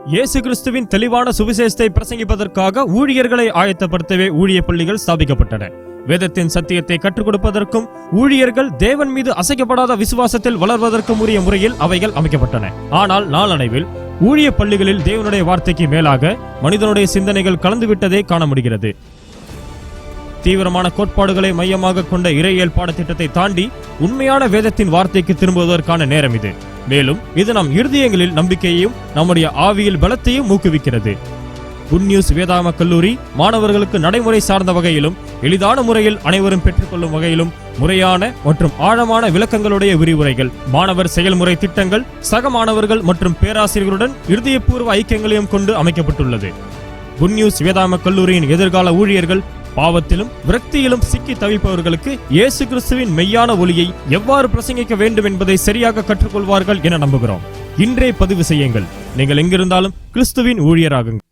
இயேசு கிறிஸ்துவின் தெளிவான சுவிசேஷத்தை பிரசங்கிப்பதற்காக ஊழியர்களை ஆயத்தப்படுத்தவே ஊழிய பள்ளிகள் ஸ்தாபிக்கப்பட்டன. வேதத்தின் சத்தியத்தை கற்றுக் கொடுப்பதற்கும் ஊழியர்கள் தேவன் மீது அசைக்கப்படாத விசுவாசத்தில் வளர்வதற்கும் உரிய முறையில் அவைகள் அமைக்கப்பட்டன. ஆனால் நாளடைவில் ஊழிய பள்ளிகளில் தேவனுடைய வார்த்தைக்கு மேலாக மனிதனுடைய சிந்தனைகள் கலந்துவிட்டதை காண முடிகிறது. தீவிரமான கோட்பாடுகளை மையமாக கொண்ட இறையியல் பாடத்திட்டத்தை தாண்டி உண்மையான வேதத்தின் வார்த்தைக்கு திரும்புவதற்கான நேரம் இது. மேலும் இது நம் இருதயங்களில் நம்பிக்கையையும் நம்முடைய ஆவியில் பலத்தையும் ஊக்குவிக்கிறது. குட் நியூஸ் வேதாகம கல்லூரி மாணவர்களுக்கு நடைமுறை சார்ந்த வகையிலும் எளிதான முறையில் அனைவரும் பெற்றுக்கொள்ளும் வகையிலும் முறையான மற்றும் ஆழமான விளக்கங்களுடைய விரிவுரைகள், மாணவர் செயல்முறை திட்டங்கள், சக மாணவர்கள் மற்றும் பேராசிரியர்களுடன் இருதயபூர்வ ஐக்கியங்களையும் கொண்டு அமைக்கப்பட்டுள்ளது. குட் நியூஸ் வேதாகம கல்லூரியின் எதிர்கால ஊழியர்கள் பாவத்திலும் விரக்தியிலும் சிக்கி தவிப்பவர்களுக்கு இயேசு கிறிஸ்துவின் மெய்யான ஒளியை எவ்வாறு பிரசங்கிக்க வேண்டும் என்பதை சரியாக கற்றுக்கொள்வார்கள் என நம்புகிறோம். இன்றே பதிவு செய்யுங்கள். நீங்கள் எங்கிருந்தாலும் கிறிஸ்துவின் ஊழியராகுங்கள்.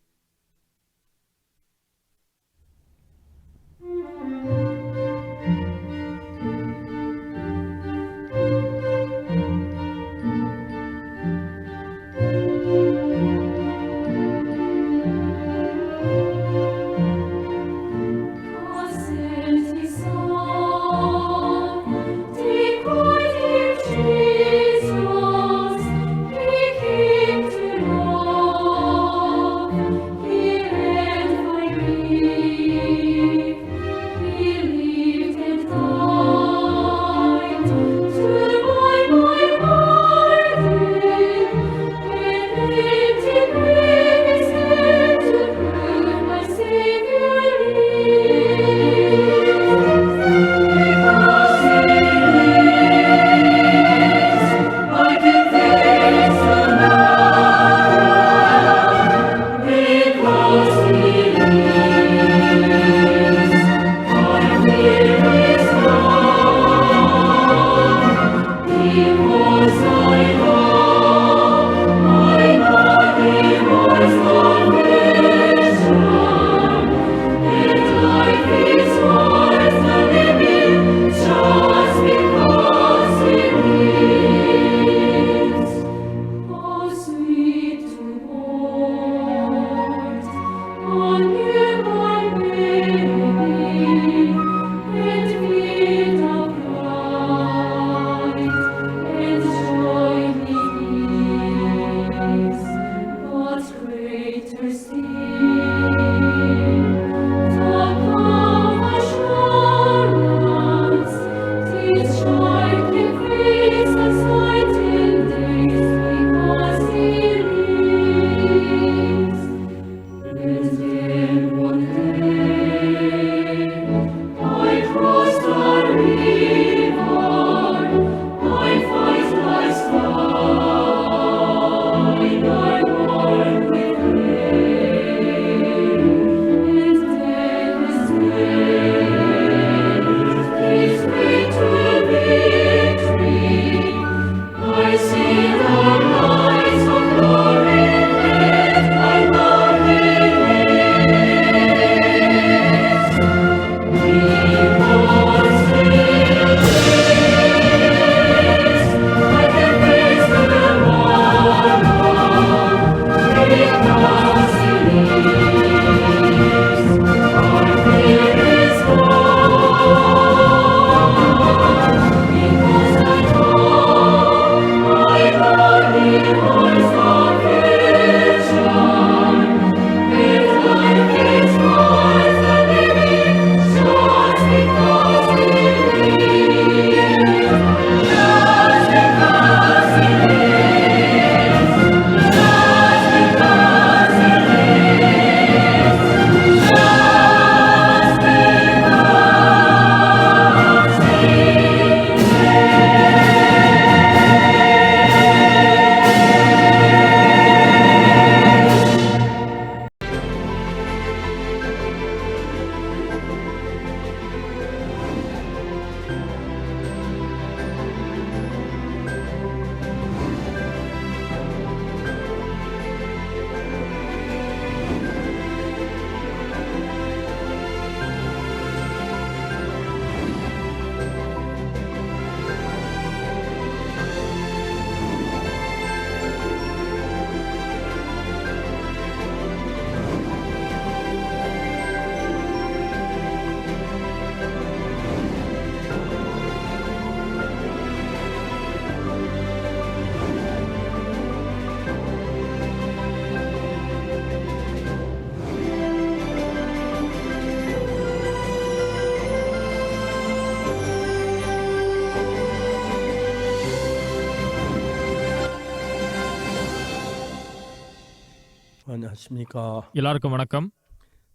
안녕하십니까. எல்லாருக்கும் வணக்கம்.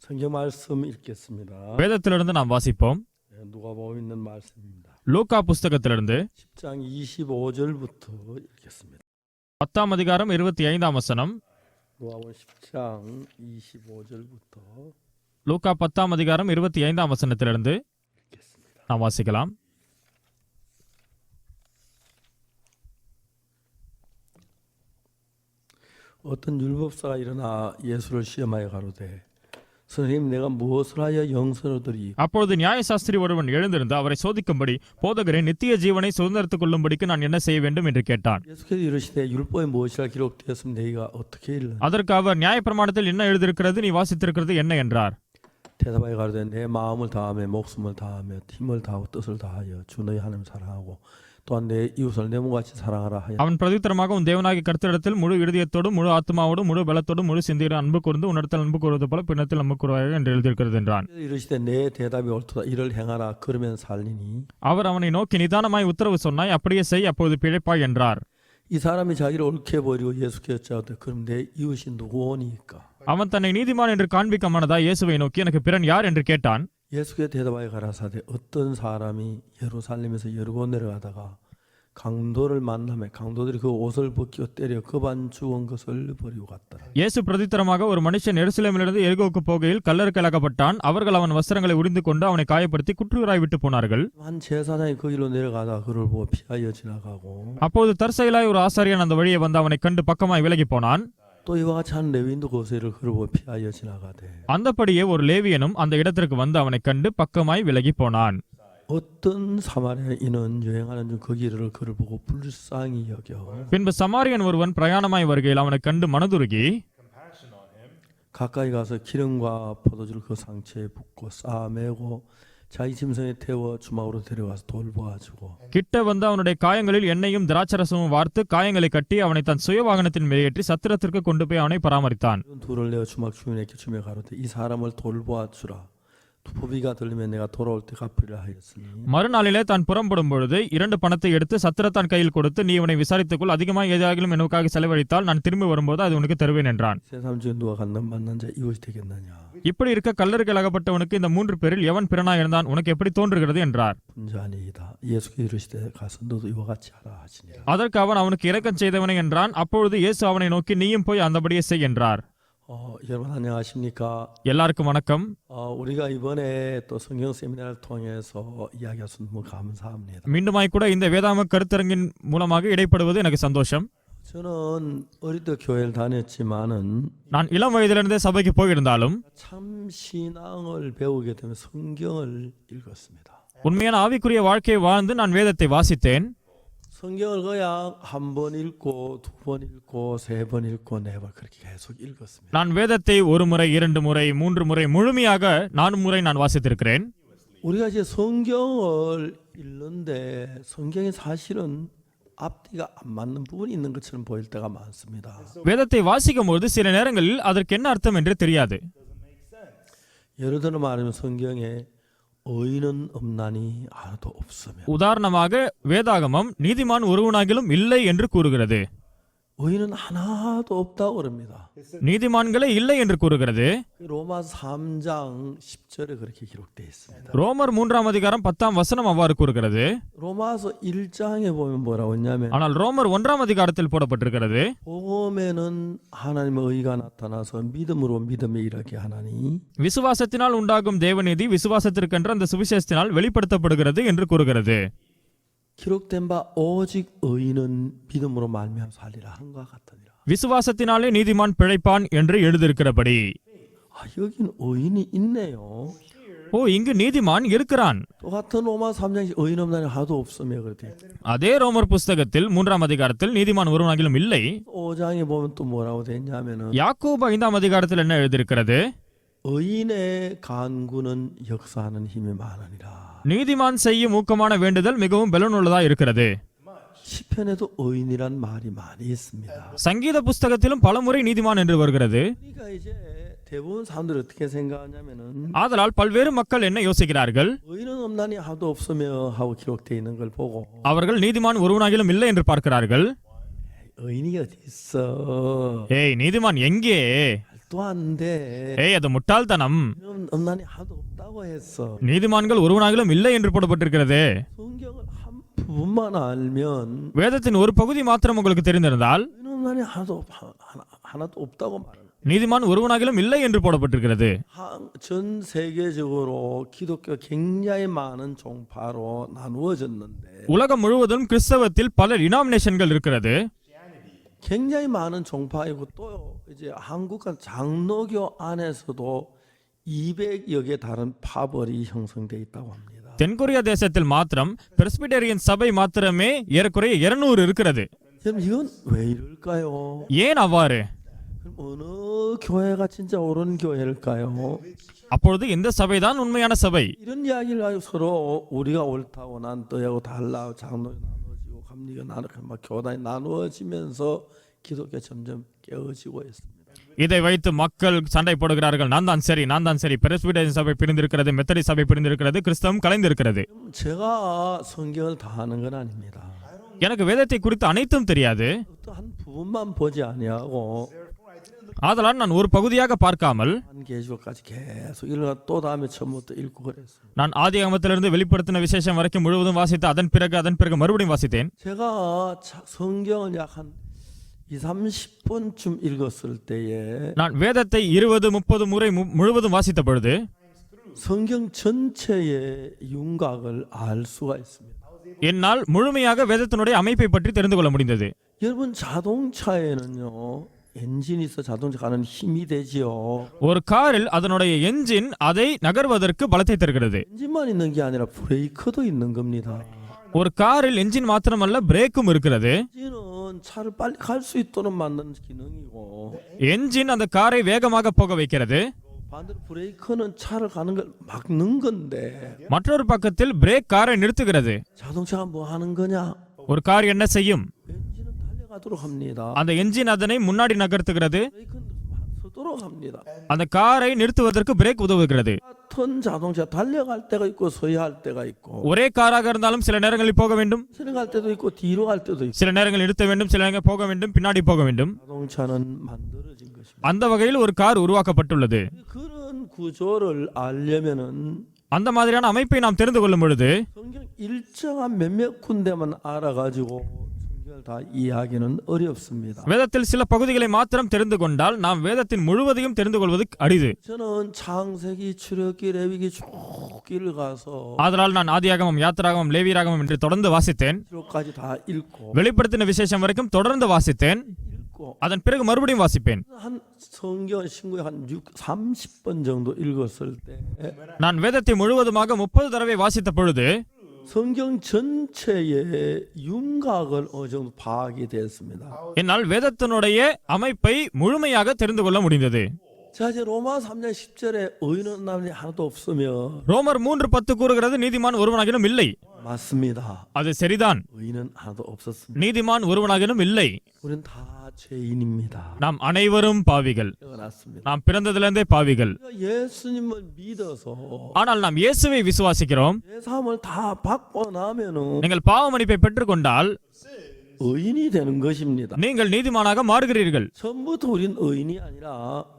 성경 말씀 읽겠습니다. வேதத்திலிருந்து நாம் வாசிப்போம். 누가복음 있는 말씀입니다. லூக்கா புஸ்தகத்திலிருந்து 10장 25절부터 읽겠습니다. 10ஆம் அதிகாரம் 25ஆம் வசனம். 누가복음 10장 25절부터 லூக்கா 10ஆம் அதிகாரம் 25ஆம் வசனத்திலிருந்து 읽겠습니다. நாம் வாசிக்கலாம். 어떤 율법사가 일어나 예수를 시험하여 가로되 선생님 내가 무엇을 하여 영생을 얻으리. அப்பொழுது நியாயசாஸ்திரி ஒருவன் எழுந்திருந்து அவரை சோதிக்கும்படி, போதகரே, நித்திய ஜீவனை சுதந்திரத்துக் கொள்ளும்படிக்கு நான் என்ன செய்ய வேண்டும் என்று கேட்டான். 예수께서 이르시되 율법에 무엇이라 기록되었으면 너희가 어떻게 읽느냐. அதற்கு அவர், நியாயப்பிரமாணத்தில் என்ன எழுதியிருக்கிறது, நீ வாசித்திருக்கிறது என்ன என்றார். 대답하여 가로되 내 마음을 다하며 목숨을 다하며 힘을 다하고 뜻을 다하여 주 너희 하나님 사랑하고 또한 내 이웃을 내 몸같이 사랑하라 하여. அவன் பிரதித்திரமாக, உன் தேவனாகிய கர்த்தரிடத்தில் முழு இருதயத்தோடும் முழு ஆத்மாவோடும் முழு பலத்தோடும் முழு சிந்தையோடும் அன்பு கூர்ந்து உன்னிடத்தில் அன்பு கூறுவது போல பின்னத்தில் அன்பு கூறுவாயாக என்று எழுதியிருக்கிறது என்றான். 이르시되 내 대답이 옳도다. 이를 행하라. 그러면 살리니. அவர் அவனை நோக்கி, நிதானமாய் உத்தரவு சொன்னாய், அப்படியே செய், அப்போது பிழைப்பாய் என்றார். 이 사람이 자기를 옳게 보이고 예수께 여짜오되 그럼 내 이웃이 누구오니까. அவன் தன்னை நீதிமான் என்று காண்பிக்க மனதாய் இயேசுவை நோக்கி, எனக்கு பிறன் யார் என்று கேட்டான். 예수께 대답하여 가라사대 어떤 사람이 예루살렘에서 여리고 내려가다가 강도를 만나매 강도들이 그 옷을 벗기고 때려 그반 죽은 것을 버리고 갔더라. இயேசு பிரதித்திரமாக, ஒரு மனுஷன் எருசலேமிலிருந்து எரிகோவுக்கு போகையில் கல்லறுக்கு அகப்பட்டான். அவர்கள் அவன் வஸ்திரங்களை உரிந்து கொண்டு அவனை காயப்படுத்தி குற்றுயிராய் விட்டு போனார்கள். 한 제사장이 그 길로 내려가다가 그를 보고 피하여 지나가고 அப்போது தற்செயலாய் ஒரு ஆசாரியன் அந்த வழியை வந்து அவனை கண்டு பக்கமாய் விலகி போனான். 또 이와 같이 한 레위인도 그것을 그를 보고 피하여 지나가되. அந்தபடியே ஒரு லேவியனும் அந்த இடத்திற்கு வந்து அவனை கண்டு பக்கமாய் விலகி போனான். 어떤 사마리아인은 여행하는 중 그 길을 그를 보고 불쌍히 여겨 பின்பு சமாரியன் ஒருவன் பிரயாணமாய் வருகையில் அவனை கண்டு மனதுருகி 가까이 가서 기름과 포도주를 그 상처에 붓고 싸매고 자기 짐승에 태워 주막으로 데려가서 돌보아주고. கிட்ட வந்து அவனுடைய காயங்களில் எண்ணெயும் திராட்சரசமும் வார்த்து காயங்களை கட்டி அவனை தன் சுய வாகனத்தின் மேலேற்றி சத்திரத்திற்கு கொண்டு போய் அவனை பராமரித்தான். 둘을 내어 주막 주인에게 주며 가로되 이 사람을 돌보아주라. 포비가 들리면 내가 돌아올 때 갚으리라 하였으니. மறுநாளிலே தான் புறப்படும் பொழுது 2 பணத்தை எடுத்து சத்திரத்தான் கையில் கொடுத்து, நீ இவனை விசாரித்துக்கொள், அதிகமாக ஏதாகிலும் எனக்காக செலவழித்தால் நான் திரும்பி வரும்போது அது உனக்கு தருவேன் என்றான். 세 사람 중에 누가 만난 자 이웃이 되겠느냐. இப்படி இருக்க கல்லறுக்கு அகப்பட்டவனுக்கு இந்த 3 பேரில் எவன் பிறனாய் இருந்தான், உனக்கு எப்படி தோன்றுகிறது என்றார். 분자니이다. 예수께 이르시되 가서 너도 이와 같이 하라 하시니라. அதற்கு அவன், அவனுக்கு இரக்கம் செய்தவனே என்றான். அப்பொழுது இயேசு அவனை நோக்கி, நீயும் போய் அந்தபடியே செய் என்றார். 여러분 안녕하십니까? எல்லாருக்கும் வணக்கம். 우리가 이번에 또 성경 세미나를 통해서 이야기해서 너무 감사합니다. மீண்டுமாய் கூட இந்த வேதாம கருத்தரங்கின் மூலமாக இடைப்படுவது எனக்கு சந்தோஷம். 저는 어릴 때 교회를 다녔지만은 நான் இளம் வயதிலிருந்தே சபைக்கு போயிருந்தாலும் 참 신앙을 배우게 되면 성경을 읽었습니다. உண்மையான ஆவிக்குரிய வாழ்க்கையை வாழ்ந்து நான் வேதத்தை வாசித்தேன். 성경을 그냥 한 번 읽고 두 번 읽고 세 번 읽고 네 번 그렇게 계속 읽었습니다. நான் வேதத்தை 1 முறை 2 முறை 3 முறை முழுமையாக 4 முறை நான் வாசித்திருக்கிறேன். 우리가 이제 성경을 읽는데 성경이 사실은 앞뒤가 안 맞는 부분이 있는 것처럼 보일 때가 많습니다. வேதத்தை வாசிக்கும் போது சில நேரங்களில் அதற்கு என்ன அர்த்தம் என்று தெரியாது. 예를 들어 말하면 성경에 의인은 없나니 하나도 없으며. உதாரணமாக வேதாகமம் நீதிமான் ஒருவனாகிலும் இல்லை என்று கூறுகிறது. 의인은 하나도 없다고 그럽니다. நீதிமான்களே இல்லை என்று கூறுகிறது. 로마서 3장 10절에 그렇게 기록되어 있습니다. ரோமர் 3ஆம் அதிகாரம் 10ஆம் வசனம் அவ்வாறு கூறுகிறது. 로마서 1장에 보면 뭐라고 했냐면 ஆனால் ரோமர் 1ஆம் அதிகாரத்தில் போடப்பட்டிருக்கிறது, 복음에는 하나님의 의가 나타나서 믿음으로 믿음에 이르게 하나니 விசுவாசத்தினால் உண்டாகும் தேவநீதி விசுவாசத்திற்கென்று அந்த சுவிசேஷத்தினால் வெளிப்படுத்தப்படுகிறது என்று கூறுகிறது. 기록된 바 오직 의인은 믿음으로 말미암아 살리라 한과 같으니라. விசுவாசத்தினாலே நீதிமான் பிழைப்பான் என்று எழுதியிருக்கிறபடி. 여긴 의인이 있네요. இங்கு நீதிமான் இருக்கிறான். 똑같은 로마 3장에 의인 없나니 하나도 없으며 그렇대. அதே ரோமர் புஸ்தகத்தில் 3ஆம் அதிகாரத்தில் நீதிமான் ஒருவனாகிலும் இல்லை. 5장에 보면 또 뭐라고 됐냐면은 யாக்கோபு 5ஆம் அதிகாரத்தில் என்ன எழுதியிருக்கிறது? 의인의 간구는 역사하는 힘이 많으니라. நீதிமான் செய்யும் ஊக்கமான வேண்டுதல் மிகவும் பலனுள்ளதா இருக்கிறது. 시편에도 의인이란 말이 많이 있습니다. சங்கீத புஸ்தகத்திலும் பலமுறை நீதிமான் என்று வருகிறது. 그러니까 이제 대부분 사람들이 어떻게 생각하냐면은 ஆதலால் பல்வேறு மக்கள் என்ன யோசிக்கிறார்கள்? 의인은 없나니 하도 없으며 하고 기록되어 있는 걸 보고 அவர்கள் நீதிமான் ஒருவனாகிலும் இல்லை என்று பார்க்கிறார்கள். 의인이 어디 있어? ஏய் நீதிமான் எங்கே? 말도 안 돼. ஏய் அது முட்டாள்தனம். 이런 음란이 하나도 없다고 했어. நீதிமான்கள் ஒருவனாகிலும் இல்லை என்று போடப்பட்டிருக்கிறதே. 성경을 한 부분만 알면 வேதத்தின் ஒரு பகுதி மாத்திரம் உங்களுக்கு தெரிந்திருந்தால் 음란이 하나도 없다고 말하는. நீதிமான் ஒருவனாகிலும் இல்லை என்று போடப்பட்டிருக்கிறது. 전 세계적으로 기독교 굉장히 많은 종파로 나누어졌는데 உலகம் முழுவதும் கிறிஸ்தவத்தில் பல டினாமினேஷன்கள் இருக்கிறது. 굉장히 많은 종파이고 또 이제 한국과 장로교 안에서도 200여 개 다른 파벌이 형성돼 있다고 합니다. தென்கொரியா தேசத்தில் மாத்திரம் பிரெஸ்பிடேரியன் சபை மாத்திரமே ஏறக்குறைய 200 இருக்கிறது. 그럼 이건 왜 이럴까요? ஏன் அவ்வாறு? 그럼 어느 교회가 진짜 옳은 교회일까요? அப்பொழுது எந்த சபைதான் உண்மையான சபை? 이런 이야기를 가지고 서로 우리가 옳다고 난 너하고 달라 장로가 나누어지고 감리가 나누고 막 교단이 나누어지면서 기독교 점점 깨어지고 있습니다. இதை வைத்து மக்கள் சண்டை போடுகிறார்கள். நான் தான் சரி, பிரெஸ்பிடேரியன் சபை பிரிந்திருக்கிறது, மெத்தடிஸ்ட் சபை பிரிந்திருக்கிறது, கிறிஸ்தவம் கலைந்திருக்கிறது. 제가 성경을 다 아는 건 아닙니다. எனக்கு வேதத்தை குறித்து அனைத்தும் தெரியாது. 또 한 부분만 보지 아니하고 ஆதலால் நான் ஒரு பகுதியாக பார்க்காமல் 한 계시록까지 계속 읽어 또 다음에 처음부터 읽고 그랬어요. நான் ஆதியாகமத்திலிருந்து வெளிப்படுத்தின விசேஷம் வரைக்கும் முழுவதும் வாசித்து அதன் பிறகு மறுபடியும் வாசித்தேன். 제가 성경을 약 한 2-30번쯤 읽었을 때에 நான் வேதத்தை 20-30 முறை முழுவதும் வாசித்த பொழுது 성경 전체의 윤곽을 알 수가 있습니다. என்னால் முழுமையாக வேதத்தினுடைய அமைப்பை பற்றி தெரிந்து கொள்ள முடிந்தது. 여러분 자동차에는요 엔진이 있어 자동차 가는 힘이 되지요. ஒரு காரில் அதனுடைய என்ஜின் அதை நகர்வதற்கு பலத்தை தருகிறது. 엔진만 있는 게 아니라 브레이크도 있는 겁니다. ஒரு காரில் என்ஜின் மாத்திரமல்ல பிரேக்கும் இருக்கிறது. 엔진은 차를 빨리 갈 수 있도록 만드는 기능이고 என்ஜின் அந்த காரை வேகமாக போக வைக்கிறது. 반대로 브레이크는 차를 가는 걸 막는 건데 மற்றொரு பக்கத்தில் பிரேக் காரை நிறுத்துகிறது. 자동차가 뭐 하는 거냐? ஒரு கார் என்ன செய்யும்? 엔진은 달려가도록 합니다. அந்த என்ஜின் அதனை முன்னாடி நகர்த்துகிறது. 브레이크는 서도록 합니다. அந்த காரை நிறுத்துவதற்கு பிரேக் உதவுகிறது. 같은 자동차 달려갈 때가 있고 서야 때가 있고 ஒரே காராக இருந்தாலும் சில நேரங்களில் போக வேண்டும், 지나갈 때도 있고 뒤로 갈 때도 있고 சில நேரங்களில் நிறுத்த வேண்டும், சில நேரங்கள் போக வேண்டும், பின்னாடி போக வேண்டும். 자동차는 만들어진 것입니다. அந்த வகையில் ஒரு கார் உருவாக்கப்பட்டுள்ளது. 그런 구조를 알려면은 அந்த மாதிரியான அமைப்பை நாம் தெரிந்து கொள்ளும் பொழுது 성경 일정한 몇몇 군데만 알아가지고 성경을 다 이해하기는 어렵습니다. வேதத்தில் சில பகுதிகளை மாத்திரம் தெரிந்து கொண்டால் நாம் வேதத்தின் முழுவதையும் தெரிந்து கொள்வது அரிது. 저는 창세기, 출애굽기, 레위기 쭉 읽어가서 ஆதலால் நான் ஆதியாகமம், யாத்திராகமம், லேவியராகமம் என்று தொடர்ந்து வாசித்தேன். 기록까지 다 읽고 வெளிப்படுத்தின விசேஷம் வரைக்கும் தொடர்ந்து வாசித்தேன். அதன் பிறகு மறுபடியும் வாசிப்பேன். 한 성경 신구에 한 30번 정도 읽었을 때 நான் வேதத்தை முழுவதுமாக 30 தடவை வாசித்த பொழுது 성경 전체의 윤곽을 어느 정도 파악이 됐습니다. என்னால் வேதத்தினுடைய அமைப்பை முழுமையாக தெரிந்து கொள்ள முடிந்தது. 자 이제 로마 3장 10절에 의인은 남이 하나도 없으며 ரோமர் 3:10 கூறுகிறது நீதிமான் ஒருவனாகிலும் இல்லை. 맞습니다. அது சரிதான், 의인은 하나도 없었습니다. நீதிமான் ஒருவனாகிலும் இல்லை. 우리는 다 죄인입니다. நாம் அனைவரும் பாவிகள். 태어났습니다. நாம் பிறந்ததிலிருந்தே பாவிகள். 예수님을 믿어서 ஆனால் நாம் இயேசுவை விசுவாசிக்கிறோம். 죄사함을 다 받고 나면은 நீங்கள் பாவ மன்னிப்பை பெற்றுக்கொண்டால் 의인이 되는 것입니다. நீங்கள் நீதிமானாக மாறுகிறீர்கள். 처음부터 우린 의인이 아니라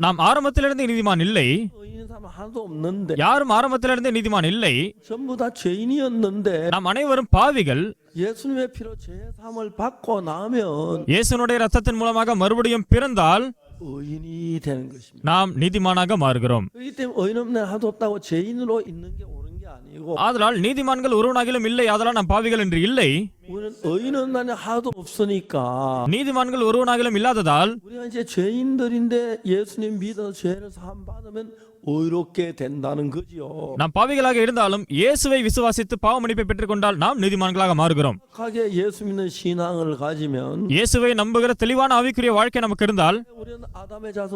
நாம் ஆரம்பத்திலிருந்து நீதிமான் இல்லை. 의인 사람 하나도 없는데 யாரும் ஆரம்பத்திலிருந்து நீதிமான் இல்லை. 전부 다 죄인이었는데 நாம் அனைவரும் பாவிகள். 예수님의 피로 죄사함을 받고 나면 இயேசுனுடைய ரத்தத்தின் மூலமாக மறுபடியும் பிறந்தால் 의인이 되는 것입니다. நாம் நீதிமானாக மாறுகிறோம். 그렇기 때문에 의인 없는 하나도 없다고 죄인으로 있는 게 옳은 게 아니고 ஆதலால் நீதிமான்கள் ஒருவனாகிலும் இல்லை, ஆதலால் நாம் பாவிகள் என்று இல்லை. 우리는 의인 없는 하나도 없으니까 நீதிமான்கள் ஒருவனாகிலும் இல்லாததால் 우리가 이제 죄인들인데 예수님 믿어 죄를 사함 받으면 의롭게 된다는 거지요. நாம் பாவிகளாக இருந்தாலும் இயேசுவை விசுவாசித்து பாவ மன்னிப்பை பெற்றுக்கொண்டால் நாம் நீதிமான்களாக மாறுகிறோம். 하게 예수 믿는 신앙을 가지면 இயேசுவை நம்புகிற தெளிவான ஆவிக்குரிய வாழ்க்கை நமக்கு இருந்தால் 우리는 아담의 자손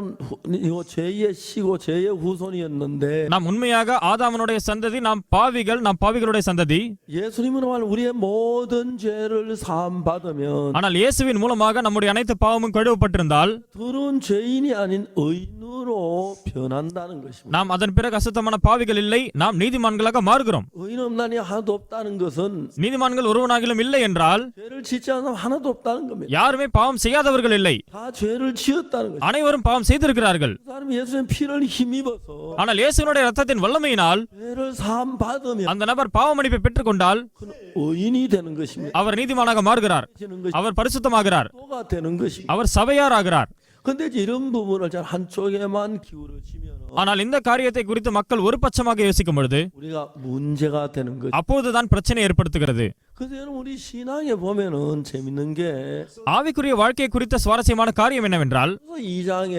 이거 죄의 씨고 죄의 후손이었는데 நாம் உண்மையாக ஆதாமனுடைய சந்ததி, நாம் பாவிகளுடைய சந்ததி. 예수님은 우리의 모든 죄를 사함 받으면 ஆனால் இயேசுவின் மூலமாக நம்முடைய அனைத்து பாவமும் கழுவப்பட்டிருந்தால் 더러운 죄인이 아닌 의인으로 변한다는 것입니다. நாம் அதன் பிறகு அசுத்தமான பாவிகள் இல்லை, நாம் நீதிமான்களாக மாறுகிறோம். 의인 없나니 하나도 없다는 것은 நீதிமான்கள் ஒருவனாகிலும் இல்லை என்றால் 죄를 짓지 않은 사람 하나도 없다는 겁니다. யாருமே பாவம் செய்யாதவர்கள் இல்லை, 다 죄를 지었다는 것입니다. அனைவரும் பாவம் செய்திருக்கிறார்கள். 그 사람이 예수의 피를 힘입어서 ஆனால் இயேசுவினுடைய ரத்தத்தின் வல்லமையினால் 죄를 사함 받으면 அந்த நபர் பாவ மன்னிப்பை பெற்றுக்கொண்டால் 그는 의인이 되는 것입니다. அவர் நீதிமானாக மாறுகிறார், 되는 것이 அவர் பரிசுத்தமாகிறார், 도가 되는 것입니다. அவர் சபையாராகிறார். 근데 이제 이런 부분을 잘 한쪽에만 기울어지면 ஆனால் இந்த காரியத்தை குறித்து மக்கள் ஒரு பட்சமாக யோசிக்கும் பொழுது 우리가 문제가 되는 거죠. அப்போதுதான் பிரச்சனை ஏற்படுத்துகிறது. 그래서 여러분 우리 신앙에 보면은 재밌는 게 ஆவிக்குரிய வாழ்க்கை குறித்த சுவாரஸ்யமான காரியம் என்னவென்றால் 2장에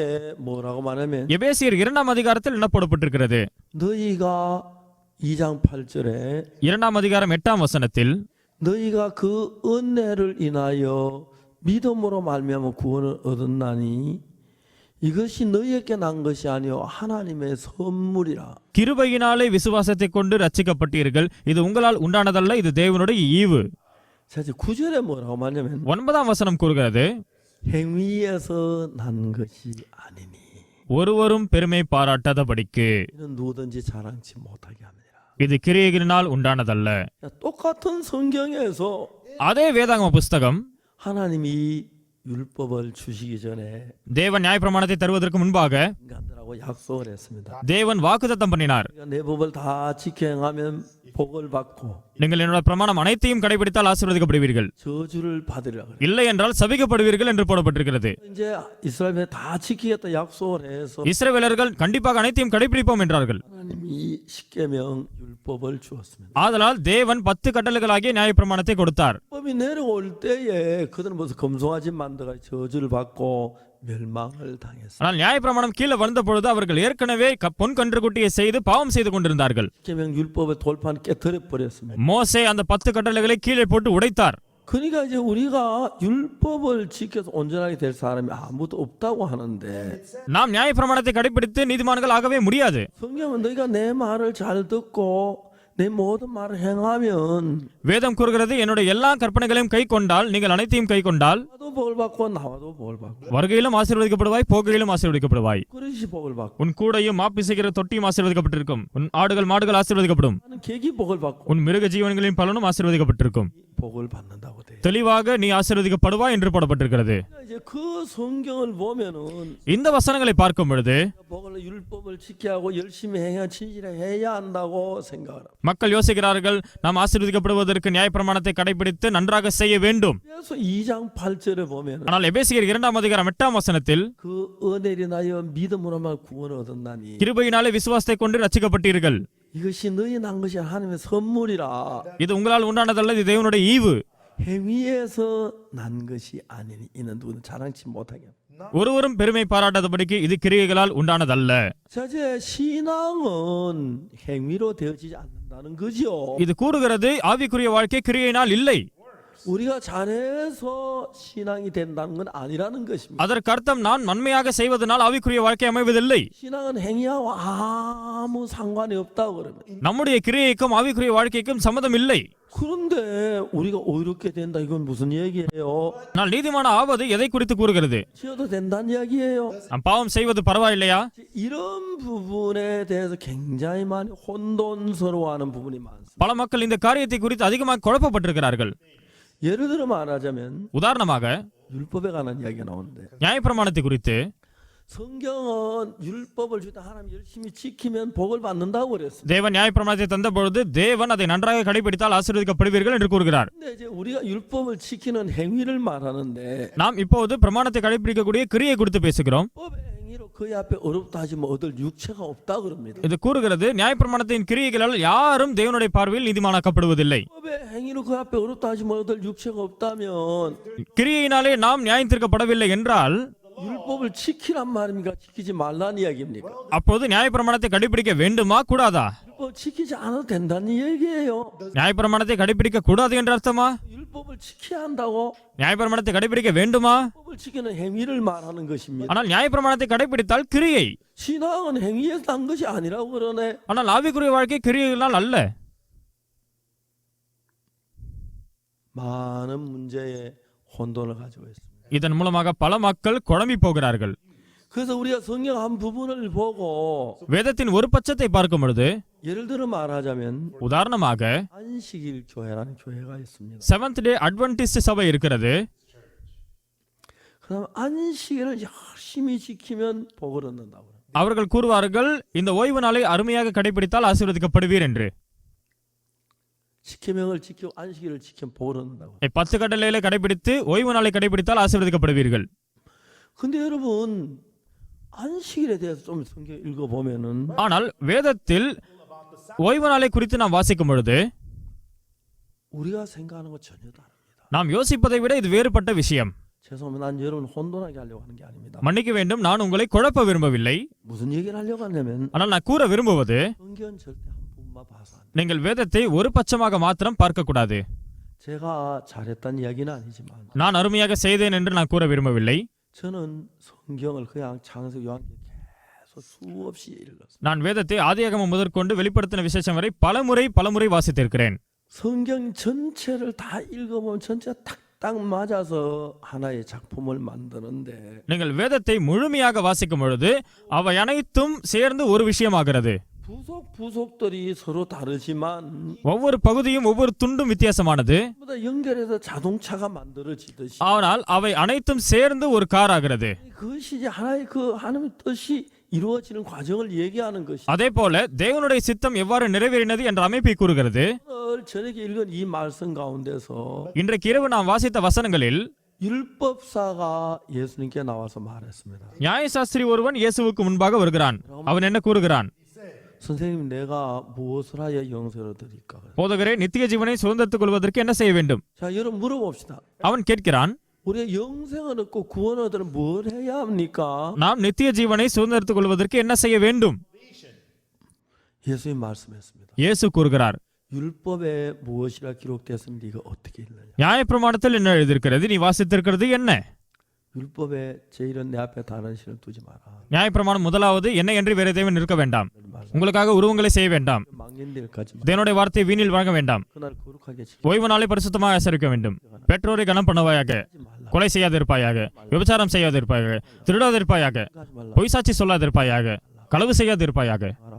뭐라고 말하면 எபேசியர் 2ஆம் அதிகாரத்தில் என்ன போடப்பட்டிருக்கிறது? 너희가 2장 8절에 2ஆம் அதிகாரம் 8ஆம் வசனத்தில் 너희가 그 은혜를 인하여 믿음으로 말미암아 구원을 얻었나니 이것이 너희에게 난 것이 아니요 하나님의 선물이라. கிருபையினாலே விசுவாசத்தை கொண்டு ரட்சிக்கப்பட்டீர்கள், இது உங்களால் உண்டானதல்ல, இது தேவனுடைய ஈவு. 자 이제 9절에 뭐라고 말하냐면 9ஆம் வசனம் கூறுகிறது, 행위에서 난 것이 아니니 ஒருவரும் பெருமை பாராட்டாதபடிக்கு 이는 누구든지 자랑치 못하게 합니다. இது கிரியைகளினால் உண்டானதல்ல. 똑같은 성경에서 அதே வேதாகம புஸ்தகம் 하나님이 율법을 주시기 전에 தேவன் நியாயப்பிரமாணத்தை தருவதற்கு முன்பாக 인간들하고 약속을 했습니다. தேவன் வாக்குத்தத்தம் பண்ணினார். 내 법을 다 지켜 행하면 복을 받고 நீங்கள் என்னோட பிரமாணம் அனைத்தையும் கடைபிடித்தால் ஆசீர்வதிக்கப்படுவீர்கள், 저주를 받으리라 그래. இல்லை என்றால் சபிக்கப்படுவீர்கள் என்று போடப்பட்டிருக்கிறது. 이제 이스라엘에 다 지키겠다 약속을 해서 இஸ்ரவேலர்கள் கண்டிப்பாக அனைத்தையும் கடைபிடிப்போம் என்றார்கள். 하나님이 십계명 율법을 주었습니다. ஆதலால் தேவன் 10 கட்டளைகளாகிய நியாயப்பிரமாணத்தை கொடுத்தார். 율법이 내려올 때에 그들은 무슨 검송아지 만들어 저주를 받고 멸망을 당했습니다. ஆனால் நியாயப்பிரமாணம் கீழே வந்த பொழுது அவர்கள் ஏற்கனவே பொன் கன்றுக்குட்டியை செய்து பாவம் செய்து கொண்டிருந்தார்கள். 십계명 율법의 돌판 깨뜨려 버렸습니다. மோசே அந்த 10 கட்டளைகளை கீழே போட்டு உடைத்தார். 그러니까 이제 우리가 율법을 지켜서 온전하게 될 사람이 아무도 없다고 하는데 நாம் நியாயப்பிரமாணத்தை கடைபிடித்து நீதிமான்கள் ஆகவே முடியாது. 성경은 너희가 내 말을 잘 듣고 내 모든 말을 행하면 வேதம் கூறுகிறது, என்னுடைய எல்லா கற்பனைகளையும் கை கொண்டால், நீங்கள் அனைத்தையும் கை கொண்டால் 나도 복을 받고 나와도 복을 받고 வருகையிலும் ஆசீர்வதிக்கப்படுவாய், போகையிலும் ஆசீர்வதிக்கப்படுவாய். 그릇이 복을 받고 உன் கூடையும் மாப்பிசைகிற தொட்டியும் ஆசீர்வதிக்கப்பட்டிருக்கும். உன் ஆடுகள் மாடுகள் ஆசீர்வதிக்கப்படும். 나는 계기 복을 받고 உன் மிருக ஜீவன்களின் பலனும் ஆசீர்வதிக்கப்பட்டிருக்கும். 복을 받는다고 돼. தெளிவாக நீ ஆசீர்வதிக்கப்படுவாய் என்று போடப்பட்டிருக்கிறது. 이제 그 성경을 보면은 இந்த வசனங்களை பார்க்கும் பொழுது 복을 율법을 지켜야 하고 열심히 해야 진실에 해야 한다고 생각을 합니다. மக்கள் யோசிக்கிறார்கள், நாம் ஆசீர்வதிக்கப்படுவதற்கு நியாயப்பிரமாணத்தை கடைபிடித்து நன்றாக செய்ய வேண்டும். 그래서 2장 8절에 보면 ஆனால் எபேசியர் 2ஆம் அதிகாரம் 8ஆம் வசனத்தில் 그 은혜를 인하여 믿음으로만 구원을 얻었나니 கிருபையினாலே விசுவாசத்தை கொண்டு ரட்சிக்கப்பட்டீர்கள், 이것이 너희 난 것이 하나님의 선물이라. இது உங்களால் உண்டானதல்ல, இது தேவனுடைய ஈவு. 행위에서 난 것이 아니니 이는 누구든 자랑치 못하게 합니다. ஒருவரும் பெருமை பாராட்டாதபடிக்கு இது கிரியைகளால் உண்டானதல்ல. 자 이제 신앙은 행위로 되어지지 않는다는 거죠. இது கூறுகிறது, ஆவிக்குரிய வாழ்க்கை கிரியையினால் இல்லை. 우리가 잘해서 신앙이 된다는 건 아니라는 것입니다. அதற்கு அர்த்தம் நான் நன்மையாக செய்வதனால் ஆவிக்குரிய வாழ்க்கை அமைவதில்லை. 신앙은 행위하고 아무 상관이 없다고 그러면. நம்முடைய கிரியைக்கும் ஆவிக்குரிய வாழ்க்கைக்கும் சம்மதம் இல்லை. 그런데 우리가 의롭게 된다 이건 무슨 얘기예요? நான் நீதிமான ஆவது எதை குறித்து கூறுகிறது? 지어도 된다는 이야기예요. நாம் பாவம் செய்வது பரவாயில்லையா? 이런 부분에 대해서 굉장히 많이 혼돈스러워하는 부분이 많습니다. பல மக்கள் இந்த காரியத்தை குறித்து அதிகமாக குழப்பப்பட்டிருக்கிறார்கள். 예를 들어 말하자면 உதாரணமாக 율법에 관한 이야기가 나오는데 நியாயப்பிரமாணத்தை குறித்து 성경은 율법을 주다 하나님 열심히 지키면 복을 받는다고 그랬습니다. தேவன் நியாயப்பிரமாணத்தை தந்த பொழுது தேவன் அதை நன்றாக கடைபிடித்தால் ஆசீர்வதிக்கப்படுவீர்கள் என்று கூறுகிறார். 근데 이제 우리가 율법을 지키는 행위를 말하는데 நாம் இப்போது பிரமாணத்தை கடைபிடிக்கக்கூடிய கிரியை குறித்து பேசுகிறோம். 법의 행위로 그의 앞에 어렵다 하지만 얻을 육체가 없다 그럽니다. இது கூறுகிறது, நியாயப்பிரமாணத்தின் கிரியைகளால் யாரும் தேவனுடைய பார்வையில் நீதிமானாக்கப்படுவதில்லை. 법의 행위로 그 앞에 어렵다 하지만 얻을 육체가 없다면 கிரியையினாலே நாம் நியாயம் தீர்க்கப்படவில்லை என்றால் 율법을 지키란 말입니까? 지키지 말란 이야기입니까? அப்போது நியாயப்பிரமாணத்தை கடைபிடிக்க வேண்டுமா கூடாதா? 율법 지키지 않아도 된다는 얘기예요. நியாயப்பிரமாணத்தை கடைபிடிக்க கூடாது என்ற அர்த்தமா? 율법을 지켜야 한다고? நியாயப்பிரமாணத்தை கடைபிடிக்க வேண்டுமா? 율법을 지키는 행위를 말하는 것입니다. ஆனால் நியாயப்பிரமாணத்தை கடைபிடித்தால் கிரியை. 신앙은 행위에서 난 것이 아니라고 그러네. ஆனால் ஆவிக்குரிய வாழ்க்கை கிரியைகளால் அல்ல. 많은 문제에 혼돈을 가지고 있습니다. இதன் மூலமாக பல மக்கள் குழம்பி போகிறார்கள். 그래서 우리가 성경 한 부분을 보고 வேதத்தின் ஒரு பட்சத்தை பார்க்கும் பொழுது, 예를 들어 말하자면 உதாரணமாக 안식일 교회라는 교회가 있습니다. செவன்த் டே அட்வென்டிஸ்ட் சபை இருக்கிறது. 그다음 안식일을 열심히 지키면 복을 얻는다고. அவர்கள் கூறுவார்கள், இந்த ஓய்வு நாளை அருமையாக கடைபிடித்தால் ஆசீர்வதிக்கப்படுவீர் என்று. 10계명을 지키고 안식일을 지키면 복을 얻는다고. 10 கட்டளைகளை கடைபிடித்து ஓய்வு நாளை கடைபிடித்தால் ஆசீர்வதிக்கப்படுவீர்கள். 근데 여러분 안식일에 대해서 좀 성경 읽어보면은 ஆனால் வேதத்தில் ஓய்வு நாளை குறித்து நாம் வாசிக்கும் பொழுது 우리가 생각하는 것 전혀 다릅니다. நாம் யோசிப்பதை விட இது வேறுபட்ட விஷயம். 죄송합니다. 난 여러분 혼돈하게 하려고 하는 게 아닙니다. மன்னிக்க வேண்டும், நான் உங்களை குழப்ப விரும்பவில்லை. 무슨 얘기를 하려고 하냐면 ஆனால் நான் கூற விரும்புவது, 성경 절대 한 부분만 봐서 안 돼요. நீங்கள் வேதத்தை ஒரு பட்சமாக மாத்திரம் பார்க்க கூடாது. 제가 잘했다는 이야기는 아니지만 நான் அருமையாக செய்தேன் என்று நான் கூற விரும்பவில்லை. 저는 성경을 그냥 창세기 요한계시록 계속 수없이 읽었어요. நான் வேதத்தை ஆதியாகமம் முதற்கொண்டு வெளிப்படுத்தின விசேஷம் வரை பலமுறை வாசித்திருக்கிறேன். 성경 전체를 다 읽어보면 전체가 딱 맞아서 하나의 작품을 만드는데 நீங்கள் வேதத்தை முழுமையாக வாசிக்கும் பொழுது அவை அனைத்தும் சேர்ந்து ஒரு விஷயமாகிறது. 부속들이 서로 다르지만 ஒவ்வொரு பகுதியும் ஒவ்வொரு துண்டும் வித்தியாசமானது. 모두 연결해서 자동차가 만들어지듯이 ஆனால் அவை அனைத்தும் சேர்ந்து ஒரு கார் ஆகிறது. 그것이 이제 하나의 그 하나님의 뜻이 이루어지는 과정을 얘기하는 것이. அதே போல தேவனுடைய சித்தம் எவ்வாறு நிறைவேறினது என்ற அமைப்பை கூறுகிறது. 오늘 저녁에 읽은 이 말씀 가운데서 இன்றைக்கு இரவு நாம் வாசித்த வசனங்களில் 율법사가 예수님께 나와서 말했습니다. நியாயசாஸ்திரி ஒருவன் இயேசுவுக்கு முன்பாக வருகிறான். அவன் என்ன கூறுகிறான்? 선생님, 내가 무엇을 하여 영생을 드릴까? போதகரே, நித்திய ஜீவனை சுதந்திரத்துக் கொள்வதற்கு என்ன செய்ய வேண்டும்? 자, 여러분 물어봅시다. அவன் கேட்கிறான், 우리가 영생을 얻고 구원을 얻으면 뭘 해야 합니까? நாம் நித்திய ஜீவனை சுதந்திரத்துக் கொள்வதற்கு என்ன செய்ய வேண்டும்? 예수님 말씀했습니다. இயேசு கூறுகிறார், 율법에 무엇이라 기록되었으면 네가 어떻게 읽느냐? நியாயப்பிரமாணத்தில் என்ன எழுதியிருக்கிறது, நீ வாசித்திருக்கிறது என்ன? 율법에 제일은 내 앞에 다른 신을 두지 마라. நியாயப்பிரமாணம் முதலாவது, என்ன என்று வேறு தேவன் இருக்க வேண்டாம், உங்களுக்காக உருவங்களை செய்ய வேண்டாம், 망년들까지 தேவனுடைய வார்த்தையை வீணில் வழங்க வேண்டாம், 그날 거룩하게 지키지 ஓய்வு நாளை பரிசுத்தமாக ஆசரிக்க வேண்டும், பெற்றோரை கனம் பண்ணுவாயாக, 말라. கொலை செய்யாதிருப்பாயாக, விபச்சாரம் செய்யாதிருப்பாயாக, திருடாதிருப்பாயாக, 하지 말라. பொய் சாட்சி சொல்லாதிருப்பாயாக, களவு செய்யாதிருப்பாயாக, 알아.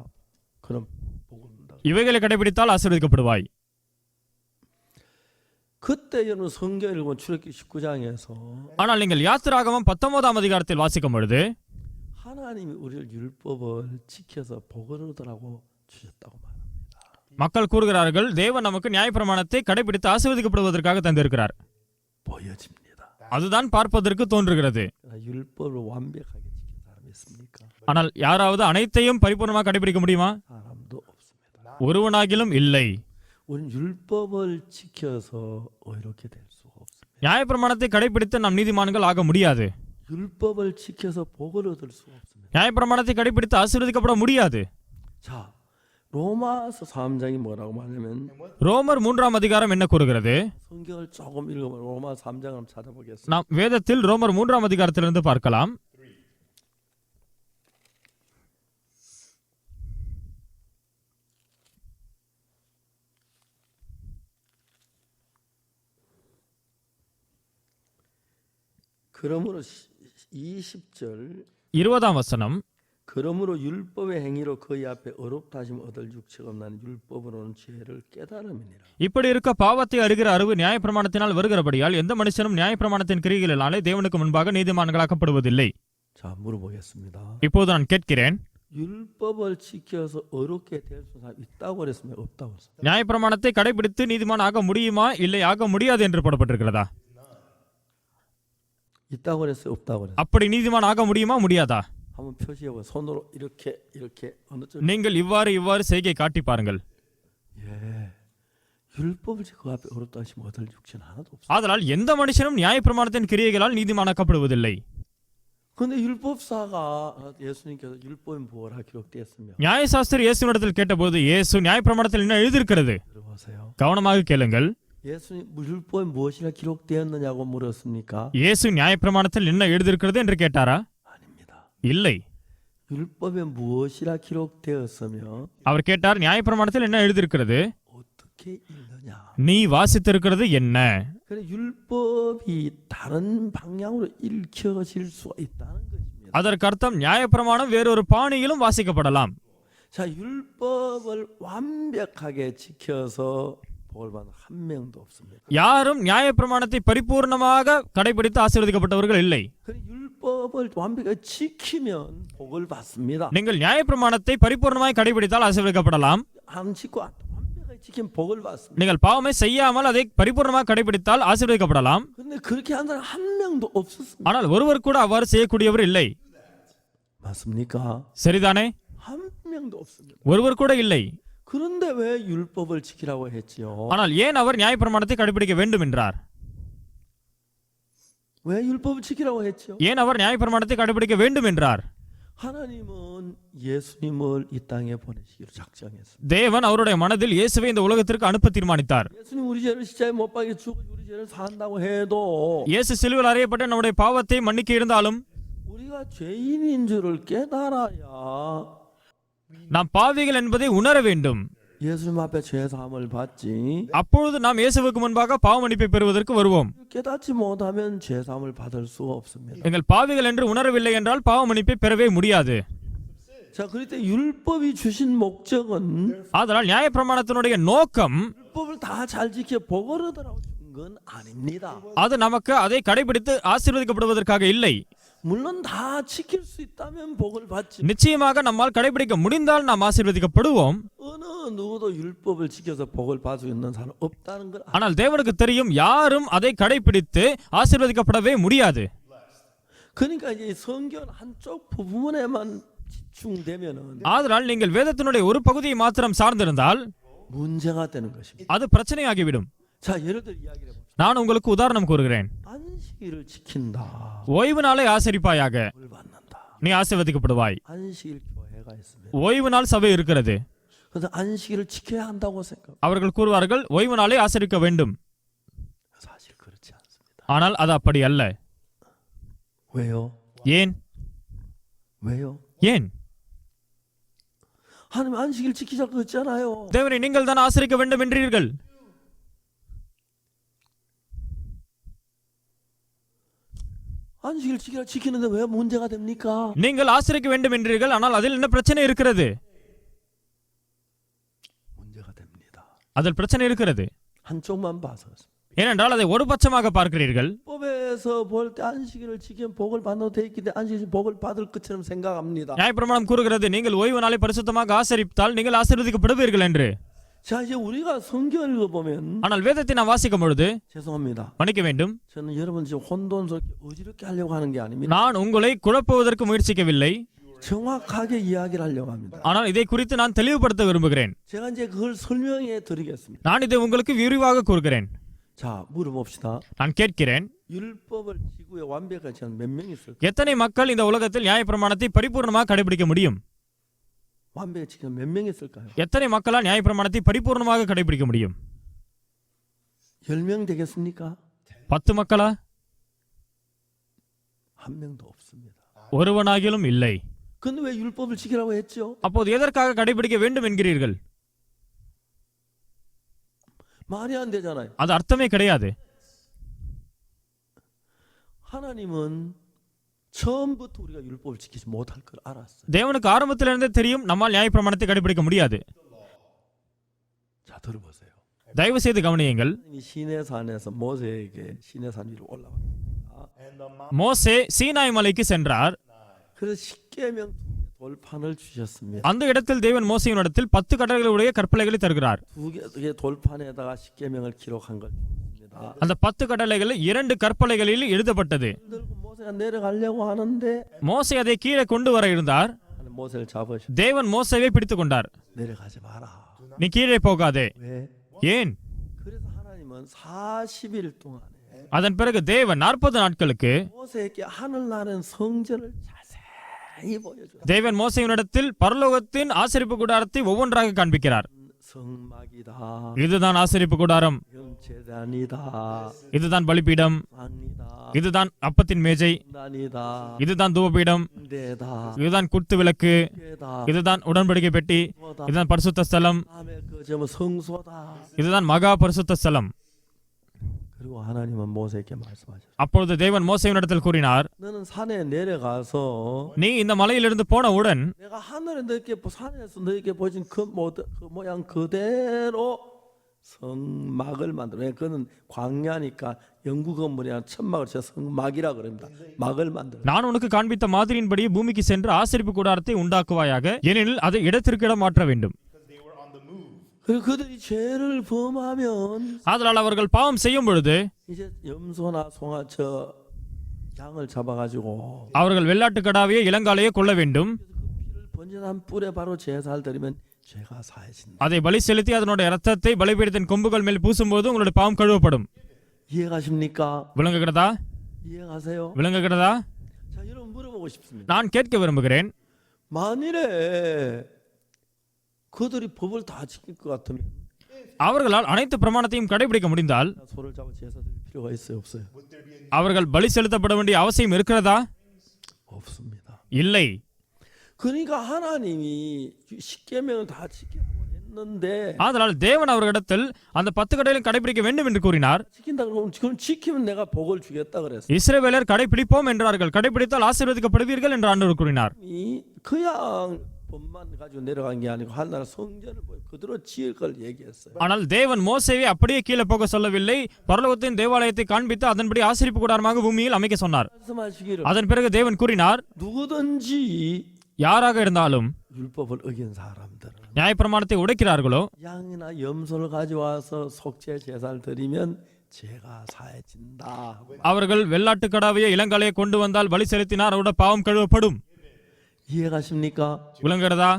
그럼 복을 얻는다. இவைகளை கடைபிடித்தால் ஆசீர்வதிக்கப்படுவாய். 그때 여러분 성경 읽으면 출애굽기 19장에서 ஆனால் நீங்கள் யாத்திராகமம் 19ஆம் அதிகாரத்தில் வாசிக்கும் பொழுது 하나님이 우리를 율법을 지켜서 복을 얻으라고 주셨다고 말합니다. மக்கள் கூறுகிறார்கள், தேவன் நமக்கு நியாயப்பிரமாணத்தை கடைபிடித்து ஆசீர்வதிக்கப்படுவதற்காக தந்திருக்கிறார். 보여집니다. அதுதான் பார்ப்பதற்கு தோன்றுகிறது. 율법을 완벽하게 지킨 사람이 있습니까? ஆனால் யாராவது அனைத்தையும் பரிபூர்ணமாக கடைபிடிக்க முடியுமா? 사람도 없습니다. ஒருவனாகிலும் இல்லை. 우리는 율법을 지켜서 의롭게 될 수가 없습니다. நியாயப்பிரமாணத்தை கடைபிடித்து நாம் நீதிமான்கள் ஆக முடியாது. 율법을 지켜서 복을 얻을 수가 없습니다. நியாயப்பிரமாணத்தை கடைபிடித்து ஆசீர்வதிக்கப்பட முடியாது. 자, 로마서 3장이 뭐라고 말하냐면 ரோமர் 3ஆம் அதிகாரம் என்ன கூறுகிறது? 성경을 조금 읽어보면 로마 3장을 한번 찾아보겠습니다. நாம் வேதத்தில் ரோமர் 3ஆம் அதிகாரத்திலிருந்து பார்க்கலாம். 그러므로 20절 20ஆம் வசனம், 그러므로 율법의 행위로 그의 앞에 어렵다 하심 얻을 육체가 없나니 율법으로는 죄를 깨달음이니라. இப்படி இருக்க பாவத்தை அறிகிற அறிவு நியாயப்பிரமாணத்தினால் வருகிறபடியால் எந்த மனுஷனும் நியாயப்பிரமாணத்தின் கிரியைகளினாலே தேவனுக்கு முன்பாக நீதிமான்களாக்கப்படுவதில்லை. 자, 물어보겠습니다. இப்போது நான் கேட்கிறேன், 율법을 지켜서 어렵게 될 수 있다고 그랬으면 없다고 그랬어요. நியாயப்பிரமாணத்தை கடைபிடித்து நீதிமான் ஆக முடியுமா இல்லை ஆக முடியாது என்று போடப்பட்டிருக்கிறதா? 있다고 그랬어요, 없다고 그랬어요. அப்படி நீதிமான் ஆக முடியுமா முடியாதா? 한번 표시해보. 손으로 이렇게 어느 쪽? நீங்கள் இவ்வாறு செய்கை காட்டி பாருங்கள். 예, 율법을 그 앞에 어렵다 하시면 얻을 육체는 하나도 없어요. ஆதலால் எந்த மனுஷனும் நியாயப்பிரமாணத்தின் கிரியைகளால் நீதிமானாக்கப்படுவதில்லை. 근데 율법사가 예수님께서 율법에 뭐라 기록되었으며 நியாயசாஸ்திரி இயேசுவினிடத்தில் கேட்டபோது இயேசு நியாயப்பிரமாணத்தில் என்ன எழுதியிருக்கிறது? 들어보세요. கவனமாக கேளுங்கள். 예수님 율법에 무엇이라 기록되었느냐고 물었습니까? இயேசு நியாயப்பிரமாணத்தில் என்ன எழுதியிருக்கிறது என்று கேட்டாரா? 아닙니다. இல்லை. 율법에 무엇이라 기록되었으며 அவர் கேட்டார், நியாயப்பிரமாணத்தில் என்ன எழுதியிருக்கிறது, 어떻게 읽느냐? 읽었느냐? நீ வாசித்திருக்கிறது என்ன? 그래 율법이 다른 방향으로 읽혀질 수가 있다는 것입니다. அதற்கு அர்த்தம் நியாயப்பிரமாணம் வேறொரு பாணியிலும் வாசிக்கப்படலாம். 자, 율법을 완벽하게 지켜서 복을 받는 한 명도 없습니다. யாரும் நியாயப்பிரமாணத்தை பரிபூர்ணமாக கடைபிடித்து ஆசீர்வதிக்கப்பட்டவர்கள் இல்லை. 그래 율법을 완벽하게 지키면 복을 받습니다. நீங்கள் நியாயப்பிரமாணத்தை பரிபூர்ணமாய் கடைபிடித்தால் ஆசீர்வதிக்கப்படலாம். 안 지키고 완벽하게 지키면 복을 받습니다. நீங்கள் பாவமே செய்யாமல் அதை பரிபூர்ணமாக கடைபிடித்தால் ஆசீர்வதிக்கப்படலாம். 근데 그렇게 하는 사람 한 명도 없었습니다. ஆனால் ஒருவர் கூட அவ்வாறு செய்யக்கூடியவர் இல்லை. 맞습니까? சரிதானே? 한 명도 없습니다. ஒருவர் கூட இல்லை. 그런데 왜 율법을 지키라고 했지요? ஆனால் ஏன் அவர் நியாயப்பிரமாணத்தை கடைபிடிக்க வேண்டும் என்றார்? 왜 율법을 지키라고 했죠? ஏன் அவர் நியாயப்பிரமாணத்தை கடைபிடிக்க வேண்டும் என்றார்? 하나님은 예수님을 이 땅에 보내시기로 작정했습니다. தேவன் அவருடைய மனதில் இயேசுவை இந்த உலகத்திற்கு அனுப்ப தீர்மானித்தார். 예수님 우리 죄를 십자가에 못 박혀 죽어 우리 죄를 산다고 해도 இயேசு சிலுவையில் அறையப்பட்டு நம்முடைய பாவத்தை மன்னிக்க இருந்தாலும் 우리가 죄인인 줄을 깨달아야 நாம் பாவிகள் என்பதை உணர வேண்டும். 예수님 앞에 죄 사함을 받지. அப்பொழுது நாம் இயேசுவுக்கு முன்பாக பாவ மன்னிப்பை பெறுவதற்கு வருவோம். 깨닫지 못하면 죄 사함을 받을 수가 없습니다. எங்கள் பாவிகள் என்று உணரவில்லை என்றால் பாவ மன்னிப்பை பெறவே முடியாது. 자, 그럴 때 율법이 주신 목적은 ஆதலால் நியாயப்பிரமாணத்தினுடைய நோக்கம் 율법을 다 잘 지켜 복을 얻으라고 준 건 아닙니다. அது நமக்கு அதை கடைபிடித்து ஆசீர்வதிக்கப்படுவதற்காக இல்லை. 물론 다 지킬 수 있다면 복을 받지. நிச்சயமாக நம்மால் கடைபிடிக்க முடிந்தால் நாம் ஆசீர்வதிக்கப்படுவோம். 어느 누구도 율법을 지켜서 복을 받을 수 있는 사람 없다는 걸. ஆனால் தேவனுக்கு தெரியும் யாரும் அதை கடைபிடித்து ஆசீர்வதிக்கப்படவே முடியாது. 그러니까 이제 성경 한쪽 부분에만 집중되면은 ஆதலால் நீங்கள் வேதத்தினுடைய ஒரு பகுதியை மாத்திரம் சார்ந்திருந்தால் 문제가 되는 것입니다. அது பிரச்சனையாகிவிடும். 자, 예를 들어 이야기를 해봅시다. நான் உங்களுக்கு உதாரணம் கூறுகிறேன். 안식일을 지킨다. ஓய்வு நாளை ஆசரிப்பாயாக, 복을 받는다. நீ ஆசீர்வதிக்கப்படுவாய். 안식일 교회가 있습니다. ஓய்வு நாள் சபை இருக்கிறது. 그래서 안식일을 지켜야 한다고 생각. அவர்கள் கூறுவார்கள் ஓய்வு நாளை ஆசரிக்க வேண்டும். 사실 그렇지 않습니다. ஆனால் அது அப்படி அல்ல. 왜요? ஏன்? 왜요? ஏன்? 하나님 안식일 지키자고 했잖아요. தேவனை நீங்கள் தான் ஆசரிக்க வேண்டும் என்றீர்கள். 안식일 지키는데 왜 문제가 됩니까? நீங்கள் ஆசரிக்க வேண்டும் என்றீர்கள். ஆனால் அதில் என்ன பிரச்சனை இருக்கிறது? 문제가 됩니다. அதில் பிரச்சனை இருக்கிறது. 한쪽만 봐서. ஏனென்றால் அதை ஒரு பட்சமாக பார்க்கிறீர்கள். 법에서 볼 때 안식일을 지키면 복을 받는 돼 있기 때문에 안식일 복을 받을 것처럼 생각합니다. நியாயப்பிரமாணம் கூறுகிறது நீங்கள் ஓய்வு நாளை பரிசுத்தமாக ஆசரித்தால் நீங்கள் ஆசீர்வதிக்கப்படுவீர்கள் என்று. 자, 이제 우리가 성경을 읽어보면 ஆனால் வேதத்தை நாம் வாசிக்கும் பொழுது 죄송합니다. மன்னிக்க வேண்டும், 저는 여러분 지금 혼돈스럽게 어지럽게 하려고 하는 게 아닙니다. நான் உங்களை குழப்புவதற்கு முயற்சிக்கவில்லை. 정확하게 이야기를 하려고 합니다. ஆனால் இதை குறித்து நான் தெளிவுபடுத்த விரும்புகிறேன். 제가 이제 그걸 설명해 드리겠습니다. நான் இதை உங்களுக்கு விரிவாக கூறுகிறேன். 자, 물어봅시다. நான் கேட்கிறேன், 율법을 지구에 완벽하게 지키는 몇 명 있을까? எத்தனை மக்கள் இந்த உலகத்தில் நியாயப்பிரமாணத்தை பரிபூர்ணமாக கடைபிடிக்க முடியும்? 완벽하게 지키는 몇 명 있을까요? எத்தனை மக்களால் நியாயப்பிரமாணத்தை பரிபூர்ணமாக கடைபிடிக்க முடியும்? 10명 되겠습니까? 10 மக்களா? 한 명도 없습니다. ஒருவனாகிலும் இல்லை. 근데 왜 율법을 지키라고 했죠? அப்போது எதற்காக கடைபிடிக்க வேண்டும் என்கிறீர்கள்? 말이 안 되잖아요. அது அர்த்தமே கிடையாது. 하나님은 처음부터 우리가 율법을 지키지 못할 걸 알았어요. தேவனுக்கு ஆரம்பத்திலிருந்தே தெரியும் நம்மால் நியாயப்பிரமாணத்தை கடைபிடிக்க முடியாது. 자, 들어보세요. தயவு செய்து கவனியுங்கள். 하나님이 시내산에서 모세에게 시내산 위로 올라갔습니다. மோசே சீனாய் மலைக்கு சென்றார். 그래서 십계명 돌판을 주셨습니다. அந்த இடத்தில் தேவன் மோசேயினிடத்தில் 10 கட்டளைகளுடைய கற்பனைகளை தருகிறார். 두 개 돌판에다가 십계명을 기록한 걸 줍니다. அந்த 10 கட்டளைகள் 2 கற்பனைகளில் எழுதப்பட்டது. 들고 모세가 내려가려고 하는데 மோசே அதை கீழே கொண்டு வர இருந்தார். 모세를 잡으셔. தேவன் மோசேவை பிடித்துக் கொண்டார். 내려가지 마라. நீ கீழே போகாதே. 왜? ஏன்? 그래서 하나님은 40일 동안에 அதன் பிறகு தேவன் 40 நாட்களுக்கு 모세에게 하늘 나는 성전을 자세히 보여줘요. தேவன் மோசேயினிடத்தில் பரலோகத்தின் ஆசரிப்பு கூடாரத்தை ஒவ்வொன்றாக காண்பிக்கிறார். 성막이다. இதுதான் ஆசரிப்பு கூடாரம், 영제단이다. இதுதான் பலிபீடம், 방이다. இதுதான் அப்பத்தின் மேஜை, 단이다. இதுதான் தூபபீடம், 대다. இதுதான் குத்து விளக்கு, 대다. இதுதான் உடன்படிக்கை பெட்டி, இதுதான் பரிசுத்த ஸ்தலம், 다음에 그저 성소다. இதுதான் மகா பரிசுத்த ஸ்தலம். 그리고 하나님은 모세에게 말씀하셨어요. அப்பொழுது தேவன் மோசேயினிடத்தில் கூறினார், 너는 산에 내려가서 நீ இந்த மலையிலிருந்து போனவுடன் 내가 하늘에 너에게 산에서 너에게 보여준 그 모양 그대로 성막을 만들어. 왜? 그는 광야니까 영구 건물이나 천막을 쳐 성막이라 그럽니다. 막을 만들어. நான் உனக்கு காண்பித்த மாதிரியின்படி பூமிக்கு சென்று ஆசரிப்பு கூடாரத்தை உண்டாக்குவாயாக, ஏனெனில் அதை இடத்திற்கு இடம் மாற்ற வேண்டும். 그리고 그들이 죄를 범하면 ஆதலால் அவர்கள் பாவம் செய்யும் பொழுது 이제 염소나 송아저 양을 잡아가지고 அவர்கள் வெள்ளாட்டு கடாவையோ இளங்காலையோ கொள்ள வேண்டும். 피를 번제단 뿔에 바로 제사를 드리면 죄가 사해진다. அதை பலி செலுத்தி அதனுடைய இரத்தத்தை பலிபீடத்தின் கொம்புகள் மேல் பூசும்போது உங்களுடைய பாவம் கழுவப்படும். 이해가십니까? விளங்குகிறதா? 이해가세요? விளங்குகிறதா? 자, 여러분 물어보고 싶습니다. நான் கேட்க விரும்புகிறேன், 만일에 그들이 법을 다 지킬 것 같으면 அவர்களால் அனைத்து பிரமாணத்தையும் கடைபிடிக்க முடிந்தால் 소를 잡아 제사 드릴 필요가 있어요, 없어요? அவர்கள் பலி செலுத்தப்பட வேண்டிய அவசியம் இருக்கிறதா? 없습니다. இல்லை. 그러니까 하나님이 십계명을 다 지키라고 했는데 ஆதலால் தேவன் அவர்களிடத்தில் அந்த 10 கட்டளைகளையும் கடைபிடிக்க வேண்டும் என்று கூறினார். 지킨다 그러면 그럼 지키면 내가 복을 주겠다 그랬어. இஸ்ரவேலர் கடைபிடிப்போம் என்றார்கள், கடைபிடித்தால் ஆசீர்வதிக்கப்படுவீர்கள் என்று ஆண்டவர் கூறினார். 그냥 법만 가지고 내려간 게 아니고 하나님 성전을 그대로 지을 걸 얘기했어요. ஆனால் தேவன் மோசேயை அப்படியே கீழே போக சொல்லவில்லை, பரலோகத்தின் தேவாலயத்தை காண்பித்து அதன்படி ஆசரிப்பு கூடாரமாக பூமியில் அமைக்க சொன்னார். 말씀하시기를 அதன் பிறகு தேவன் கூறினார், 누구든지 யாராக இருந்தாலும் 율법을 어긴 사람들은 நியாயப்பிரமாணத்தை உடைக்கிறார்களோ 양이나 염소를 가져와서 속죄 제사를 드리면 죄가 사해진다. அவர்கள் வெள்ளாட்டு கடாவையோ இளங்காலையோ கொண்டு வந்தால் பலி செலுத்தினார், அவருடைய பாவம் கழுவப்படும். 이해가십니까? விளங்குகிறதா?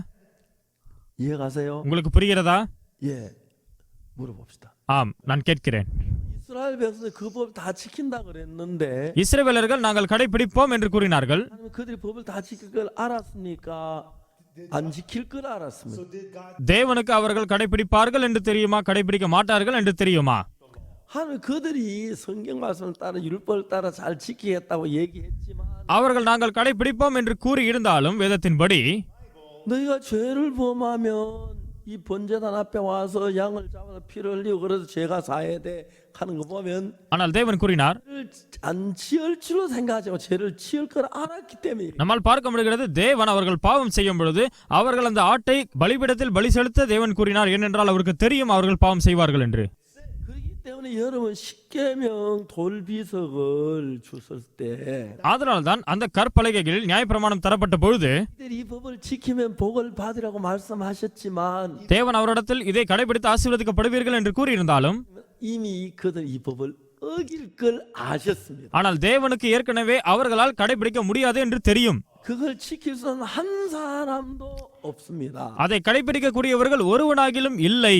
이해가세요? உங்களுக்கு புரிகிறதா? 예. 물어봅시다. ஆம், நான் கேட்கிறேன். 이스라엘 백성들 그 법 다 지킨다 그랬는데 இஸ்ரவேலர்கள் நாங்கள் கடைபிடிப்போம் என்று கூறினார்கள். 하나님 그들이 법을 다 지킬 걸 알았으니까 안 지킬 걸 알았습니다. தேவனுக்கு அவர்கள் கடைபிடிப்பார்கள் என்று தெரியுமா, கடைபிடிக்க மாட்டார்கள் என்று தெரியுமா? 하나님 그들이 성경 말씀을 따라 율법을 따라 잘 지키겠다고 얘기했지만 அவர்கள் நாங்கள் கடைபிடிப்போம் என்று கூறி இருந்தாலும் வேதத்தின்படி 너희가 죄를 범하면 이 번제단 앞에 와서 양을 잡아서 피를 흘리고 그래서 죄가 사해야 돼 하는 거 보면 ஆனால் தேவன் கூறினார், 안 지을 줄로 생각하지 않고 죄를 지을 걸 알았기 때문에 நம்மால் பார்க்க முடிகிறது தேவன் அவர்கள் பாவம் செய்யும் பொழுது அவர்கள் அந்த ஆட்டை பலிபீடத்தில் பலி செலுத்த தேவன் கூறினார். ஏனென்றால் அவருக்கு தெரியும் அவர்கள் பாவம் செய்வார்கள் என்று. 그렇기 때문에 여러분 십계명 돌비석을 줬을 때 அதனால் தான் அந்த கற்பலகைகளில் நியாயப்பிரமாணம் தரப்பட்ட பொழுது 이 법을 지키면 복을 받으라고 말씀하셨지만 தேவன் அவரிடத்தில் இதை கடைபிடித்து ஆசீர்வதிக்கப்படுவீர்கள் என்று கூறியிருந்தாலும் 이미 그들 이 법을 어길 걸 아셨습니다. ஆனால் தேவனுக்கு ஏற்கனவே அவர்களால் கடைபிடிக்க முடியாது என்று தெரியும். 그걸 지킬 수 있는 한 사람도 없습니다. அதை கடைபிடிக்கக்கூடியவர்கள் ஒருவனாகிலும் இல்லை.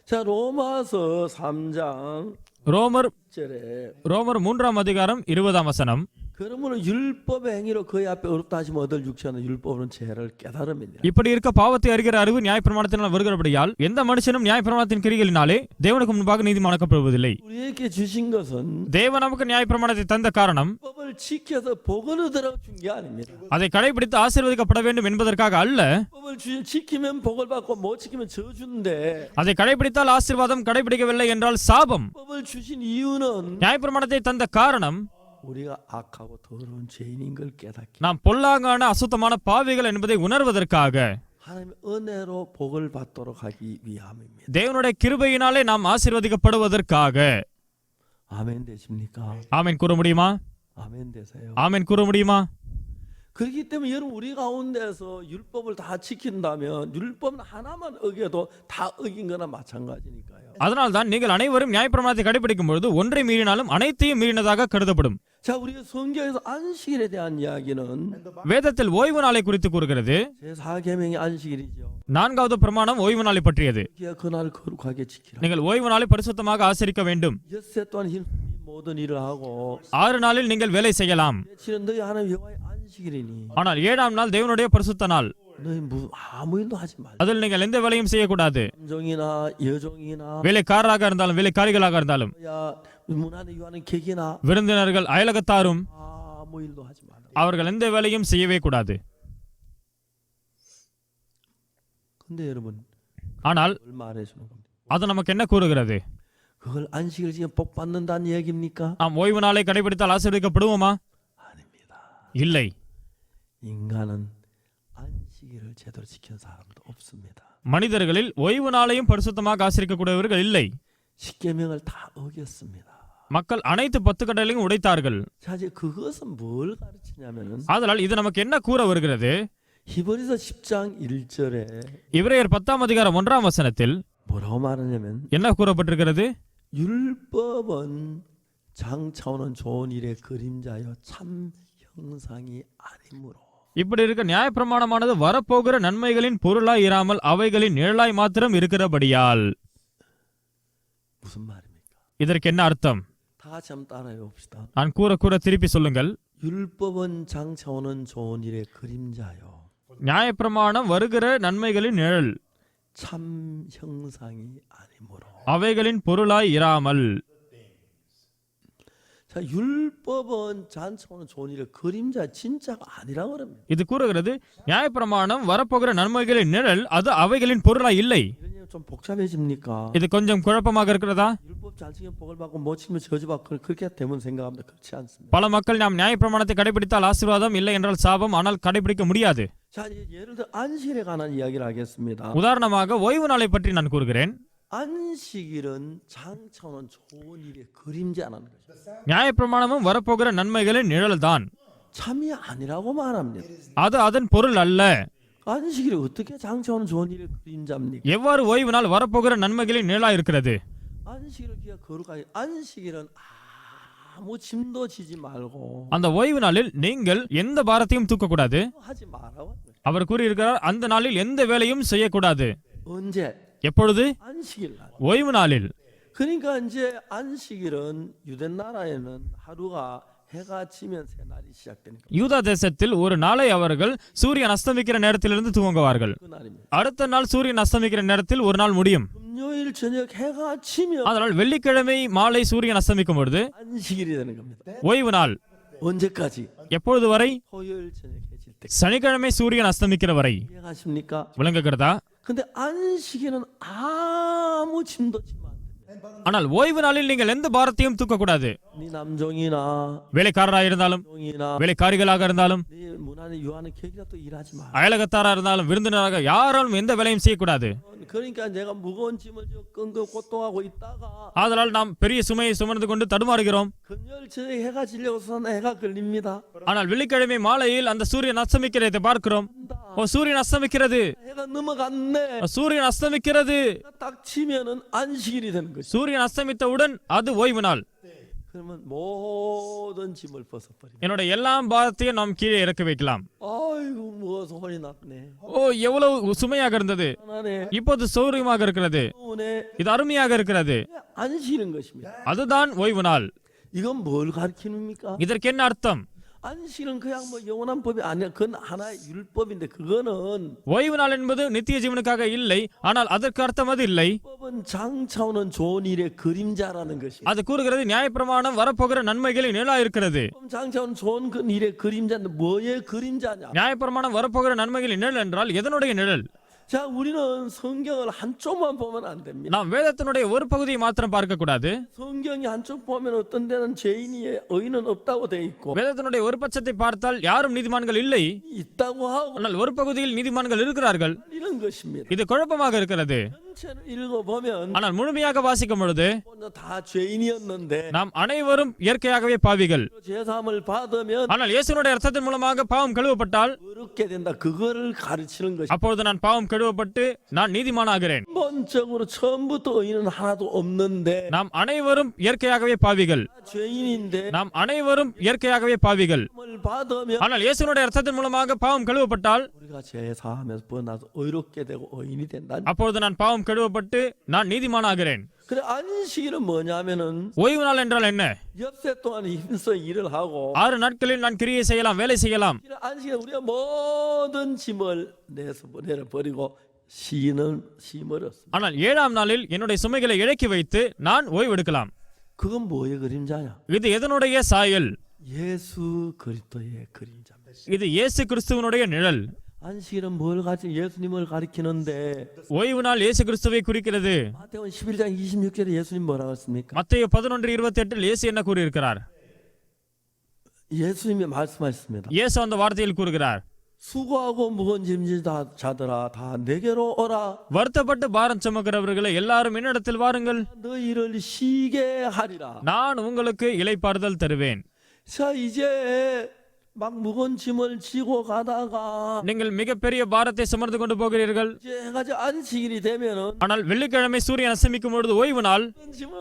자, 로마서 3장 ரோமர் 1절에 3ஆம் அதிகாரம் 20ஆம் வசனம், 그러므로 율법의 행위로 그의 앞에 어렵다 하시면 얻을 육체는 율법은 죄를 깨달음이니라. இப்படி இருக்க பாவத்தை அறிகிற அறிவு நியாயப்பிரமாணத்தினால் வருகிறபடியால் எந்த மனுஷனும் நியாயப்பிரமாணத்தின் கிரிகளினாலே தேவனுக்கு முன்பாக நீதிமானாக்கப்படுவதில்லை. 우리에게 주신 것은 தேவன் நமக்கு நியாயப்பிரமாணத்தை தந்த காரணம் 율법을 지켜서 복을 얻으라고 준 게 아닙니다. அதை கடைபிடித்து ஆசீர்வதிக்கப்பட வேண்டும் என்பதற்காக அல்ல. 율법을 지키면 복을 받고 못 지키면 저주인데 அதை கடைபிடித்தால் ஆசீர்வாதம், கடைபிடிக்கவில்லை என்றால் சாபம். 율법을 주신 이유는 நியாயப்பிரமாணத்தை தந்த காரணம் 우리가 악하고 더러운 죄인인 걸 깨닫기. நாம் பொல்லாங்கான அசுத்தமான பாவிகள் என்பதை உணர்வதற்காக, 하나님의 은혜로 복을 받도록 하기 위함입니다. தேவனுடைய கிருபையினாலே நாம் ஆசீர்வதிக்கப்படுவதற்காக. 아멘 되십니까? ஆமென் கூற முடியுமா? 아멘 되세요. ஆமென் கூற முடியுமா? 그렇기 때문에 여러분 우리 가운데서 율법을 다 지킨다면 율법 하나만 어겨도 다 어긴 거나 마찬가지니까요. அதனால் தான் நீங்கள் அனைவரும் நியாயப்பிரமாணத்தை கடைபிடிக்கும் பொழுது ஒன்றை மீறினாலும் அனைத்தையும் மீறினதாக கருதப்படும். 자, 우리가 성경에서 안식일에 대한 이야기는 வேதத்தில் ஓய்வு நாளை குறித்து கூறுகிறது. 제4계명이 안식일이죠. 4வது பிரமாணம் ஓய்வு நாளை பற்றியது. 그날 거룩하게 지키라. நீங்கள் ஓய்வு நாளை பரிசுத்தமாக ஆசரிக்க வேண்டும். 엿새 동안 모든 일을 하고 6 நாளில் நீங்கள் வேலை செய்யலாம். 며칠은 너희 하나님 여호와의 안식일이니 ஆனால் 7ஆம் நாள் தேவனுடைய பரிசுத்த நாள். 너희 아무 일도 하지 말라. அதில் நீங்கள் எந்த வேலையும் செய்யக்கூடாது. 남종이나 여종이나 வேலைக்காரராக இருந்தாலும் வேலைக்காரிகளாக இருந்தாலும் 야 문 안에 유하는 객이나 விருந்தினர்கள் அயலகத்தாரும் 아무 일도 하지 말라. அவர்கள் எந்த வேலையும் செய்யவே கூடாது. 근데 여러분 ஆனால் 뭘 말해주는 겁니다. அது நமக்கு என்ன கூறுகிறது? 그걸 안식일 지금 복 받는다는 얘기입니까? நாம் ஓய்வு நாளை கடைபிடித்தால் ஆசீர்வதிக்கப்படுவோமா? 아닙니다. இல்லை. 인간은 안식일을 제대로 지킨 사람도 없습니다. மனிதர்களில் ஓய்வு நாளையும் பரிசுத்தமாக ஆசரிக்கக்கூடியவர்கள் இல்லை. 십계명을 다 어겼습니다. மக்கள் அனைத்து 10 கட்டளைகளையும் உடைத்தார்கள். 자 이제 그것은 뭘 가르치냐면은 ஆதலால் இது நமக்கு என்ன கூற வருகிறது? 히브리서 10장 1절에 இப்ரேயர் 10ஆம் அதிகாரம் 1ஆம் வசனத்தில் 뭐라고 말하냐면 என்ன கூறப்பட்டிருக்கிறது? 율법은 장차오는 좋은 일의 그림자여 참 형상이 아니므로. இப்படி இருக்க நியாயப்பிரமாணமானது வரப்போகிற நன்மைகளின் பொருளாய் இராமல் அவைகளின் நிழலாய் மாத்திரம் இருக்கிறபடியால். 무슨 말입니까? இதற்கு என்ன அர்த்தம்? 다 같이 한번 따라해 봅시다. நான் கூற திருப்பி சொல்லுங்கள். 율법은 장차오는 좋은 일의 그림자요 நியாயப்பிரமாணம் வருகிற நன்மைகளின் நிழல், 참 형상이 아니므로. அவைகளின் பொருளாய் இராமல். 자, 율법은 장차오는 좋은 일의 그림자 진짜가 아니라 그럽니다. இது கூறுகிறது நியாயப்பிரமாணம் வரப்போகிற நன்மைகளின் நிழல், அது அவைகளின் பொருளாய் இல்லை. 이런 좀 복잡해집니까? இது கொஞ்சம் குழப்பமாக இருக்கிறதா? 율법 잘 지키면 복을 받고 못 지키면 저주받고 그렇게 대부분 생각합니다. 그렇지 않습니다. பல மக்கள் நாம் நியாயப்பிரமாணத்தை கடைபிடித்தால் ஆசீர்வாதம், இல்லை என்றால் சாபம், ஆனால் கடைபிடிக்க முடியாது. 자, 예를 들어 안식일에 관한 이야기를 하겠습니다. உதாரணமாக ஓய்வு நாளை பற்றி நான் கூறுகிறேன். 안식일은 장차오는 좋은 일의 그림자라는 것입니다. நியாயப்பிரமாணமும் வரப்போகிற நன்மைகளின் நிழல் தான், 참이 아니라고 말합니다. அது அதன் பொருள் அல்ல. 안식일이 어떻게 장차오는 좋은 일의 그림자입니까? எவ்வாறு ஓய்வு நாள் வரப்போகிற நன்மைகளின் நிழலா இருக்கிறது? 안식일을 기가 거룩하게. 안식일은 아무 짐도 지지 말고 அந்த ஓய்வு நாளில் நீங்கள் எந்த பாரத்தையும் தூக்கக்கூடாது. 하지 말라고. அவர் கூறியிருக்கிறார், அந்த நாளில் எந்த வேலையும் செய்யக்கூடாது. 언제? எப்பொழுது? 안식일 날. ஓய்வு நாளில். 그러니까 이제 안식일은 유대 나라에는 하루가 해가 지면 새 날이 시작되니까 யூதா தேசத்தில் ஒரு நாளை அவர்கள் சூரியன் அஸ்தமிக்கிற நேரத்திலிருந்து துவங்குவார்கள். 그 날입니다. அடுத்த நாள் சூரியன் அஸ்தமிக்கிற நேரத்தில் ஒரு நாள் முடியும். 금요일 저녁 해가 지면 அதனால் வெள்ளிக்கிழமை மாலை சூரியன் அஸ்தமிக்கும் பொழுது 안식일이 되는 겁니다. ஓய்வு நாள். 언제까지? எப்பொழுது வரை? 토요일 저녁 해질 때. சனிக்கிழமை சூரியன் அஸ்தமிக்கிற வரை. 이해가십니까? விளங்குகிறதா? 근데 안식일은 아무 짐도 지면 안 됩니다. ஆனால் ஓய்வு நாளில் நீங்கள் எந்த பாரத்தையும் தூக்கக்கூடாது. 네 남종이나 வேலைக்காரராக இருந்தாலும் 종이나 வேலைக்காரிகளாக இருந்தாலும் 네 문 안에 유하는 객이라도 일하지 마. அயலகத்தாரா இருந்தாலும் விருந்தினராக யாராலும் எந்த வேலையும் செய்யக்கூடாது. 그러니까 내가 무거운 짐을 지고 끙끙 고통하고 있다가 ஆதலால் நாம் பெரிய சுமையை சுமந்து கொண்டு தடுமாறுகிறோம். 금요일 저녁 해가 지려고 선 해가 걸립니다. ஆனால் வெள்ளிக்கிழமை மாலையில் அந்த சூரியன் அஸ்தமிக்கிறதை பார்க்கிறோம். ஓ, சூரியன் அஸ்தமிக்கிறது, 해가 넘어갔네. சூரியன் அஸ்தமிக்கிறது. 딱 치면은 안식일이 되는 것이. சூரியன் அஸ்தமித்தவுடன் அது ஓய்வு நாள். 그러면 모든 짐을 벗어버립니다. என்னுடைய எல்லா பாரத்தையும் நாம் கீழே இறக்க வைக்கலாம். 아이고 뭐 소리 났네. ஓ, எவ்வளவு சுமையாக இருந்தது, 편안해. இப்போது சௌரியமாக இருக்கிறது. 오늘 இது அருமையாக இருக்கிறது. 안식일인 것입니다. அதுதான் ஓய்வு நாள். 이건 뭘 가르치는입니까? இதற்கு என்ன அர்த்தம்? 안식일은 그냥 뭐 영원한 법이 아니야. 그건 하나의 율법인데 그거는 ஓய்வு நாள் என்பது நித்திய ஜீவனுக்காக இல்லை, ஆனால் அதற்கு அர்த்தம் அது இல்லை. 율법은 장차오는 좋은 일의 그림자라는 것이. அது கூறுகிறது நியாயப்பிரமாணம் வரப்போகிற நன்மைகளின் நிழலா இருக்கிறது. 장차오는 좋은 그 일의 그림자인데 뭐의 그림자냐? நியாயப்பிரமாணம் வரப்போகிற நன்மைகளின் நிழல் என்றால் எதனுடைய நிழல்? 자, 우리는 성경을 한쪽만 보면 안 됩니다. நாம் வேதத்தினுடைய ஒரு பகுதியை மாத்திரம் பார்க்க கூடாது. 성경이 한쪽 보면 어떤 데는 죄인이 의인은 없다고 돼 있고 வேதத்தினுடைய ஒரு பட்சத்தை பார்த்தால் யாரும் நீதிமான்கள் இல்லை, 있다고 하고 ஆனால் ஒரு பகுதியில் நீதிமான்கள் இருக்கிறார்கள். 이런 것입니다. இது குழப்பமாக இருக்கிறது. 전체를 읽어보면 ஆனால் முழுமையாக வாசிக்கும் பொழுது 다 죄인이었는데 நாம் அனைவரும் இயற்கையாகவே பாவிகள். 죄사함을 받으면 ஆனால் இயேசுனுடைய இரத்தத்தின் மூலமாக பாவம் கழுவப்பட்டால் 어렵게 된다. 그거를 가르치는 것이. அப்பொழுது நான் பாவம் கழுவப்பட்டு நான் நீதிமானாகிறேன். 기본적으로 처음부터 의인은 하나도 없는데 நாம் அனைவரும் இயற்கையாகவே பாவிகள். 죄인인데 நாம் அனைவரும் இயற்கையாகவே பாவிகள். 을 받으면 ஆனால் இயேசுனுடைய இரத்தத்தின் மூலமாக பாவம் கழுவப்பட்டால் 우리가 죄사하면서 번나서 의롭게 되고 의인이 된다. அப்பொழுது நான் பாவம் மூலம் கழுவப்பட்டு நான் நீதிமானாகிறேன். 그래 안식일은 뭐냐면은 ஓய்வு நாள் என்றால் என்ன? 엿새 동안 힘써 일을 하고 6 நாட்களில் நான் கிரியை செய்யலாம், வேலை செய்யலாம். 안식일에 우리가 모든 짐을 내려버리고 쉬머렸습니다. ஆனால் 7ஆம் நாளில் என்னுடைய சுமைகளை இறக்கி வைத்து நான் ஓய்வு எடுக்கலாம். 그건 뭐의 그림자냐? இது எதனுடைய சாயல்? 예수 그리스도의 그림자입니다. இது இயேசு கிறிஸ்துவனுடைய நிழல். 안식일은 뭘 가지? 예수님을 가리키는데 ஓய்வு நாள் இயேசு கிறிஸ்துவை குறிக்கிறது. 마태복음 11장 26절에 예수님 뭐라고 했습니까? மத்தேயு 11:28 இயேசு என்ன கூறியிருக்கிறார்? 예수님이 말씀하셨습니다. இயேசு அந்த வார்த்தையில் கூறுகிறார், 수고하고 무거운 짐진 자들아 다 내게로 오라. வருத்தப்பட்டு பாரம் சுமக்கிறவர்களே எல்லாரும் என்னிடத்தில் வாருங்கள், 너희를 쉬게 하리라. நான் உங்களுக்கு இளைப்பாறுதல் தருவேன். 자 이제 막 무거운 짐을 지고 가다가 நீங்கள் மிகப்பெரிய பாரத்தை சுமந்து கொண்டு போகிறீர்கள். 이제 해가지고 안식일이 되면은 ஆனால் வெள்ளிக்கிழமை சூரியன் அஸ்தமிக்கும் பொழுது ஓய்வு நாள், 짐을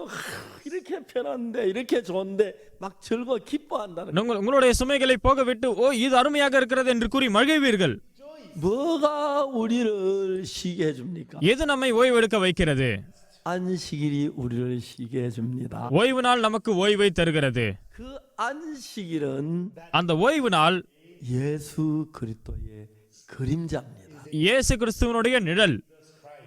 이렇게 편한데 이렇게 좋은데 막 즐거워 기뻐한다는. உங்களுடைய சுமைகளை போக விட்டு ஓ இது அருமையாக இருக்கிறது என்று கூறி மகிழ்வீர்கள். 뭐가 우리를 쉬게 해줍니까? எது நம்மை ஓய்வு எடுக்க வைக்கிறது? 안식일이 우리를 쉬게 해줍니다. ஓய்வு நாள் நமக்கு ஓய்வை தருகிறது. 그 안식일은 அந்த ஓய்வு நாள் 예수 그리스도의 그림자입니다. இயேசு கிறிஸ்துவனுடைய நிழல்.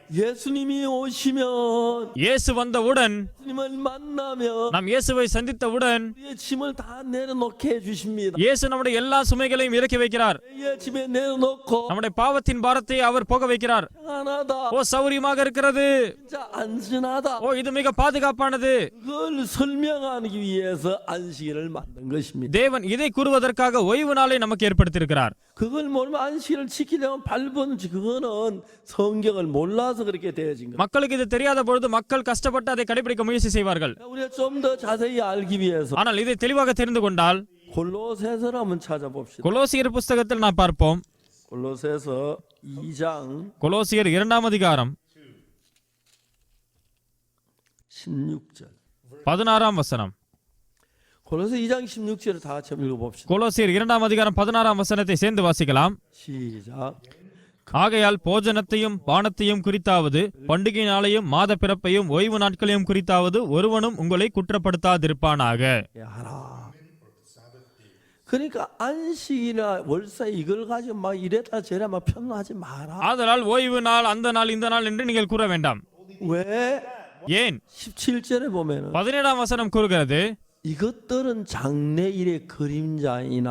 예수님이 오시면 இயேசு வந்தவுடன், 예수님을 만나면 நாம் இயேசுவை சந்தித்தவுடன் 우리의 짐을 다 내려놓게 해주십니다. இயேசு நம்முடைய எல்லா சுமைகளையும் இறக்கி வைக்கிறார். 의 집에 내려놓고 நம்முடைய பாவத்தின் பாரத்தை அவர் போக வைக்கிறார். 평안하다, ஓ சௌரியமாக இருக்கிறது, 진짜 안전하다, ஓ இது மிக பாதுகாப்பானது. 그걸 설명하기 위해서 안식일을 만든 것입니다. தேவன் இதை கூறுவதற்காக ஓய்வு நாளை நமக்கு ஏற்படுத்தியிருக்கிறார். 그걸 모르면 안식일을 지키려면 발버둥치 그거는 성경을 몰라서 그렇게 되어진 거예요. மக்களுக்கு இது தெரியாத பொழுது மக்கள் கஷ்டப்பட்டு அதை கடைபிடிக்க முயற்சி செய்வார்கள். 우리가 좀 더 자세히 알기 위해서 ஆனால் இதை தெளிவாக தெரிந்து கொண்டால் 골로새서를 한번 찾아봅시다. கொலோசியர் புஸ்தகத்தில் நாம் பார்ப்போம். 골로새서 2장 கொலோசியர் 2ஆம் அதிகாரம் 16절. 16ஆம் வசனம். 골로새 2장 16절을 다 같이 한번 읽어봅시다. கொலோசியர் 2ஆம் அதிகாரம் 16ஆம் வசனத்தை சேர்ந்து வாசிக்கலாம். 시작. ஆகையால் போஜனத்தையும் பானத்தையும் குறித்தாவது பண்டிகை நாளையும் மாத பிறப்பையும் ஓய்வு நாட்களையும் குறித்தாவது ஒருவனும் உங்களை குற்றப்படுத்தாதிருப்பானாக. 하라. 그러니까 안식이나 월사 이걸 가지고 막 이래다 저래 막 편하지 마라. ஆதலால் ஓய்வு நாள் அந்த நாள் இந்த நாள் என்று நீங்கள் கூற வேண்டாம். 왜? ஏன்? 17절에 보면은 17ஆம் வசனம் கூறுகிறது, 이것들은 장래일의 그림자이나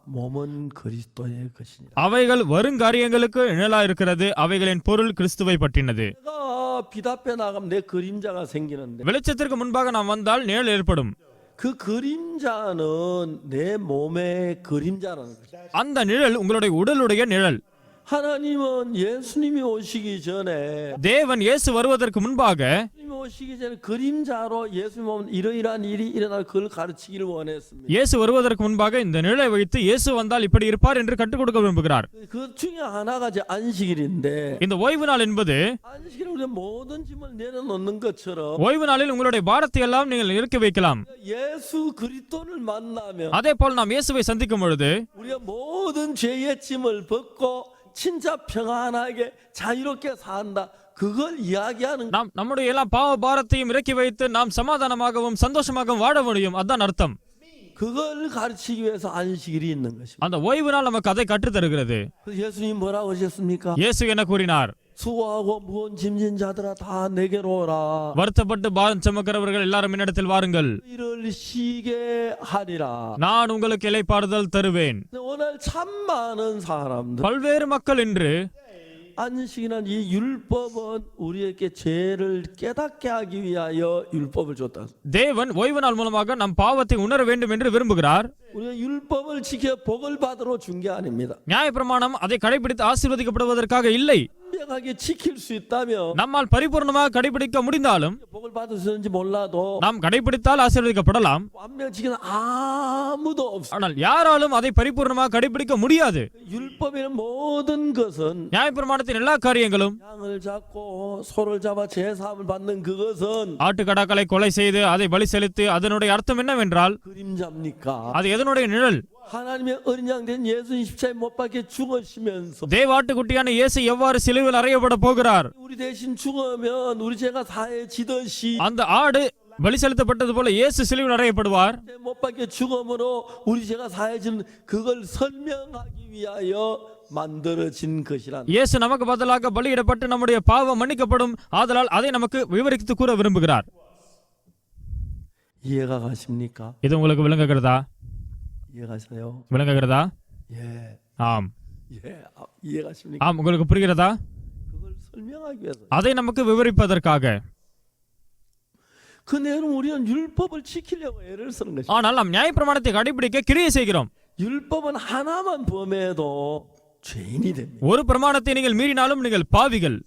몸은 그리스도의 것이니라. அவைகள் வருங்காரியங்களுக்கு நிழலா இருக்கிறது, அவைகளின் பொருள் கிறிஸ்துவை பற்றினது. 내가 빛 앞에 나가면 내 그림자가 생기는데 வெளிச்சத்திற்கு முன்பாக நாம் வந்தால் நிழல் ஏற்படும். 그 그림자는 내 몸의 그림자라는 거죠. அந்த நிழல் உங்களுடைய உடலுடைய நிழல். 하나님은 예수님이 오시기 전에 தேவன் இயேசு வருவதற்கு முன்பாக 예수님이 오시기 전에 그림자로 예수님 오면 이러이러한 일이 일어날 그걸 가르치기를 원했습니다. இயேசு வருவதற்கு முன்பாக இந்த நிழலை வைத்து இயேசு வந்தால் இப்படி இருப்பார் என்று கற்றுக் கொடுக்க விரும்புகிறார். 그 중에 하나가 이제 안식일인데 இந்த ஓய்வு நாள் என்பது 안식일에 우리가 모든 짐을 내려놓는 것처럼 ஓய்வு நாளில் உங்களுடைய பாரத்தை எல்லாம் நீங்கள் இறக்கி வைக்கலாம். 예수 그리스도를 만나면 அதே போல் நாம் இயேசுவை சந்திக்கும் பொழுது 우리가 모든 죄의 짐을 벗고 진짜 평안하게 자유롭게 산다. 그걸 이야기하는 நாம் நம்முடைய எல்லா பாவ பாரத்தையும் இறக்கி வைத்து நாம் சமாதானமாகவும் சந்தோஷமாகவும் வாழ முடியும். அதான் அர்த்தம். 그걸 가르치기 위해서 안식일이 있는 것입니다. அந்த ஓய்வு நாள் நமக்கு அதை கற்றுத் தருகிறது. 예수님 뭐라고 하셨습니까? இயேசு என்ன கூறினார்? 수고하고 무거운 짐진 자들아 다 내게로 오라. வருத்தப்பட்டு பாரம் சுமக்கிறவர்கள் எல்லாரும் என்னிடத்தில் வாருங்கள், 이를 쉬게 하리라. நான் உங்களுக்கு இளைப்பாறுதல் தருவேன். 오늘 참 많은 사람들 பல்வேறு மக்கள் இன்று 안식이란 이 율법은 우리에게 죄를 깨닫게 하기 위하여 율법을 줬다. தேவன் ஓய்வு நாள் மூலமாக நம் பாவத்தை உணர வேண்டும் என்று விரும்புகிறார். 우리가 율법을 지켜 복을 받으러 준 게 아닙니다. நியாயப்பிரமாணம் அதை கடைபிடித்து ஆசீர்வதிக்கப்படுவதற்காக இல்லை. 완벽하게 지킬 수 있다면 நம்மால் பரிபூர்ணமாக கடைபிடிக்க முடிந்தாலும் 복을 받을 수 있는지 몰라도 நாம் கடைபிடித்தால் ஆசீர்வதிக்கப்படலாம். 완벽 지키는 아무도 없어. ஆனால் யாராலும் அதை பரிபூர்ணமாக கடைபிடிக்க முடியாது. 율법에는 모든 것은 நியாயப்பிரமாணத்தின் எல்லா காரியங்களும், 양을 잡고 소를 잡아 제사함을 받는 그것은 ஆட்டுக்கடாக்களை கொலை செய்து அதை பலி செலுத்தி, அதனுடைய அர்த்தம் என்னவென்றால் 그림자입니까? அது எதனுடைய நிழல்? 하나님의 어린 양 된 예수님 십자가에 못 박혀 죽으시면서 தேவாட்டுக்குட்டியான இயேசு எவ்வாறு சிலுவையில் அறையப்பட போகிறார்? 우리 대신 죽으면 우리 죄가 사해지듯이 அந்த ஆடு பலி செலுத்தப்பட்டது போல இயேசு சிலுவையில் அறையப்படுவார். 못 박혀 죽음으로 우리 죄가 사해지는 그걸 설명하기 위하여 만들어진 것이란. இயேசு நமக்கு பதிலாக பலியிடப்பட்டு நம்முடைய பாவம் மன்னிக்கப்படும். ஆதலால் அதை நமக்கு விவரித்து கூற விரும்புகிறார். 이해가 가십니까? இது உங்களுக்கு விளங்குகிறதா? 이해가세요? விளங்குகிறதா? 예. ஆம். 예. 이해가십니까? ஆம், உங்களுக்கு புரிகிறதா? 그걸 설명하기 위해서. அதை நமக்கு விவரிப்பதற்காக. 근데 여러분 우리는 율법을 지키려고 애를 쓰는 것이죠. ஆனால் நாம் நியாயப்பிரமாணத்தை கடைபிடிக்க கிரியை செய்கிறோம். 율법은 하나만 범해도 죄인이 됩니다. ஒரு பிரமாணத்தை நீங்கள் மீறினாலும் நீங்கள் பாவிகள்.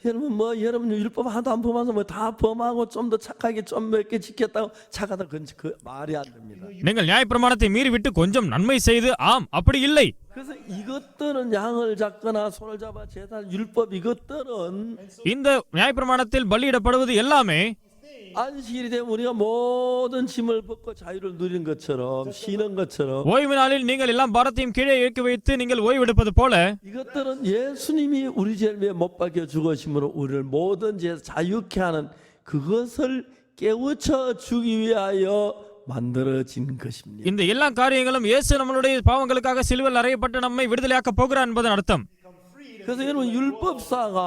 여러분 율법 하나도 안 범해서 뭐 다 범하고 좀 더 착하게 좀 몇 개 지켰다고 착하다 그 말이 안 됩니다. நீங்கள் நியாயப்பிரமாணத்தை மீறிவிட்டு கொஞ்சம் நன்மை செய்து ஆம் அப்படி இல்லை. 그래서 이것들은 양을 잡거나 손을 잡아 제단 율법 이것들은 இந்த நியாயப்பிரமாணத்தில் பலியிடப்படுவது எல்லாமே 안식일이 되면 우리가 모든 짐을 벗고 자유를 누리는 것처럼 쉬는 것처럼 ஓய்வு நாளில் நீங்கள் எல்லாம் பாரத்தையும் கீழே இறக்கி வைத்து நீங்கள் ஓய்வெடுப்பது போல 이것들은 예수님이 우리 죄를 위해 못 박혀 죽으심으로 우리를 모든 죄에서 자유케 하는 그것을 깨우쳐 주기 위하여 만들어진 것입니다. இந்த எல்லா காரியங்களும் இயேசு நம்மளுடைய பாவங்களுக்காக சிலுவையில் அறையப்பட்டு நம்மை விடுதலையாக்க போகிறார் என்பதன் அர்த்தம். 그래서 여러분 율법사가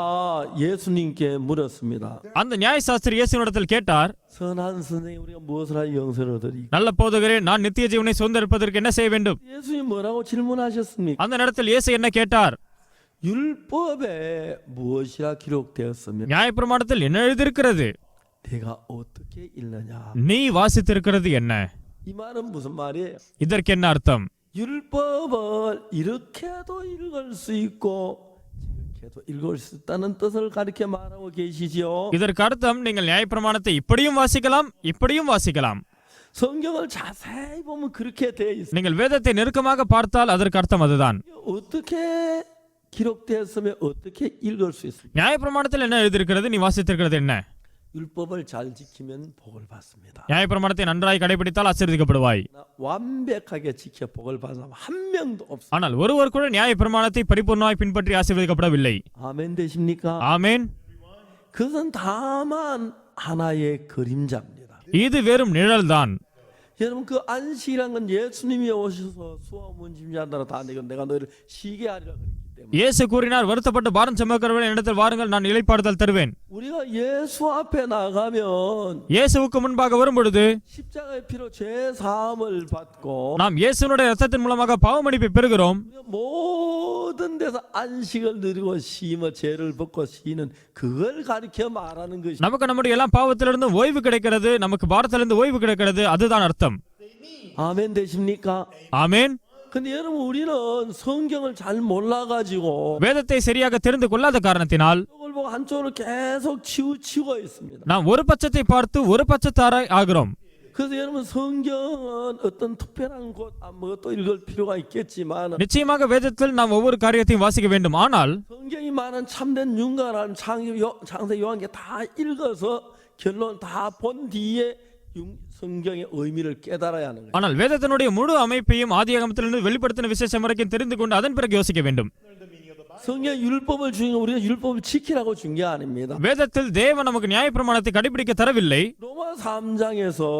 예수님께 물었습니다. அந்த நியாயசாஸ்திரி இயேசுவினிடத்தில் கேட்டார், 선한 선생님 우리가 무엇을 하여 영생을 얻으리? நல்ல போதகரே, நான் நித்திய ஜீவனை சுதந்தரிப்பதற்கு என்ன செய்ய வேண்டும்? 예수님 뭐라고 질문하셨습니까? அந்த நேரத்தில் இயேசு என்ன கேட்டார்? 율법에 무엇이라 기록되었으며 நியாயப்பிரமாணத்தில் என்ன எழுதியிருக்கிறது? 내가 어떻게 읽느냐? நீ வாசித்திருக்கிறது என்ன? 이 말은 무슨 말이에요? இதற்கு என்ன அர்த்தம்? 율법을 이렇게도 읽을 수 있고 이렇게도 읽을 수 있다는 뜻을 가르쳐 말하고 계시지요. இதற்கு அர்த்தம் நீங்கள் நியாயப்பிரமாணத்தை இப்படியும் வாசிக்கலாம் இப்படியும் வாசிக்கலாம். 성경을 자세히 보면 그렇게 돼 있어요. நீங்கள் வேதத்தை நெருக்கமாக பார்த்தால் அதற்கு அர்த்தம் அதுதான். 어떻게 기록되었으면 어떻게 읽을 수 있습니까? நியாயப்பிரமாணத்தில் என்ன எழுதியிருக்கிறது, நீ வாசித்திருக்கிறது என்ன? 율법을 잘 지키면 복을 받습니다. நியாயப்பிரமாணத்தை நன்றாய் கடைபிடித்தால் ஆசீர்வதிக்கப்படுவாய். 완벽하게 지켜 복을 받은 사람 한 명도 없습니다. ஆனால் ஒருவர் கூட நியாயப்பிரமாணத்தை பரிபூர்ணமாய் பின்பற்றி ஆசீர்வதிக்கப்படவில்லை. 아멘 되십니까? ஆமென். 그것은 다만 하나의 그림자입니다. இது வெறும் நிழல்தான். 여러분 그 안식이란 건 예수님이 오셔서 수고하고 짐자들아 다 내가 너희를 쉬게 하리라 그랬기 때문에 இயேசு கூறினார், வருத்தப்பட்டு பாரம் சுமக்கிறவர்களே என்னிடத்தில் வாருங்கள், நான் இளைப்பாறுதல் தருவேன். 우리가 예수 앞에 나가면 இயேசுவுக்கு முன்பாக வரும்பொழுது 십자가의 피로 죄 사함을 받고 நாம் இயேசுனுடைய இரத்தத்தின் மூலமாக பாவமன்னிப்பை பெறுகிறோம். 모든 데서 안식을 누리고 쉬며 죄를 벗고 쉬는 그걸 가르쳐 말하는 것이. நமக்கு நம்முடைய எல்லா பாவத்திலிருந்து ஓய்வு கிடைக்கிறது, நமக்கு பாரத்திலிருந்து ஓய்வு கிடைக்கிறது, அதுதான் அர்த்தம். 아멘 되십니까? ஆமென். 근데 여러분 우리는 성경을 잘 몰라가지고 வேதத்தை சரியாக தெரிந்து கொள்ளாத காரணத்தினால் 이걸 보고 한쪽으로 계속 치우치고 있습니다. நாம் ஒரு பட்சத்தை பார்த்து ஒரு பட்சத்தாராய் ஆகிறோம். 그래서 여러분 성경은 어떤 특별한 곳 또 읽을 필요가 있겠지만 நிச்சயமாக வேதத்தில் நாம் ஒவ்வொரு காரியத்தையும் வாசிக்க வேண்டும். ஆனால் 성경이 말한 참된 윤곽을 창세 요한계 다 읽어서 결론 다 본 뒤에 성경의 의미를 깨달아야 하는 거예요. ஆனால் வேதத்தினுடைய முழு அமைப்பையும் ஆதியாகமத்திலிருந்து வெளிப்படுத்தின விசேஷம் வரைக்கும் தெரிந்து கொண்டு அதன் பிறகு யோசிக்க வேண்டும். 성경 율법을 주는 우리가 율법을 지키라고 준 게 아닙니다. வேதத்தில் தேவன் நமக்கு நியாயப்பிரமாணத்தை கடைபிடிக்க தரவில்லை. 로마 3장에서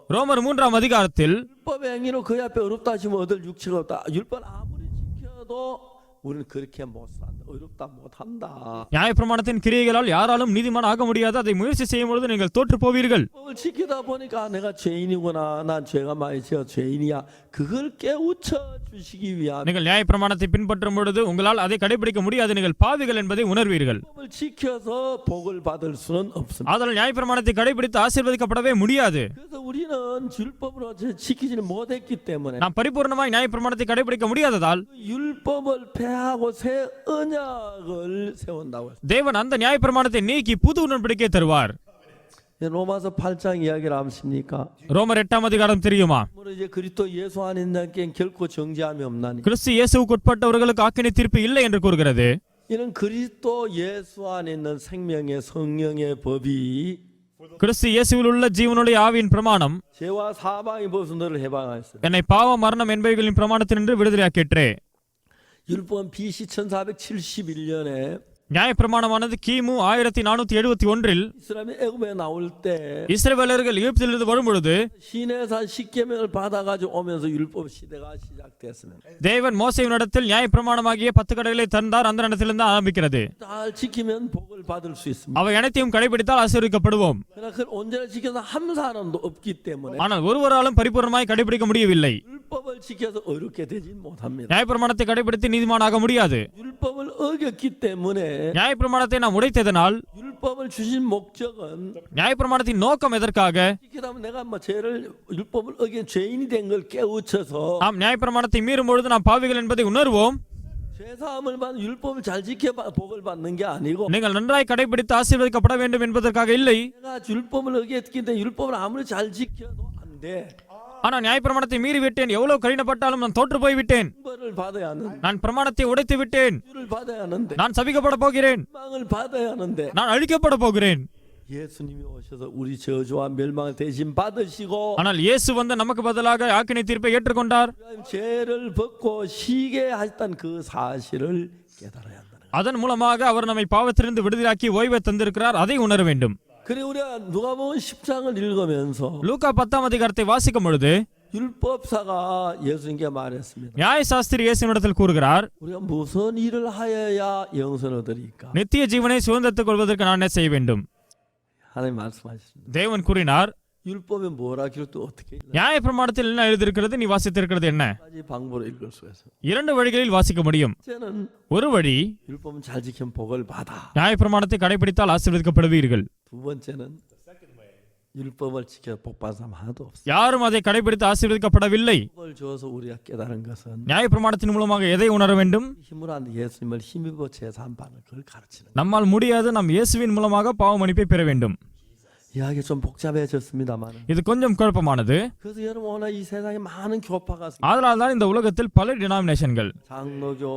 ரோமர் 3ஆம் அதிகாரத்தில் 율법 행위로 그의 앞에 어렵다 하시면 얻을 육체가 없다. 율법 아무리 지켜도 우리는 그렇게 못 산다. 어렵다 못 한다. நியாயப்பிரமாணத்தின் கிரியைகளால் யாராலும் நீதிமான் ஆக முடியாது. அதை முயற்சி செய்யும் பொழுது நீங்கள் தோற்று போவீர்கள். 율법을 지키다 보니까 내가 죄인이구나. 난 죄가 많이 지어 죄인이야. 그걸 깨우쳐 주시기 위한. நீங்கள் நியாயப்பிரமாணத்தை பின்பற்றும் பொழுது உங்களால் அதை கடைபிடிக்க முடியாது, நீங்கள் பாவிகள் என்பதை உணர்வீர்கள். 율법을 지켜서 복을 받을 수는 없습니다. அதனால் நியாயப்பிரமாணத்தை கடைபிடித்து ஆசீர்வதிக்கப்படவே முடியாது. 그래서 우리는 율법으로 지키지는 못했기 때문에 நாம் பரிபூர்ணமாய் நியாயப்பிரமாணத்தை கடைபிடிக்க முடியாததால் 율법을 폐하고 새 언약을 세운다고 했어요. தேவன் அந்த நியாயப்பிரமாணத்தை நீக்கி புது உடன்படிக்கை தருவார். 로마서 8장 이야기를 아십니까? ரோமர் 8ஆம் அதிகாரம் தெரியுமா? 이제 그리스도 예수 안에 있는 자에겐 결코 정죄함이 없나니. கிறிஸ்து இயேசுவுக்கு உட்பட்டவர்களுக்கு ஆக்கினை தீர்ப்பு இல்லை என்று கூறுகிறது. 이는 그리스도 예수 안에 있는 생명의 성령의 법이 கிறிஸ்து இயேசுவில் உள்ள ஜீவனுடைய ஆவியின் பிரமாணம் 죄와 사망이 벌써 너를 해방하였어. என்னை பாவ மரணம் என்பவைகளின் பிரமாணத்தினின்று விடுதலையாக்கிற்றே. 율법은 BC 1471년에 நியாயப்பிரமாணமானது கிமு 1471 이스라엘이 애굽에 나올 때 இஸ்ரவேலர்கள் எகிப்திலிருந்து வரும்பொழுது 시내산 10계명을 받아가지고 오면서 율법 시대가 시작됐으면 தேவன் மோசேயினிடத்தில் நியாயப்பிரமாணமாகிய 10 கட்டளைகளை தந்தார். அந்த இடத்திலிருந்து ஆரம்பிக்கிறது. 잘 지키면 복을 받을 수 있습니다. அவை அனைத்தையும் கடைபிடித்தால் ஆசீர்வதிக்கப்படுவோம். 그러나 그걸 온전히 지켜서 한 사람도 없기 때문에 ஆனால் ஒருவராலும் பரிபூர்ணமாய் கடைபிடிக்க முடியவில்லை. 율법을 지켜서 어렵게 되진 못합니다. நியாயப்பிரமாணத்தை கடைபிடித்து நீதிமானாக முடியாது. 율법을 어겼기 때문에 நியாயப்பிரமாணத்தை நாம் உடைத்ததனால் 율법을 주신 목적은 நியாயப்பிரமாணத்தின் நோக்கம் எதற்காக? 지키다면 내가 뭐 율법을 어긴 죄인이 된 걸 깨우쳐서 நாம் நியாயப்பிரமாணத்தை மீறும் பொழுது நாம் பாவிகள் என்பதை உணர்வோம். 죄사함을 받는 율법을 잘 지켜 복을 받는 게 아니고 நீங்கள் நன்றாய் கடைபிடித்து ஆசீர்வதிக்கப்பட வேண்டும் என்பதற்காக இல்லை. 내가 율법을 어겼기 때문에 율법을 아무리 잘 지켜도 안 돼. ஆனால் நியாயப்பிரமாணத்தை மீறி விட்டேன், எவ்வளவு கடினப்பட்டாலும் நான் தோற்று போய் விட்டேன். 벌을 받아야 하는데 நான் பிரமாணத்தை உடைத்து விட்டேன், 를 받아야 하는데 நான் சபிக்கப்பட போகிறேன், 멸망을 받아야 하는데 நான் அழிக்கப்பட போகிறேன். 예수님이 오셔서 우리 저주와 멸망을 대신 받으시고 ஆனால் இயேசு வந்து நமக்கு பதிலாக ஆக்கினை தீர்ப்பை ஏற்றுக்கொண்டார். 죄를 벗고 쉬게 하셨다는 그 사실을 깨달아야 한다는 거예요. அதன் மூலமாக அவர் நம்மை பாவத்திலிருந்து விடுதலாக்கி ஓய்வை தந்திருக்கிறார். அதை உணர வேண்டும். 그래 우리가 누가복음 10장을 읽으면서 லூக்கா 10ஆம் அதிகாரத்தை வாசிக்கும் பொழுது 율법사가 예수님께 말했습니다. நியாயசாஸ்திரி இயேசுவினிடத்தில் கூறுகிறார், 우리가 무슨 일을 하여야 영생을 얻으리까? நித்திய ஜீவனை சுதந்திரத்துக் கொள்வதற்கு நான் என்ன செய்ய வேண்டும்? 하나님 말씀하셨습니다. தேவன் கூறினார், 율법에 뭐라 기록 또 어떻게 읽나? நியாயப்பிரமாணத்தில் என்ன எழுதியிருக்கிறது, நீ வாசித்திருக்கிறது என்ன? 가지 방법으로 읽을 수가 있어요. இரண்டு வழிகளில் வாசிக்க முடியும். 첫째는 ஒரு வழி, 율법은 잘 지키면 복을 받아. நியாயப்பிரமாணத்தை கடைபிடித்தால் ஆசீர்வதிக்கப்படுவீர்கள். 두 번째는 율법을 지켜 복 받은 사람 하나도 없어. யாரும் அதை கடைபிடித்து ஆசீர்வதிக்கப்படவில்லை. 복을 주어서 우리가 깨달은 것은 நியாயப்பிரமாணத்தின் மூலமாக எதை உணர வேண்டும்? 힘으로 안 예수님을 힘입어 제사함받는 그걸 가르치는. நம்மால் முடியாது, நம் இயேசுவின் மூலமாக பாவ மன்னிப்பை பெற வேண்டும். 이야기 좀 복잡해졌습니다만. இது கொஞ்சம் குழப்பமானது. 그래서 여러분 오늘 이 세상에 많은 교파가 அதனால் தான் இந்த உலகத்தில் பல டினாமினேஷன்கள், 장로교,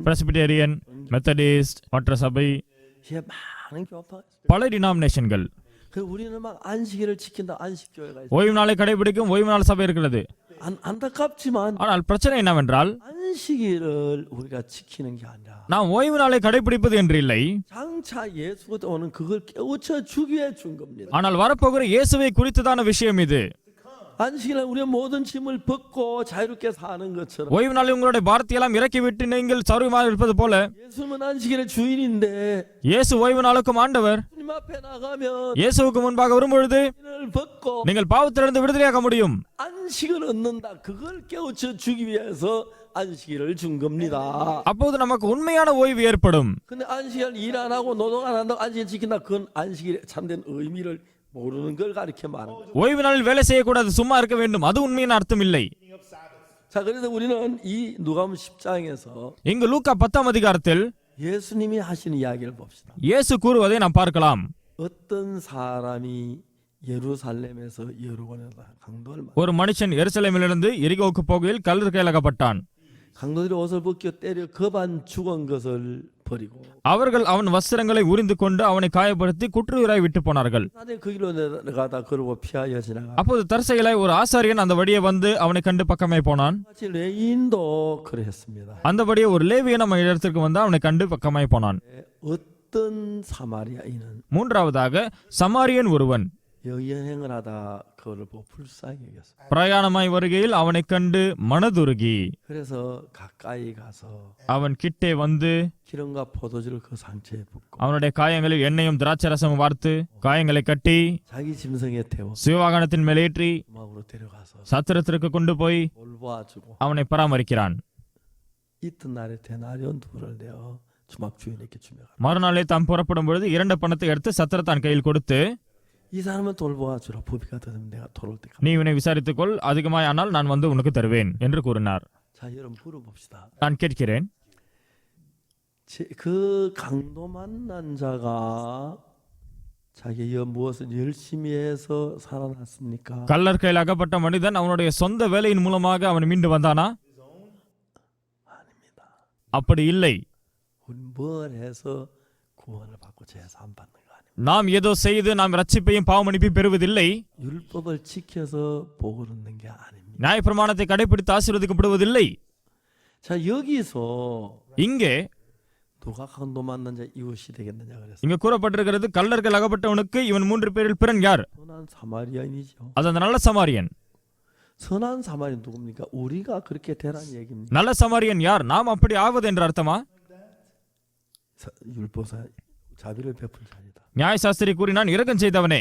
பிரஸ்பிட்டேரியன், மெத்தடிஸ்ட், மற்ற சபை, 이게 많은 교파가 있어요. பல டினாமினேஷன்கள். 그 우리는 막 안식일을 지킨다 안식교회가 있어요. ஓய்வு நாளை கடைபிடிக்கும் ஓய்வு நாள் சபை இருக்கிறது. 안타깝지만 ஆனால் பிரச்சனை என்னவென்றால் 안식일을 우리가 지키는 게 아니라 நாம் ஓய்வு நாளை கடைபிடிப்பது என்று இல்லை, 장차 예수가 오는 그걸 깨우쳐 주기 위해 준 겁니다. ஆனால் வரப்போகிற இயேசுவை குறித்ததான விஷயம் இது. 안식일에 우리의 모든 짐을 벗고 자유롭게 사는 것처럼 ஓய்வு நாளில் உங்களுடைய பாரத்தையெல்லாம் இறக்கிவிட்டு நீங்கள் சௌரியமாக இருப்பது போல 예수님은 안식일의 주인인데 இயேசு ஓய்வு நாளுக்கும் ஆண்டவர். 주님 앞에 나가면 இயேசுவுக்கு முன்பாக வரும்பொழுது 을 벗고 நீங்கள் பாவத்திலிருந்து விடுதலையாக முடியும். 안식을 얻는다. 그걸 깨우쳐 주기 위해서 안식일을 준 겁니다. அப்போது நமக்கு உண்மையான ஓய்வு ஏற்படும். 근데 안식일 일 안 하고 노동 안 한다고 안식일 지킨다. 그건 안식일의 참된 의미를 모르는 걸 가리켜 말하는 거예요. ஓய்வு நாளில் வேலை செய்யக்கூடாது, சும்மா இருக்க வேண்டும், அது உண்மையின் அர்த்தம் இல்லை. 자, 그래서 우리는 이 누가복음 10장에서 இங்கு லூக்கா 10ஆம் அதிகாரத்தில் 예수님이 하시는 이야기를 봅시다. இயேசு கூறுவதை நாம் பார்க்கலாம். 어떤 사람이 예루살렘에서 여루고에다 강도를 막 ஒரு மனுஷன் எருசலேமிலிருந்து எரிகோவுக்கு போகையில் கல்லர் கையிலகப்பட்டான். 강도들이 옷을 벗겨 때려 거반 죽은 것을 버리고 அவர்கள் அவன் வஸ்திரங்களை உரிந்து கொண்டு அவனை காயப்படுத்தி குற்றுயிராய் விட்டு போனார்கள். 사대 그 길로 내려가다 그러고 피하여 지나가. அப்போது தற்செயலாய் ஒரு ஆசாரியன் அந்த வழியே வந்து அவனை கண்டு பக்கமே போனான். 마치 레인도 그랬습니다. அந்த வழியே ஒரு லேவியன் நம்ம இடத்திற்கு வந்து அவனை கண்டு பக்கமே போனான். 어떤 사마리아인은 மூன்றாவதாக சமாரியன் ஒருவன் 여행을 하다 그를 보고 불쌍히 여겼어. பிரயாணமாய் வருகையில் அவனை கண்டு மனதுருகி 그래서 가까이 가서 அவன் கிட்டே வந்து 기름과 포도주를 그 상처에 붓고 அவனுடைய காயங்களில் எண்ணெயும் திராட்சரசமும் வார்த்து காயங்களை கட்டி 자기 짐승에 태워 சிவவாகனத்தின் மேலேற்றி 음악으로 데려가서 சத்திரத்திற்கு கொண்டு போய் 돌보아주고 அவனை பராமரிக்கிறான். 이튿날에 데나리온 2를 내어 주막 주인에게 주며 மறுநாளே தாம் புறப்படும் பொழுது 2 பணத்தை எடுத்து சத்திரத்தான் கையில் கொடுத்து, 이 사람은 돌보아주라. 부비가 되면 내가 돌아올 때까지. நீ இவனை விசாரித்துக்கொள், அதிகமாய் ஆனால் நான் வந்து உனக்கு தருவேன் என்று கூறினார். 자, 여러분 물어봅시다. நான் கேட்கிறேன், 그 강도 만난 자가 자기의 무엇을 열심히 해서 살아났습니까? கல்லர் கையில் அகப்பட்ட மனிதன் அவனுடைய சொந்த வேலையின் மூலமாக அவன் மீண்டு வந்தானா? 아닙니다. அப்படி இல்லை. 우리 뭘 해서 구원을 받고 제사 안 받는 거 아닙니다. நாம் ஏதோ செய்து நாம் ரட்சிப்பையும் பாவமன்னிப்பையும் பெறுவதில்லை. 율법을 지켜서 복을 얻는 게 아닙니다. நியாயப்பிரமாணத்தை கடைபிடித்து ஆசீர்வதிக்கப்படுவதில்லை. 자, 여기서 இங்கே 누가 강도 만난 자 이웃이 되겠느냐 그랬어요. இங்க கூறப்பட்டிருக்கிறது, கள்ளர்கள் அகப்பட்டவனுக்கு இவன் 3 பேரில் பிறன் யார்? 선한 사마리아인이죠. அது அந்த நல்ல சமாரியன். 선한 사마리아인 누굽니까? 우리가 그렇게 되라는 얘기입니다. நல்ல சமாரியன் யார்? நாம் அப்படி ஆவது என்று அர்த்தமா? 율법사 자비를 베푼 자니다. நியாயசாஸ்திரி கூறினான், இரக்கம் செய்தவனே,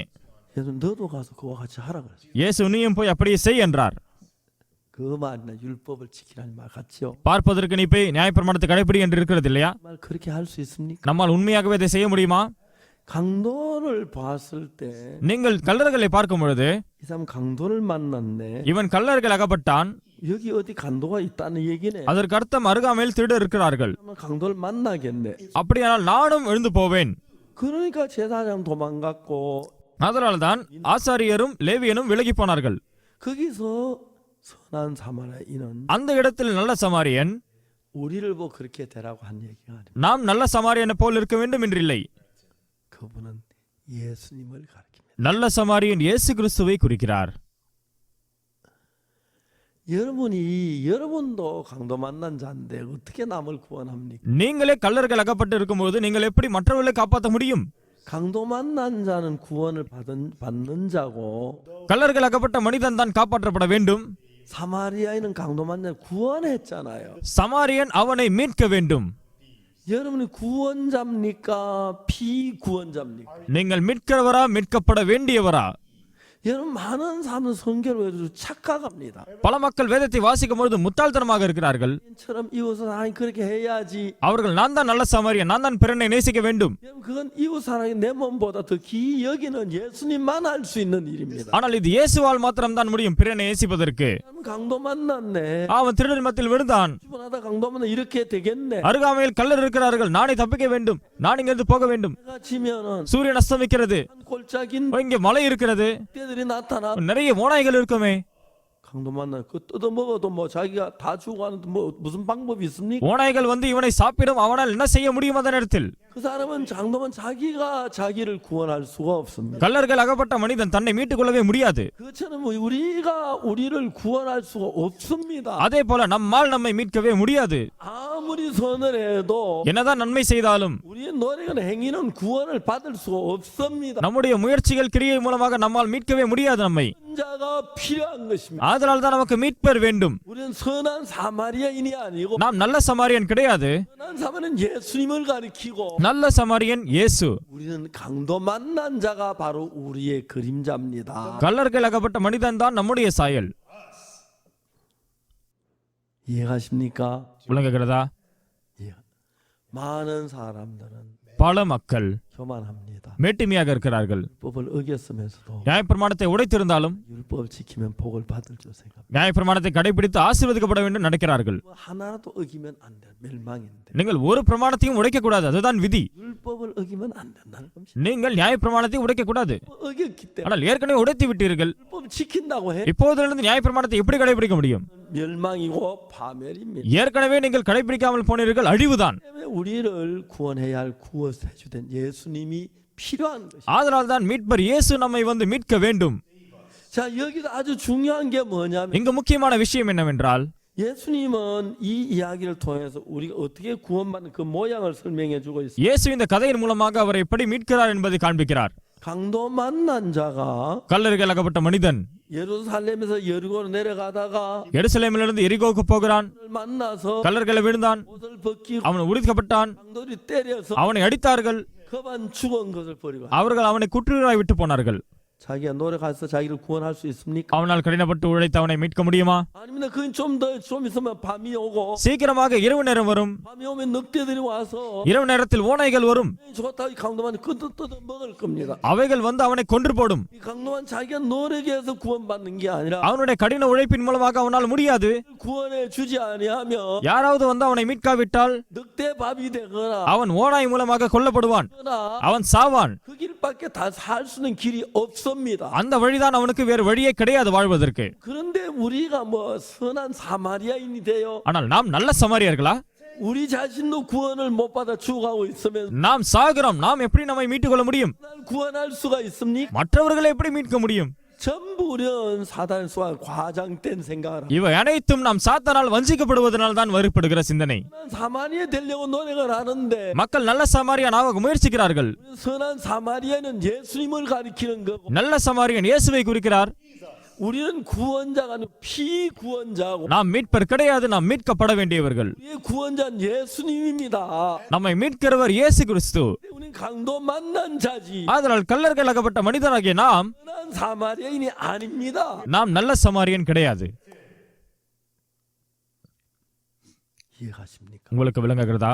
예수 너도 가서 그와 같이 하라 그랬어요. இயேசு நீயும் போய் அப்படியே செய் என்றார். 그 말이나 율법을 지키라는 말 같지요? பார்ப்பதற்கு நீ போய் நியாயப்பிரமாணத்தை கடைபிடி என்று இருக்கிறது இல்லையா? 말 그렇게 할 수 있습니까? நம்மால் உண்மையாகவே அதை செய்ய முடியுமா? 강도를 봤을 때 이 நீங்கள் கள்ளர்களை பார்க்கும் பொழுது, 사람 강도를 만났네. இவன் கள்ளர்கள் அகப்பட்டான், 여기 어디 강도가 있다는 얘기네. அதற்கு அர்த்தம் அருகாமையில் திருடர் இருக்கிறார்கள். 강도를 만나겠네. அப்படியானால் நானும் எழுந்து போவேன். 그러니까 제사장 도망갔고 அதனால்தான் ஆசாரியரும் லேவியனும் விலகி போனார்கள். 거기서 선한 사마리아인은 அந்த இடத்தில் நல்ல சமாரியன் 우리를 보고 그렇게 되라고 한 얘기가 아닙니다. நாம் நல்ல சமாரியனை போல் இருக்க வேண்டும் என்றில்லை. 그분은 예수님을 가리킵니다. நல்ல சமாரியன் இயேசு கிறிஸ்துவை குறிக்கிறார். 여러분도 강도 만난 자인데 어떻게 남을 구원합니까? நீங்களே கள்ளர்கள் அகப்பட்டு இருக்கும்போது நீங்கள் எப்படி மற்றவர்களை காப்பாற்ற முடியும்? 강도 만난 자는 구원을 받는 자고 கள்ளர்கள் அகப்பட்ட மனிதன் தான் காப்பாற்றப்பட வேண்டும். 사마리아인은 강도 만난 구원했잖아요. சமாரியன் அவனை மீட்க வேண்டும். 여러분이 구원자입니까? 비구원자입니까? நீங்கள் மீட்கிறவரா, மீட்கப்பட வேண்டியவரா? 여러분 많은 사람은 성경을 외우고 착각합니다. பல மக்கள் வேதத்தை வாசிக்கும் பொழுது முட்டாள்தனமாக இருக்கிறார்கள். 처럼 이웃을 하나님 그렇게 해야지. அவர்கள் நான் தான் நல்ல சமாரியன், நான் தான் பிறனை நேசிக்க வேண்டும். 여러분 그건 이웃 사랑이 내 몸보다 더 귀히 여기는 예수님만 할 수 있는 일입니다. ஆனால் இது இயேசுவால் மாத்திரம்தான் முடியும் பிறனை நேசிப்பதற்கு. 강도 만났네. அவன் திருடர் மத்தியில் விழுந்தான். 주변하다 강도 만나 이렇게 되겠네. அருகாமையில் கள்ளர் இருக்கிறார்கள், நானே தப்பிக்க வேண்டும், நான் இங்கிருந்து போக வேண்டும். 해가 지면은 சூரியன் அஸ்தமிக்கிறது, 한 골짜기인 இங்கே மலை இருக்கிறது, 때들이 나타나. நிறைய ஓநாய்கள் இருக்குமே. 강도 만나 그 뜯어 먹어도 뭐 자기가 다 죽어가는데 뭐 무슨 방법이 있습니까? ஓநாய்கள் வந்து இவனை சாப்பிடும், அவனால் என்ன செய்ய முடியும் அந்த நேரத்தில்? 그 사람은 장도만 자기가 자기를 구원할 수가 없습니다. கள்ளர்கள் அகப்பட்ட மனிதன் தன்னை மீட்டுக் கொள்ளவே முடியாது. 그처럼 우리가 우리를 구원할 수가 없습니다. அதே போல நம்மால் நம்மை மீட்கவே முடியாது. 아무리 선을 해도 என்னதான் நன்மை செய்தாலும் 우리의 노력은 행위는 구원을 받을 수가 없습니다. நம்முடைய முயற்சிகள் கிரியை மூலமாக நம்மால் மீட்கவே முடியாது நம்மை. 자가 필요한 것입니다. அதனால் தான் நமக்கு மீட்பர் வேண்டும். 우리는 선한 사마리아인이 아니고 நாம் நல்ல சமாரியன் கிடையாது. 선한 사마리아는 예수님을 가리키고 நல்ல சமாரியன் இயேசு. 우리는 강도 만난 자가 바로 우리의 그림자입니다. கள்ளர்கள் அகப்பட்ட மனிதன் தான் நம்முடைய சாயல். 이해가십니까? விளங்குகிறதா? 예. 많은 사람들은 பல மக்கள் 교만합니다. மேட்டிமையாக இருக்கிறார்கள். 율법을 어겼으면서도 நியாயப்பிரமாணத்தை உடைத்திருந்தாலும் 율법을 지키면 복을 받을 줄 생각합니다. நியாயப்பிரமாணத்தை கடைபிடித்து ஆசீர்வதிக்கப்பட வேண்டும் நடக்கிறார்கள். 하나라도 어기면 안 돼. 멸망인데. நீங்கள் ஒரு பிரமாணத்தையும் உடைக்க கூடாது, அதுதான் விதி. 율법을 어기면 안 된다는 겁니다. நீங்கள் நியாயப்பிரமாணத்தை உடைக்க கூடாது. 어겼기 때문에 ஆனால் ஏற்கனவே உடைத்து விட்டீர்கள். 율법 지킨다고 해 இப்போதிலிருந்து நியாயப்பிரமாணத்தை எப்படி கடைபிடிக்க முடியும்? 멸망이고 파멸입니다. ஏற்கனவே நீங்கள் கடைபிடிக்காமல் போனீர்கள், அழிவுதான். 때문에 우리를 구원해야 할 구원해 주된 예수님이 필요한 것입니다. அதனால் தான் மீட்பர் இயேசு நம்மை வந்து மீட்க வேண்டும். 자, 여기서 아주 중요한 게 뭐냐면 இங்கு முக்கியமான விஷயம் என்னவென்றால், 예수님은 이 이야기를 통해서 우리가 어떻게 구원받는 그 모양을 설명해 주고 있습니다. இயேசு இந்த கதையின் மூலமாக அவரை எப்படி மீட்கிறார் என்பதை காண்பிக்கிறார். 강도 만난 자가 கல்லர்கள் அகப்பட்ட மனிதன் 예루살렘에서 여리고로 내려가다가 எருசலேமிலிருந்து எரிகோவுக்கு போகிறான். 만나서 கல்லர்களை விழுந்தான், 옷을 벗기고 அவன் உரிக்கப்பட்டான், 강도들이 때려서 அவனை அடித்தார்கள். 그만 죽은 것을 버리고 அவர்கள் அவனை குற்றுயிராய் விட்டு போனார்கள். 자기가 노력해서 자기를 구원할 수 있습니까? அவனால் கடினப்பட்டு உழைத்து அவனை மீட்க முடியுமா? 아닙니다. 그건 좀 있으면 밤이 오고 சீக்கிரமாக இரவு நேரம் வரும். 밤이 오면 늑대들이 와서 இரவு நேரத்தில் ஓநாய்கள் வரும். 좋다 이 강도만 뜯어 먹을 겁니다. அவைகள் வந்து அவனை கொன்று போடும். 이 강도만 자기가 노력해서 구원받는 게 아니라 அவனுடைய கடின உழைப்பின் மூலமாக அவனால் முடியாது. 구원해 주지 아니하면 யாராவது வந்து அவனை மீட்காவிட்டால் 늑대 밥이 되거나 அவன் ஓநாய் மூலமாக கொல்லப்படுவான், அவன் சாவான். 그 길밖에 다 살 수는 길이 없습니다. அந்த வழிதான் அவனுக்கு வேறு வழியே கிடையாது வாழ்வதற்கு. 그런데 우리가 뭐 선한 사마리아인이 돼요. ஆனால் நாம் நல்ல சமாரியர்களா? 우리 자신도 구원을 못 받아 죽어가고 있으면 நாம் சாகிறோம், நாம் எப்படி நம்மை மீட்டுக் கொள்ள முடியும்? 날 구원할 수가 있습니까? மற்றவர்களை எப்படி மீட்க முடியும்? 전부 우리는 사단의 수한 과장된 생각을 합니다. இவை அனைத்தும் நாம் சாத்தானால் வஞ்சிக்கப்படுவதனால் தான் வருப்படுகிற சிந்தனை. 선한 사마리아 되려고 노력을 하는데 மக்கள் நல்ல சமாரியன் ஆக முயற்சிக்கிறார்கள். 선한 사마리아는 예수님을 가리키는 거고 நல்ல சமாரியன் இயேசுவை குறிக்கிறார். 우리는 구원자가 아니고 피구원자고 நாம் மீட்பர் கிடையாது, நாம் மீட்கப்பட வேண்டியவர்கள். 우리의 구원자는 예수님입니다. நம்மை மீட்கிறவர் இயேசு கிறிஸ்து. 우리는 강도 만난 자지 ஆதலால் கல்லர்கள் அகப்பட்ட மனிதராகிய நாம் 선한 사마리아인이 아닙니다. நாம் நல்ல சமாரியன் கிடையாது. 이해가십니까? உங்களுக்கு விளங்குகிறதா?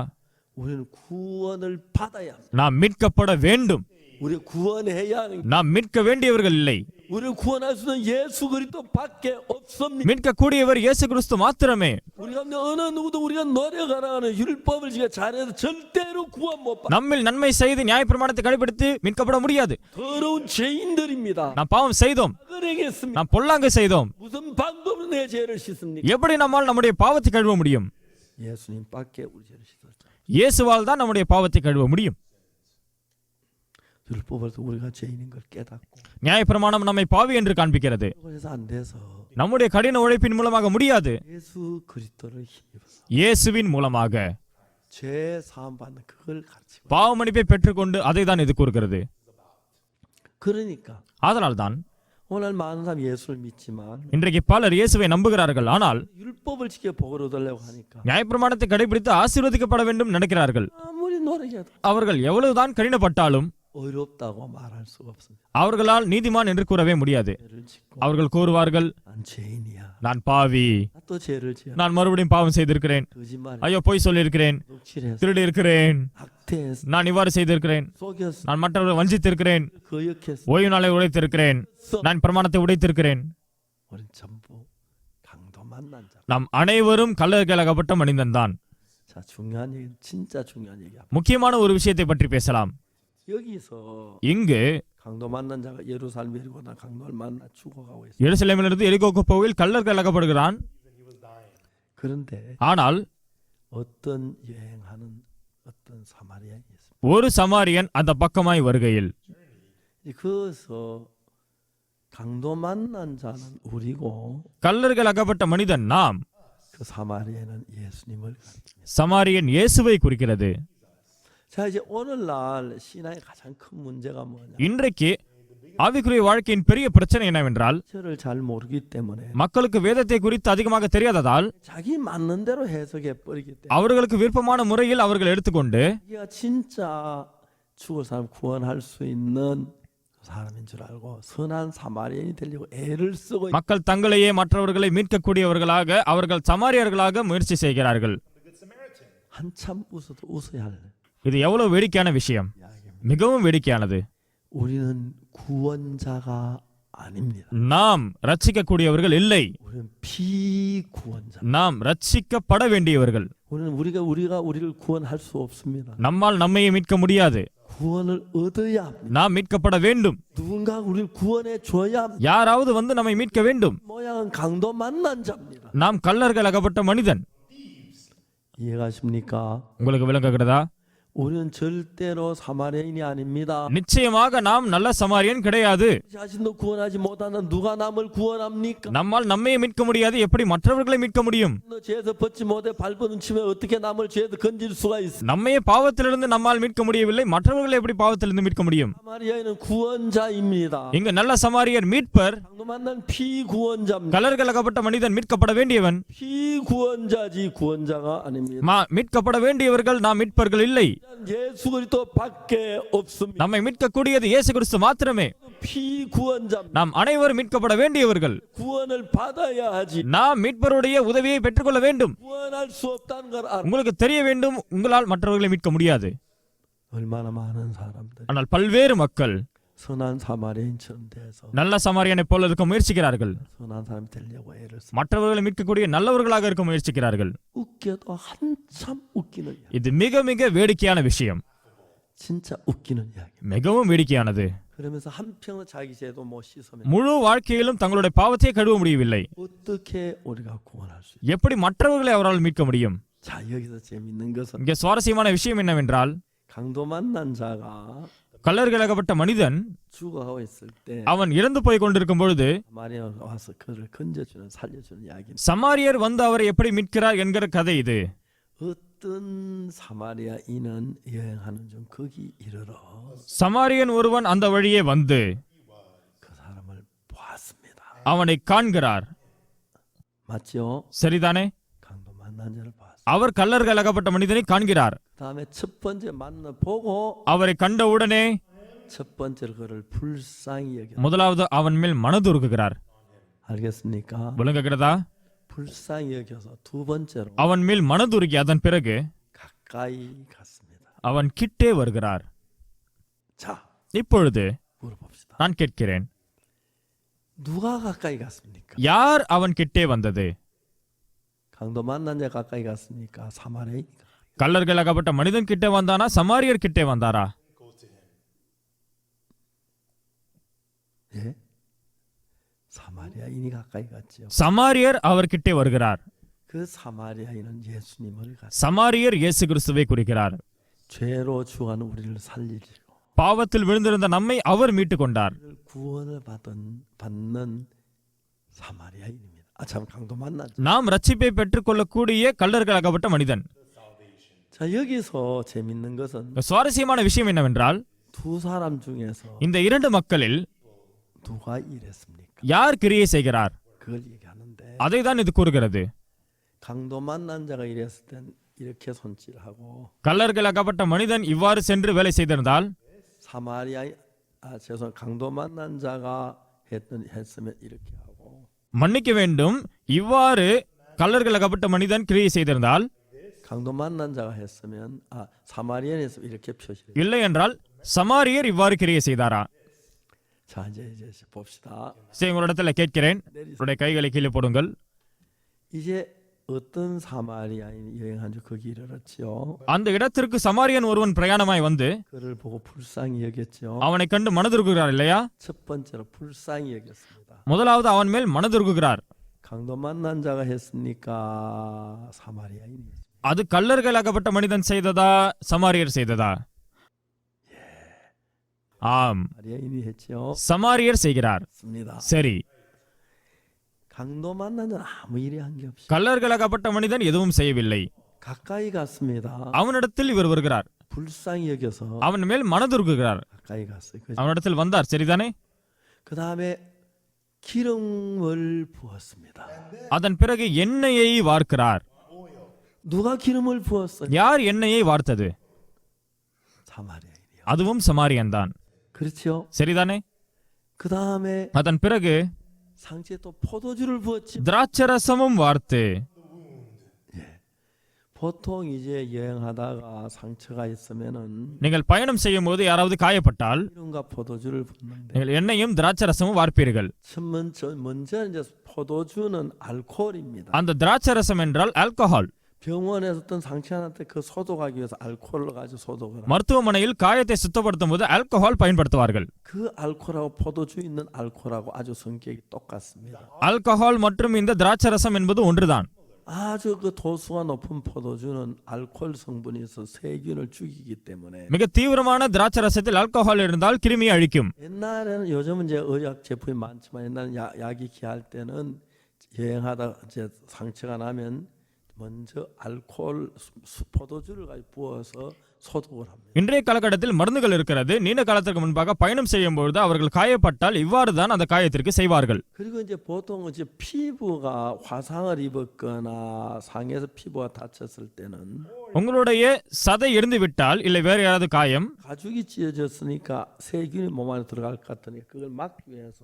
우리는 구원을 받아야 합니다. நாம் மீட்கப்பட வேண்டும். 우리 구원해야 하는 நாம் மீட்க வேண்டியவர்கள் இல்லை. 우리를 구원할 수는 예수 그리스도밖에 없습니다. மீட்கக்கூடியவர் இயேசு கிறிஸ்து மாத்திரமே. 우리 가운데 어느 누구도 우리가 노력하라는 율법을 지가 잘해서 절대로 구원 못 받아. நம்மில் நன்மை செய்து நியாயப்பிரமாணத்தை கடைபிடித்து மீட்கப்பட முடியாது. 더러운 죄인들입니다. நாம் பாவம் செய்தோம், 그러겠습니다. நாம் பொல்லாங்கு செய்தோம். 무슨 방법으로 내 죄를 씻습니까? எப்படி நம்மால் நம்முடைய பாவத்தை கழுவ முடியும்? 예수님밖에 우리 죄를 씻었죠. இயேசுவால் தான் நம்முடைய பாவத்தை கழுவ முடியும். 율법에서 우리가 죄인인 걸 깨닫고 நியாயப்பிரமாணம் நம்மை பாவி என்று காண்பிக்கிறது. 그래서 안 돼서 நம்முடைய கடின உழைப்பின் மூலமாக முடியாது. 예수 그리스도를 힘입어서 இயேசுவின் மூலமாக 죄 사함 받는 그걸 가르치고 பாவ மன்னிப்பை பெற்றுக்கொண்டு அதை தான் இது கூறுகிறது. 그러니까 ஆதலால் தான் 오늘 많은 사람 예수를 믿지만 இன்றைக்கு பலர் இயேசுவை நம்புகிறார்கள், ஆனால் 율법을 지켜 복을 얻으려고 하니까 நியாயப்பிரமாணத்தை கடைபிடித்து ஆசீர்வதிக்கப்பட வேண்டும் நினைக்கிறார்கள். 아무리 노력해도 அவர்கள் எவ்வளவுதான் கடினப்பட்டாலும் 어렵다고 말할 수가 없습니다. அவர்களால் நீதிமான் என்று கூறவே முடியாது. 죄를 짓고 அவர்கள் கூறுவார்கள், 난 죄인이야. நான் பாவி, 나 또 죄를 지어. நான் மறுபடியும் பாவம் செய்திருக்கிறேன், 거짓말, ஐயோ பொய் சொல்லியிருக்கிறேன், 녹칠해서, திருடி இருக்கிறேன், 악태해서, நான் இவ்வாறு செய்திருக்கிறேன், 속여서, நான் மற்றவர்களை வஞ்சித்திருக்கிறேன், 거역해서, ஓய்வு நாளை உடைத்திருக்கிறேன், நான் பிரமாணத்தை உடைத்திருக்கிறேன். 우린 전부 강도 만난 자. நாம் அனைவரும் கல்லர்களாகப்பட்ட மனிதன்தான். 자, 중요한 얘기, 진짜 중요한 얘기야. முக்கியமான ஒரு விஷயத்தை பற்றி பேசலாம். 여기서 இங்கு 강도 만난 자가 예루살렘 이르고나 강도를 만나 죽어가고 있어. எருசலேமிலிருந்து எரிகோக்கு போவில் கல்லர்கள் அகப்படுகிறான். 그런데 ஆனால் 어떤 여행하는 어떤 사마리아인이 있습니다. ஒரு சமாரியன் அந்த பக்கமாய் வருகையில் 그래서 강도 만난 자는 우리고 கல்லர்கள் அகப்பட்ட மனிதன் நாம், 그 사마리아는 예수님을 가리킵니다. சமாரியன் இயேசுவை குறிக்கிறது. 자, 이제 오늘날 신앙의 가장 큰 문제가 뭐냐? இன்றைக்கு ஆவிக்குரிய வாழ்க்கையின் பெரிய பிரச்சனை என்னவென்றால், 저를 잘 모르기 때문에 மக்களுக்கு வேதத்தை குறித்து அதிகமாக தெரியாததால் 자기 맞는 대로 해석해 버리기 때문에 அவர்களுக்கு விருப்பமான முறையில் அவர்கள் எடுத்துக்கொண்டு 자기가 진짜 죽을 사람 구원할 수 있는 사람인 줄 알고 선한 사마리아인이 되려고 애를 쓰고 மக்கள் தங்களையே மற்றவர்களை மீட்கக்கூடியவர்களாக அவர்கள் சமாரியர்களாக முயற்சி செய்கிறார்கள். 한참 웃어도 웃어야 할 இது எவ்வளவு வேடிக்கையான விஷயம், மிகவும் வேடிக்கையானது. 우리는 구원자가 아닙니다. நாம் ரட்சிக்கக்கூடியவர்கள் இல்லை, 우리는 비구원자. நாம் ரட்சிக்கப்பட வேண்டியவர்கள். 우리는 우리가 우리를 구원할 수 없습니다. நம்மால் நம்மையே மீட்க முடியாது, 구원을 얻어야 합니다. நாம் மீட்கப்பட வேண்டும். 누군가 우리를 구원해 줘야 합니다. யாராவது வந்து நம்மை மீட்க வேண்டும். 모양은 강도 만난 자입니다. நாம் கல்லர்கள் அகப்பட்ட மனிதன். 이해가십니까? உங்களுக்கு விளங்குகிறதா? 우리는 절대로 사마리아인이 아닙니다. நிச்சயமாக நாம் நல்ல சமாரியன் கிடையாது. 자신도 구원하지 못하는 누가 남을 구원합니까? நம்மால் நம்மையே மீட்க முடியாது, எப்படி மற்றவர்களை மீட்க முடியும்? 너 죄에서 벗지 못해 발버둥치면 어떻게 남을 죄에서 건질 수가 있어? நம்மையே பாவத்திலிருந்து நம்மால் மீட்க முடியவில்லை, மற்றவர்களை எப்படி பாவத்திலிருந்து மீட்க முடியும்? 사마리아인은 구원자입니다. இங்கு நல்ல சமாரியர் மீட்பர், 강도 만난 피구원자입니다. கல்லர்கள் அகப்பட்ட மனிதன் மீட்கப்பட வேண்டியவன். 피구원자지 구원자가 아닙니다. மீட்கப்பட வேண்டியவர்கள் நாம் மீட்பர்கள் இல்லை. 예수 그리스도밖에 없습니다. நம்மை மீட்கக்கூடியது இயேசு கிறிஸ்து மாத்திரமே. 피구원자입니다. நாம் அனைவரும் மீட்கப்பட வேண்டியவர்கள். 구원을 받아야 하지. நாம் மீட்பருடைய உதவியை பெற்றுக்கொள்ள வேண்டும். 구원할 수 없다는 걸 알아. உங்களுக்கு தெரிய வேண்டும், உங்களால் மற்றவர்களை மீட்க முடியாது. 얼마나 많은 사람들 ஆனால் பல்வேறு மக்கள் 선한 사마리아인처럼 돼서 நல்ல சமாரியனைப் போல இருக்க முயற்சிக்கிறார்கள். 선한 사람이 되려고 애를 써. மற்றவர்களை மீட்கக்கூடிய நல்லவர்களாக இருக்க முயற்சிக்கிறார்கள். 웃겨도 한참 웃기는 이야기. இது மிக மிக வேடிக்கையான விஷயம், 진짜 웃기는 이야기. மிகவும் வேடிக்கையானது. 그러면서 한평은 자기 죄도 못 씻으면 முழு வாழ்க்கையிலும் தங்களுடைய பாவத்தையே கழுவ முடியவில்லை. 어떻게 우리가 구원할 수 있어? எப்படி மற்றவர்களை அவரால் மீட்க முடியும்? 자, 여기서 재밌는 것은 இங்கே சுவாரஸ்யமான விஷயம் என்னவென்றால் 강도 만난 자가 கல்லர்களாகப்பட்ட மனிதன் 죽어가고 있을 때 அவன் இறந்து போய் கொண்டிருக்கும் பொழுது 사마리아 와서 그를 건져주는 살려주는 이야기입니다. சமாரியர் வந்து அவரை எப்படி மீட்கிறார் என்கிற கதை இது. 어떤 사마리아인은 여행하는 중 거기 이르러 சமாரியன் ஒருவன் அந்த வழியே வந்து 그 사람을 보았습니다. அவனை காண்கிறார். 맞죠? சரிதானே? 강도 만난 자를 보았습니다. அவர் கல்லர்களாகப்பட்ட மனிதனை காண்கிறார். 다음에 첫 번째 만나 보고 அவரை கண்டவுடனே 첫 번째로 그를 불쌍히 여겨. முதலாவது அவன் மேல் மனதுருகுகிறார். 알겠습니까? விளங்குகிறதா? 불쌍히 여겨서 두 번째로 அவன் மேல் மனதுருகி அதன் பிறகு 가까이 갔습니다. அவன் கிட்டே வருகிறார். 자, இப்பொழுது 물어봅시다. நான் கேட்கிறேன், 누가 가까이 갔습니까? யார் அவன் கிட்டே வந்தது? 강도 만난 자 가까이 갔습니까? 사마리아인. கல்லர்களாகப்பட்ட மனிதன் கிட்டே வந்தானா, சமாரியர் கிட்டே வந்தாரா? 예? 사마리아인이 가까이 갔죠. சமாரியர் அவர் கிட்டே வருகிறார். 그 사마리아인은 예수님을 갔. சமாரியர் இயேசு கிறிஸ்துவை குறிக்கிறார். 죄로 죽어가는 우리를 살리시고 பாவத்தில் விழுந்திருந்த நம்மை அவர் மீட்டு கொண்டார். 구원을 받는 사마리아인입니다. 참 강도 만났죠. நாம் ரட்சிப்பை பெற்றுக் கொள்ளக்கூடிய கல்லர்களாகப்பட்ட மனிதன். 자, 여기서 재밌는 것은 சுவாரஸ்யமான விஷயம் என்னவென்றால், 두 사람 중에서 இந்த இரண்டு மக்களில் 누가 일했습니까? யார் கிரியை செய்கிறார்? 그걸 얘기하는데 அதை தான் இது கூறுகிறது. 강도 만난 자가 일했을 땐 이렇게 손질하고 கல்லர்களாகப்பட்ட மனிதன் இவ்வாறு சென்று வேலை செய்திருந்தால், 강도 만난 자가 했으면 이렇게 하고 மன்னிக்க வேண்டும், இவ்வாறு கல்லர்களாகப்பட்ட மனிதன் கிரியை செய்திருந்தால், 강도 만난 자가 했으면 사마리아에서 이렇게 표시해요. இல்லை என்றால் சமாரியர் இவ்வாறு கிரியை செய்தாரா? 자, 이제 봅시다. சரி, உங்களிடத்துல கேட்கிறேன், உங்களுடைய கைகளை கீழே போடுங்கள். 이제 어떤 사마리아인이 여행한 줄 거기 이르렀지요. அந்த இடத்திற்கு சமாரியன் ஒருவன் பிரயாணமாய் வந்து 그를 보고 불쌍히 여겼죠. அவனை கண்டு மனதுருகுகிறார் இல்லையா? 첫 번째로 불쌍히 여겼습니다. முதலாவது அவன் மேல் மனதுருகுகிறார். 강도 만난 자가 했습니까? 사마리아인이. அது கல்லர்களாகப்பட்ட மனிதன் செய்ததா, சமாரியர் செய்ததா? ஆம், 사마리아인이 했죠. சமாரியர் செய்கிறார். 맞습니다. சரி, 강도 만난 자는 아무 일이 한 게 없이 கல்லர்களாகப்பட்ட மனிதன் எதுவும் செய்யவில்லை. 가까이 갔습니다. அவனிடத்தில் இவர் வருகிறார். 불쌍히 여겨서 அவன் மேல் மனதுருகுகிறார். 가까이 갔어요. அவனிடத்தில் வந்தார். சரிதானே? 그 다음에 기름을 부었습니다. அதன் பிறகு எண்ணெயை வார்க்கிறார். 누가 기름을 부었어요? யார் எண்ணெயை வார்த்தது? 사마리아인이요. அதுவும் சமாரியன் தான். 그렇죠? சரிதானே? 그 다음에 அதன் பிறகு 상치에 또 포도주를 부었지. திராட்சரசமும் வார்த்து. 보통 이제 여행하다가 상처가 있으면은 நீங்கள் பயணம் செய்யும் போது யாராவது காயப்பட்டால் 기름과 포도주를 붓는데 நீங்கள் எண்ணெயும் திராட்சரசமும் வார்ப்பீர்கள். 먼저 이제 포도주는 알코올입니다. அந்த திராட்சரசம் என்றால் ஆல்கஹால். 병원에서 어떤 상처한테 그 소독하기 위해서 알코올을 가지고 소독을 하고 மருத்துவமனையில் காயத்தை சுத்தப்படுத்தும் போது ஆல்கஹால் பயன்படுத்துவார்கள். 그 알코올하고 포도주 있는 알코올하고 아주 성격이 똑같습니다. ஆல்கஹால் மற்றும் இந்த திராட்சரசம் என்பது ஒன்றுதான். 아주 그 도수가 높은 포도주는 알코올 성분이 있어 세균을 죽이기 때문에 மிக தீவிரமான திராட்சரசத்தில் ஆல்கஹால் இருந்தால் கிருமியை அழிக்கும். 옛날에는 요즘은 이제 의약 제품이 많지만 옛날에 약이 귀할 때는 여행하다 이제 상처가 나면 먼저 알코올 포도주를 가지고 부어서 소독을 합니다. இன்றைய காலகட்டத்தில் மருந்துகள் இருக்கிறது. நீண்ட காலத்திற்கு முன்பாக பயணம் செய்யும் பொழுது அவர்கள் காயப்பட்டால் இவ்வாறு தான் அந்த காயத்திற்கு செய்வார்கள். 그리고 이제 보통 이제 피부가 화상을 입었거나 상해서 피부가 다쳤을 때는 உங்களுடைய சதை எரிந்து விட்டால் இல்லை வேற யாராவது காயம் 가죽이 찢어졌으니까 세균이 몸 안에 들어갈 것 같으니 그걸 막기 위해서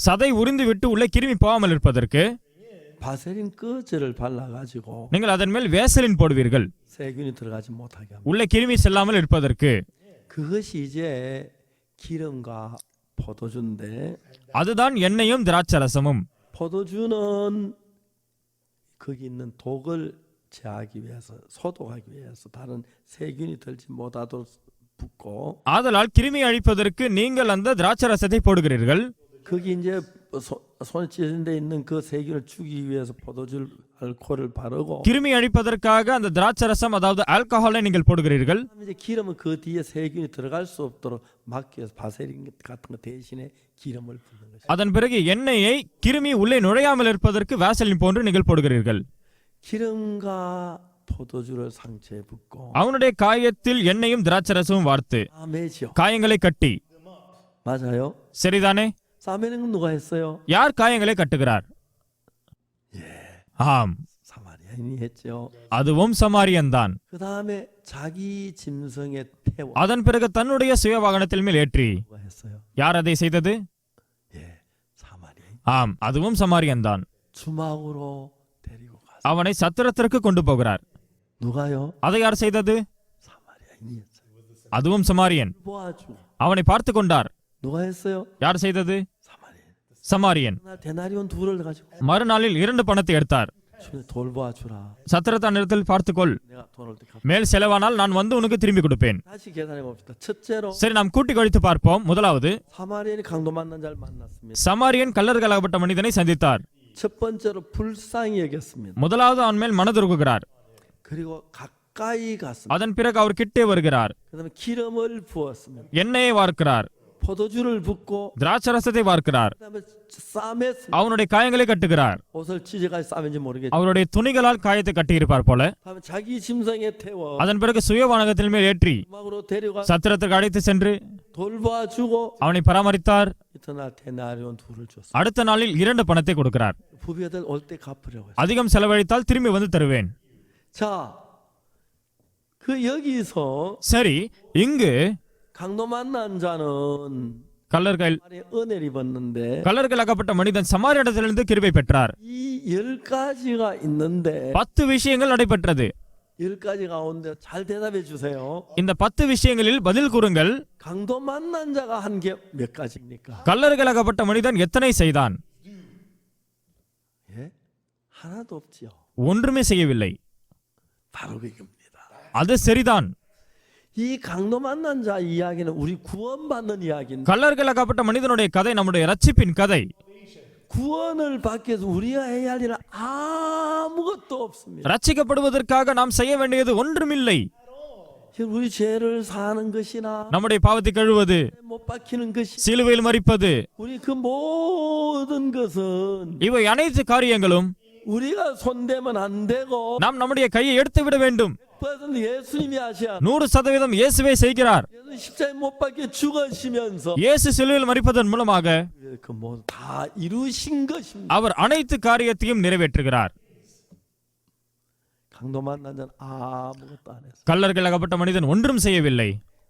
சதை உரிந்து விட்டு உள்ளே கிருமி போகாமல் இருப்பதற்கு 바세린 끄즈를 발라가지고 நீங்கள் அதன் மேல் வேசலின் போடுவீர்கள். 세균이 들어가지 못하게 합니다. உள்ளே கிருமி செல்லாமல் இருப்பதற்கு. 그것이 이제 기름과 포도주인데 அதுதான் எண்ணெயும் திராட்சரசமும். 포도주는 거기 있는 독을 제하기 위해서 소독하기 위해서 다른 세균이 들지 못하도록 붓고 ஆதலால் கிருமி அழிப்பதற்கு நீங்கள் அந்த திராட்சரசத்தை போடுகிறீர்கள். 거기 이제 손에 찢어진 데 있는 그 세균을 죽이기 위해서 포도주를 알코올을 바르고 கிருமி அழிப்பதற்காக அந்த திராட்சை ரசம் அதாவது ஆல்கஹாலை நீங்கள் போடுகிறீர்கள். 이제 기름은 그 뒤에 세균이 들어갈 수 없도록 막기 위해서 바세린 같은 거 대신에 기름을 붓는 것이. அதன் பிறகு எண்ணெயை கிருமி உள்ளே நுழையாமல் இருப்பதற்கு வாசலின் போன்று நீங்கள் போடுகிறீர்கள். 기름과 포도주를 상처에 붓고 அவனுடைய காயத்தில் எண்ணெயும் திராட்சை ரசமும் வார்த்து 싸매죠. காயங்களை கட்டி. 맞아요? சரிதானே? 싸매는 건 누가 했어요? யார் காயங்களை கட்டுகிறார்? ஆம், 사마리아인이 했죠. அதுவும் சமாரியன் தான். 그 다음에 자기 짐승에 태워 அதன் பிறகு தன்னுடைய சுய வாகனத்தில் மேல் ஏற்றி 누가 했어요? யார் அதை செய்தது? 예, 사마리아인. ஆம், அதுவும் சமாரியன் தான். 주막으로 데리고 가서 அவனை சத்திரத்திற்கு கொண்டு போகிறார். 누가요? அதை யார் செய்தது? 사마리아인이었어요. அதுவும் சமாரியன். 도와주고 அவனை பார்த்து கொண்டார். 누가 했어요? யார் செய்தது? 사마리아인. சமாரியன். 나 데나리온 둘을 가지고 மறுநாளில் 2 பணத்தை எடுத்தார். 돌봐주라. சத்திரத்தான் இடத்தில் பார்த்துக்கொள், 내가 돈 올 때 갚. மேல் செலவானால் நான் வந்து உனக்கு திரும்பி கொடுப்பேன். 다시 계산해 봅시다. 첫째로 சரி, நாம் கூட்டி கழித்து பார்ப்போம். முதலாவது, 사마리아인이 강도 만난 자를 만났습니다. சமாரியன் கல்லர்களாகப்பட்ட மனிதனை சந்தித்தார். 첫 번째로 불쌍히 여겼습니다. முதலாவது அவன் மேல் மனதுருகுகிறார். 그리고 가까이 갔습니다. அதன் பிறகு அவர் கிட்டே வருகிறார். 그다음에 기름을 부었습니다. எண்ணெயை வார்க்கிறார். 포도주를 붓고 திராட்சை ரசத்தை வார்க்கிறார். 그다음에 싸맸습니다. அவனுடைய காயங்களை கட்டுகிறார். 옷을 찢어가지고 싸맨지 모르겠죠. அவருடைய துணிகளால் காயத்தை கட்டியிருப்பார் போல. 다음에 자기 짐승에 태워 அதன் பிறகு சுய வாகனத்தில் மேல் ஏற்றி 주막으로 데려가 சத்திரத்திற்கு அழைத்து சென்று 돌봐주고 அவனை பராமரித்தார். 이튿날 데나리온 둘을 줬습니다. அடுத்த நாளில் 2 பணத்தை கொடுக்கிறார். 부비아들 올 때 갚으려고 했어요. அதிகம் செலவழித்தால் திரும்பி வந்து தருவேன். 자, 그 여기서 சரி, இங்கு 강도 만난 자는 கல்லர்கள் 은혜를 입었는데 கல்லர்களாகப்பட்ட மனிதன் சமாரியனிடத்திலிருந்து கிருபை பெற்றார். 이 10가지가 있는데 10 விஷயங்கள் நடைபெற்றது. 10가지 가운데 잘 대답해 주세요. இந்த 10 விஷயங்களில் பதில் கூறுங்கள். 강도 만난 자가 한 게 몇 가지입니까? கல்லர்களாகப்பட்ட மனிதன் எத்தனை செய்தான்? 예? 하나도 없지요. ஒன்றுமே செய்யவில்லை. 바로 그겁니다. அது சரிதான். 이 강도 만난 자 이야기는 우리 구원받는 이야기인데 கல்லர்களாகப்பட்ட மனிதனுடைய கதை நம்முடைய ரட்சிப்பின் கதை. 구원을 받기 위해서 우리가 해야 할 일은 아무것도 없습니다. ரட்சிக்கப்படுவதற்காக நாம் செய்ய வேண்டியது ஒன்றுமில்லை. 우리 죄를 사는 것이나 நம்முடைய பாவத்தை கழுவது, 못 박히는 것이 சிலுவையில் மரிப்பது, 우리 그 모든 것은 இவை அனைத்து காரியங்களும் 우리가 손대면 안 되고 நாம் நம்முடைய கையை எடுத்து விட வேண்டும். 100% 예수님이 하셔야 100% இயேசுவே செய்கிறார். 예수 십자가에 못 박혀 죽으시면서 இயேசு சிலுவையில் மரிப்பதன் மூலமாக 그 모두 다 이루신 것입니다. அவர் அனைத்து காரியத்தையும் நிறைவேற்றுகிறார். 강도 만난 자는 아무것도 안 했어요. கல்லர்களாகப்பட்ட மனிதன் ஒன்றும் செய்யவில்லை.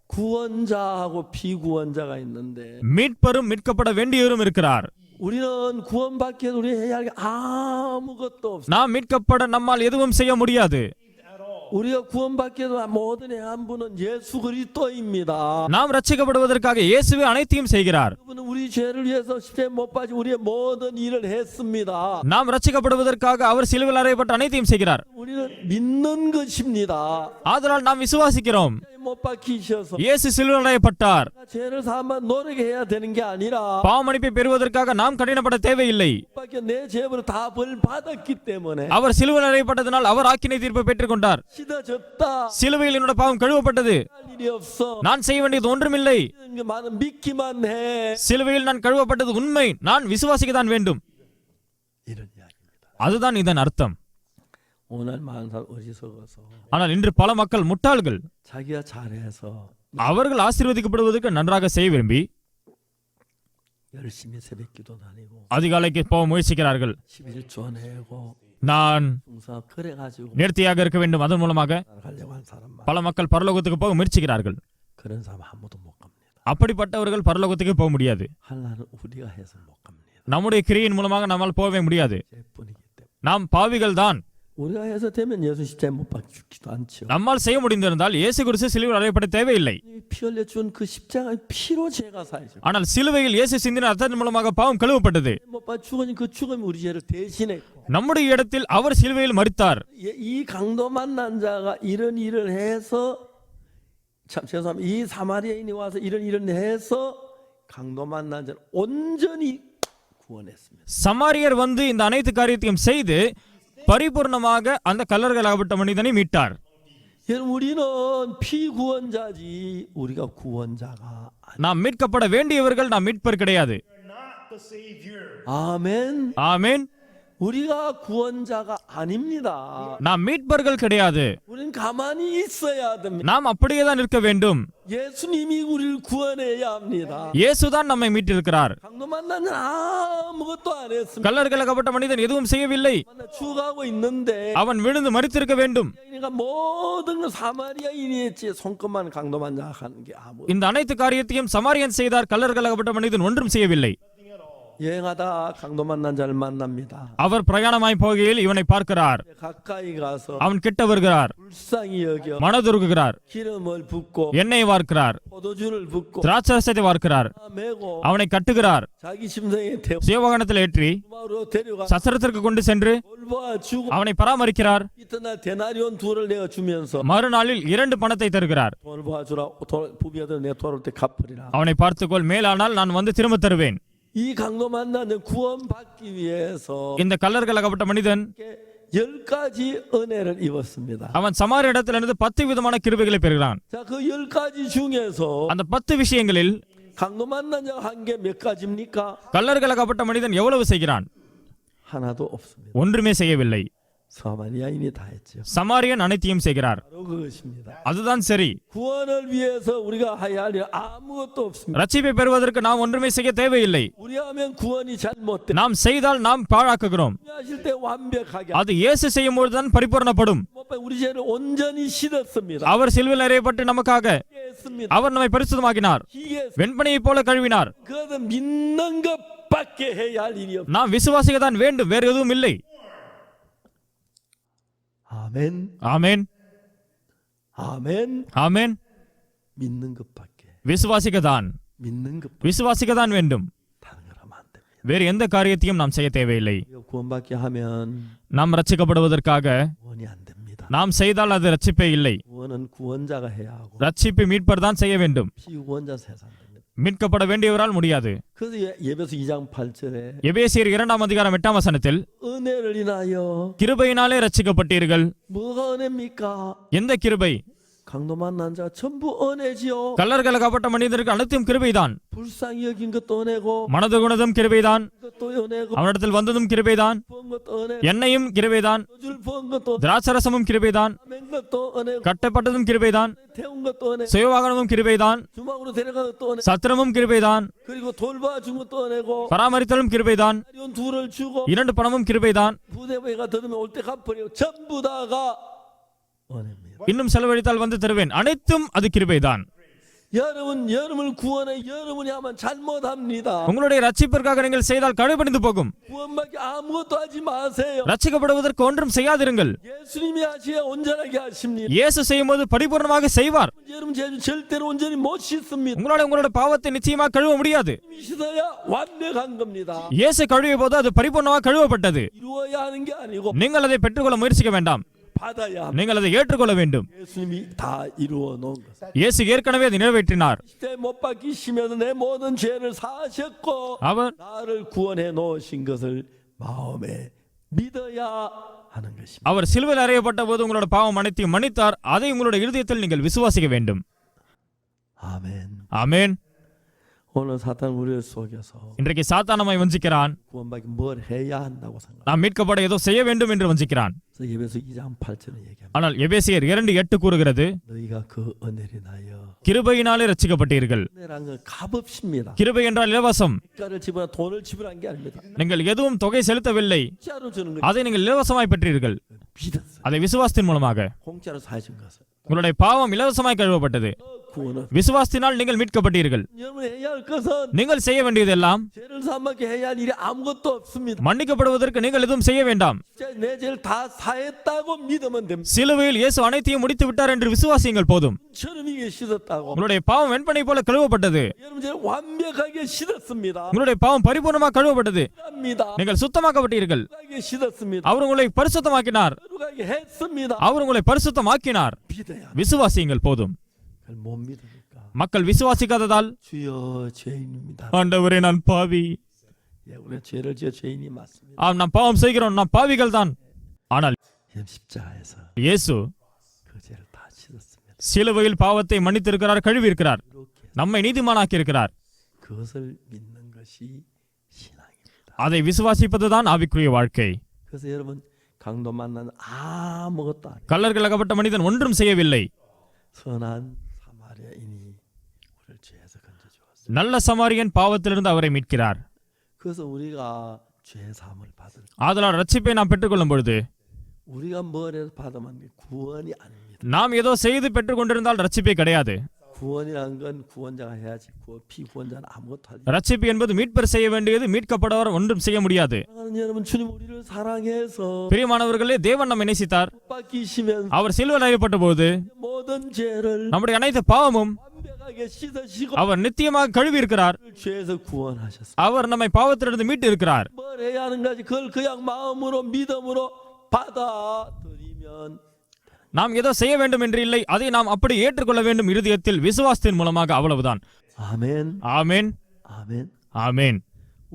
구원자하고 비구원자가 있는데 மீட்பரும் மீட்கப்பட வேண்டியவரும் இருக்கிறார். 우리는 구원받기 위해서 우리 해야 할 게 아무것도 없어요. நாம் மீட்கப்பட நம்மால் எதுவும் செய்ய முடியாது. 우리가 구원받기 위해서 모든 행한 분은 예수 그리스도입니다. நாம் ரட்சிக்கப்படுவதற்காக இயேசுவே அனைத்தையும் செய்கிறார். 그분은 우리 죄를 위해서 십자가에 못 박혀 우리의 모든 일을 했습니다. நாம் ரட்சிக்கப்படுவதற்காக அவர் சிலுவையில் அறையப்பட்ட அனைத்தையும் செய்கிறார். 우리는 믿는 것입니다. ஆதலால் நாம் விசுவாசிக்கிறோம். 못 박히셔서 இயேசு சிலுவையில் அறையப்பட்டார். 죄를 사면 노력해야 되는 게 아니라 பாவமன்னிப்பை பெறுவதற்காக நாம் கடினப்பட தேவையில்லை. 밖에 내 죄로 다 벌 받았기 때문에 அவர் சிலுவையில் அறையப்பட்டதனால் அவர் ஆக்கினை தீர்ப்பை பெற்றுக் கொண்டார். 씻어졌다. சிலுவையில் என்னோட பாவம் கழுவப்பட்டது. 할 일이 없어. நான் செய்ய வேண்டியது ஒன்றுமில்லை. 많은 믿기만 해. சிலுவையில் நான் கழுவப்பட்டது உண்மை. நான் விசுவாசிக்க தான் வேண்டும். 이런 이야기입니다. அதுதான் இதன் அர்த்தம். 오늘 많은 사람 어리석어서 ஆனால் இன்று பல மக்கள் முட்டாள்கள். 자기가 잘해서 அவர்கள் ஆசீர்வதிக்கப்படுவதற்கு நன்றாக செய்ய விரும்பி 열심히 새벽기도 다니고 அதிகாலைக்கு போக முயற்சிக்கிறார்கள். 11조 내고 நான் 봉사 그래가지고 நேர்த்தியாக இருக்க வேண்டும், அதன் மூலமாக 가려고 한 사람 பல மக்கள் பரலோகத்துக்கு போக முயற்சிக்கிறார்கள். 그런 사람 아무도 못 갑니다. அப்படிப்பட்டவர்கள் பரலோகத்துக்கு போக முடியாது. 하나는 우리가 해서 못 갑니다. நம்முடைய கிரியின் மூலமாக நம்மால் போகவே முடியாது. 죄뿐이기 때문에 நாம் பாவிகள் தான். 우리가 해서 되면 예수 십자가에 못 박혀 죽지도 않죠. நம்மால் செய்ய முடிந்திருந்தால் இயேசு கிறிஸ்து சிலுவையில் அறையப்பட தேவையில்லை. 피 흘려 준 그 십자가의 피로 죄가 사해져. ஆனால் சிலுவையில் இயேசு சிந்தின ரத்தத்தின் மூலமாக பாவம் கழுவப்பட்டது. 못 박혀 죽어진 그 죽음이 우리 죄를 대신했고 நம்முடைய இடத்தில் அவர் சிலுவையில் மரித்தார். 이 강도 만난 자가 이런 일을 해서 참 죄송합니다. 이 사마리아인이 와서 이런 일을 해서 강도 만난 자를 온전히 구원했습니다. சமாரியர் வந்து இந்த அனைத்து காரியத்தையும் செய்து பரிபூர்ணமாக அந்த கல்லர்களாகப்பட்ட மனிதனை மீட்டார். 여러분 우리는 피구원자지 우리가 구원자가 아니. நாம் மீட்கப்பட வேண்டியவர்கள், நாம் மீட்பர் கிடையாது. 아멘. ஆமென். 우리가 구원자가 아닙니다. நாம் மீட்பர்கள் கிடையாது. 우리는 가만히 있어야 됩니다. நாம் அப்படியே தான் இருக்க வேண்டும். 예수님이 우리를 구원해야 합니다. இயேசுதான் நம்மை மீட்டிருக்கிறார். 강도 만나는 아무것도 안 했습니다. கல்லர்களாகப்பட்ட மனிதன் எதுவும் செய்யவில்லை. 만나 죽어가고 있는데 அவன் விழுந்து மரித்திருக்க வேண்டும். 그러니까 모든 걸 사마리아인이 했지 손끝만 강도만 하는 게 아무. இந்த அனைத்து காரியத்தையும் சமாரியன் செய்தார். கல்லர்களாகப்பட்ட மனிதன் ஒன்றும் செய்யவில்லை. 여행하다 강도 만난 자를 만납니다. அவர் பிரயாணமாய் போகையில் இவனை பார்க்கிறார். 가까이 가서 அவன் கிட்ட வருகிறார். 불쌍히 여겨 மனதுருகுகிறார். 기름을 붓고 எண்ணெயை வார்க்கிறார். 포도주를 붓고 திராட்சரசத்தை வார்க்கிறார். 메고 அவனை கட்டுகிறார். 자기 심성에 태워 சுயவாகனத்தில் ஏற்றி 마으로 데려가 சத்திரத்திற்கு கொண்டு சென்று 돌보아 주고 அவனை பராமரிக்கிறார். 이튿날 데나리온 2를 내어 주면서 மறுநாளில் 2 பணத்தை தருகிறார். 돈을 보아주라 부비하던 내 돌아올 때 갚으리라. அவனை பார்த்துக்கொள், மேலானால் நான் வந்து திரும்ப தருவேன். 이 강도 만나는 구원받기 위해서 இந்த கல்லர்களாகப்பட்ட மனிதன் 10가지 은혜를 입었습니다. அவன் சமாரிய இடத்திலிருந்து 10 விதமான கிருபைகளை பெறுகிறான். 자, 그 10가지 중에서 அந்த 10 விஷயங்களில் 강도 만난 자가 한 게 몇 가지입니까? கல்லர்களாகப்பட்ட மனிதன் எவ்வளவு செய்கிறான்? 하나도 없습니다. ஒன்றுமே செய்யவில்லை. 사마리아인이 다 했죠. சமாரியன் அனைத்தையும் செய்கிறார். 바로 그것입니다. அதுதான் சரி. 구원을 위해서 우리가 해야 할 일 아무것도 없습니다. ரட்சிப்பை பெறுவதற்கு நாம் ஒன்றுமே செய்ய தேவையில்லை. 우리 하면 구원이 잘못돼. நாம் செய்தால் நாம் பாழாக்குகிறோம். 하실 때 완벽하게. அது இயேசு செய்யும் பொழுதுதான் பரிபூரணப்படும். 우리 죄를 온전히 씻었습니다. அவர் சிலுவையில் அறையப்பட்டு நமக்காக 했습니다. அவர் நம்மை பரிசுத்தமாக்கினார். வெண்பனையைப் போல கழுவினார். 그것은 믿는 것밖에 해야 할 일이 없습니다. நாம் விசுவாசிக்க தான் வேண்டும், வேறு எதுவும் இல்லை. 아멘. ஆமென். 아멘. ஆமென். 믿는 것밖에. விசுவாசிக்க தான். 믿는 것. விசுவாசிக்க தான் வேண்டும். 다른 걸 하면 안 됩니다. வேறு எந்த காரியத்தையும் நாம் செய்ய தேவையில்லை. 구원받게 하면 நாம் ரட்சிக்கப்படுவதற்காக 구원이 안 됩니다. நாம் செய்தால் அது ரட்சிப்பே இல்லை. 구원은 구원자가 해야 하고 ரட்சிப்பு மீட்பர் தான் செய்ய வேண்டும். 피구원자 세상 됩니다. மீட்கப்பட வேண்டியவரால் முடியாது. 그래서 예배서 2장 8절에 எபேசியர் 2 அதிகாரம் 8 வசனத்தில் 은혜를 인하여 கிருபையினாலே ரட்சிக்கப்பட்டீர்கள். 뭐가 은혜입니까? எந்த கிருபை? 강도 만난 자 전부 은혜지요. கல்லர்களாகப்பட்ட மனிதருக்கு அனைத்தும் கிருபைதான். 불쌍히 여긴 것도 은혜고 மனது குணதும் கிருபைதான். 그것도 은혜고 அவனிடத்தில் வந்ததும் கிருபைதான். 부은 것도 은혜고 எண்ணெயும் கிருபைதான். 줄 부은 것도 திராட்சரசமும் கிருபைதான். 맨 것도 은혜고 கட்டப்பட்டதும் கிருபைதான். 태운 것도 은혜 சுயவாகனமும் கிருபைதான். 주막으로 데려간 것도 은혜 சத்திரமும் கிருபைதான். 그리고 돌봐 준 것도 은혜고 பராமரித்தலும் கிருபைதான். 온 2를 주고 2 பணமும் கிருபைதான். 부대부가 들으면 올 때 갚으려 전부 다가 은혜입니다. இன்னும் செலவழித்தால் வந்து தருவேன். அனைத்தும் அது கிருபைதான். 여러분을 구원해 여러분이 하면 잘못합니다. உங்களுடைய ரட்சிப்பிற்காக நீங்கள் செய்தால் கழுவடிந்து போகும். 구원받기 아무것도 하지 마세요. ரட்சிக்கப்படுவதற்கு ஒன்றும் செய்யாதிருங்கள். 예수님이 하셔야 온전하게 하십니다. இயேசு செய்யும்போது பரிபூர்ணமாக செய்வார். 여러분 죄 절대로 온전히 못 씻습니다. உங்களுடைய பாவத்தை நிச்சயமாக கழுவ முடியாது. 씻어야 완벽한 겁니다. இயேசு கழுவிய போது அது பரிபூர்ணமாக கழுவப்பட்டது. 이루어야 하는 게 아니고 நீங்கள் அதை பெற்றுக்கொள்ள முயற்சிக்க வேண்டாம். 받아야 합니다. நீங்கள் அதை ஏற்றுக்கொள்ள வேண்டும். 예수님이 다 이루어 놓은 것. இயேசு ஏற்கனவே அதை நிறைவேற்றினார். 시대 못 박히시면서 내 모든 죄를 사하셨고 அவர் 나를 구원해 놓으신 것을 마음에 믿어야 하는 것입니다. அவர் சிலுவையில் அறையப்பட்ட போது உங்களோட பாவம் அனைத்தையும் மன்னித்தார். அதை உங்களுடைய இருதயத்தில் நீங்கள் விசுவாசிக்க வேண்டும். 아멘. ஆமென். 오늘 사탄 우리를 속여서 இன்றைக்கு சாத்தான் நம்மை வஞ்சிக்கிறான். 구원받기 뭘 해야 한다고 생각. நாம் மீட்கப்பட ஏதோ செய்ய வேண்டும் என்று வஞ்சிக்கிறான். 그래서 예배서 2장 8절에 얘기합니다. ஆனால் எபேசியர் 2:8 கூறுகிறது, 너희가 그 은혜를 인하여. கிருபையினாலே ரட்சிக்கப்பட்டீர்கள். 은혜란 건 값없습니다. கிருபை என்றால் இலவசம். 대가를 지불한 돈을 지불한 게 아닙니다. நீங்கள் எதுவும் தொகை செலுத்தவில்லை. 공짜로 주는 거. அதை நீங்கள் இலவசமாய் பெற்றீர்கள். 믿었어요. அதை விசுவாசத்தின் மூலமாக. 공짜로 사해준 것을. உங்களுடைய பாவம் இலவசமாய் கழுவப்பட்டது. 구원은 விசுவாசத்தினால் நீங்கள் மீட்கப்பட்டீர்கள். 여러분 해야 할 것은 நீங்கள் செய்ய வேண்டியதெல்லாம் 죄를 사하게 해야 할 일이 아무것도 없습니다. மன்னிக்கப்படுவதற்கு நீங்கள் எதுவும் செய்ய வேண்டாம். 내 죄를 다 사했다고 믿으면 됩니다. சிலுவையில் இயேசு அனைத்தையும் முடித்து விட்டார் என்று விசுவாசியுங்கள் போதும். 처럼 이게 씻었다고. உங்களுடைய பாவம் வெண்பனை போல கழுவப்பட்டது. 여러분 죄를 완벽하게 씻었습니다. உங்களுடைய பாவம் பரிபூர்ணமாக கழுவப்பட்டது. 합니다. நீங்கள் சுத்தமாக்கப்பட்டீர்கள். 완벽하게 씻었습니다. அவர் உங்களை பரிசுத்தமாக்கினார். 완벽하게 했습니다. அவர் உங்களை பரிசுத்தமாக்கினார். 믿어야. விசுவாசியுங்கள் போதும். 그걸 못 믿으니까. மக்கள் விசுவாசிக்காததால், 주여 죄인입니다. ஆண்டவரே நான் பாவி. 예, 우리가 죄를 지어 죄인이 맞습니다. நாம் பாவம் செய்கிறோம், நாம் பாவிகள் தான். ஆனால் 십자가에서 இயேசு 그 죄를 다 씻었습니다. சிலுவையில் பாவத்தை மன்னித்திருக்கிறார், கழுவியிருக்கிறார், 이렇게 நம்மை நீதிமானாக்கி இருக்கிறார். 그것을 믿는 것이 신앙입니다. அதை விசுவாசிப்பதுதான் ஆவிக்குரிய வாழ்க்கை. 그래서 여러분 강도 만난 아무것도 아니에요. கள்ளர்கள் அகப்பட்ட மனிதன் ஒன்றும் செய்யவில்லை. 선한 사마리아인이 우리를 죄에서 건져 주었어요. நல்ல சமாரியன் பாவத்திலிருந்து அவரை மீட்கிறார். 그래서 우리가 죄 사함을 받을 ஆதலால் ரட்சிப்பை நாம் பெற்றுக்கொள்ளும் பொழுது 우리가 뭘 해서 받으면 구원이 아닙니다. நாம் ஏதோ செய்து பெற்றுக் கொண்டிருந்தால் ரட்சிப்பே கிடையாது. 구원이라는 건 구원자가 해야지 피구원자는 아무것도 하지. ரட்சிப்பு என்பது மீட்பர் செய்ய வேண்டியது, மீட்கப்படவர் ஒன்றும் செய்ய முடியாது. 사랑하는 여러분, 주님 우리를 사랑해서 பிரியமானவர்களே, தேவன் நம்மை நேசித்தார். 받기시면 அவர் சிலுவையில் அறையப்பட்ட போது 모든 죄를 நம்முடைய அனைத்து பாவமும் 완벽하게 씻으시고 அவர் நித்தியமாக கழுவி இருக்கிறார். 죄에서 구원하셨습니다. அவர் நம்மை பாவத்திலிருந்து மீட்டு இருக்கிறார். 뭘 해야 하는가지 그걸 그냥 마음으로 믿음으로 받아들이면 நாம் ஏதோ செய்ய வேண்டும் என்று இல்லை, அதை நாம் அப்படி ஏற்றுக்கொள்ள வேண்டும் இருதயத்தில் விசுவாசத்தின் மூலமாக, அவ்வளவுதான். 아멘. ஆமென், 아멘. ஆமென்.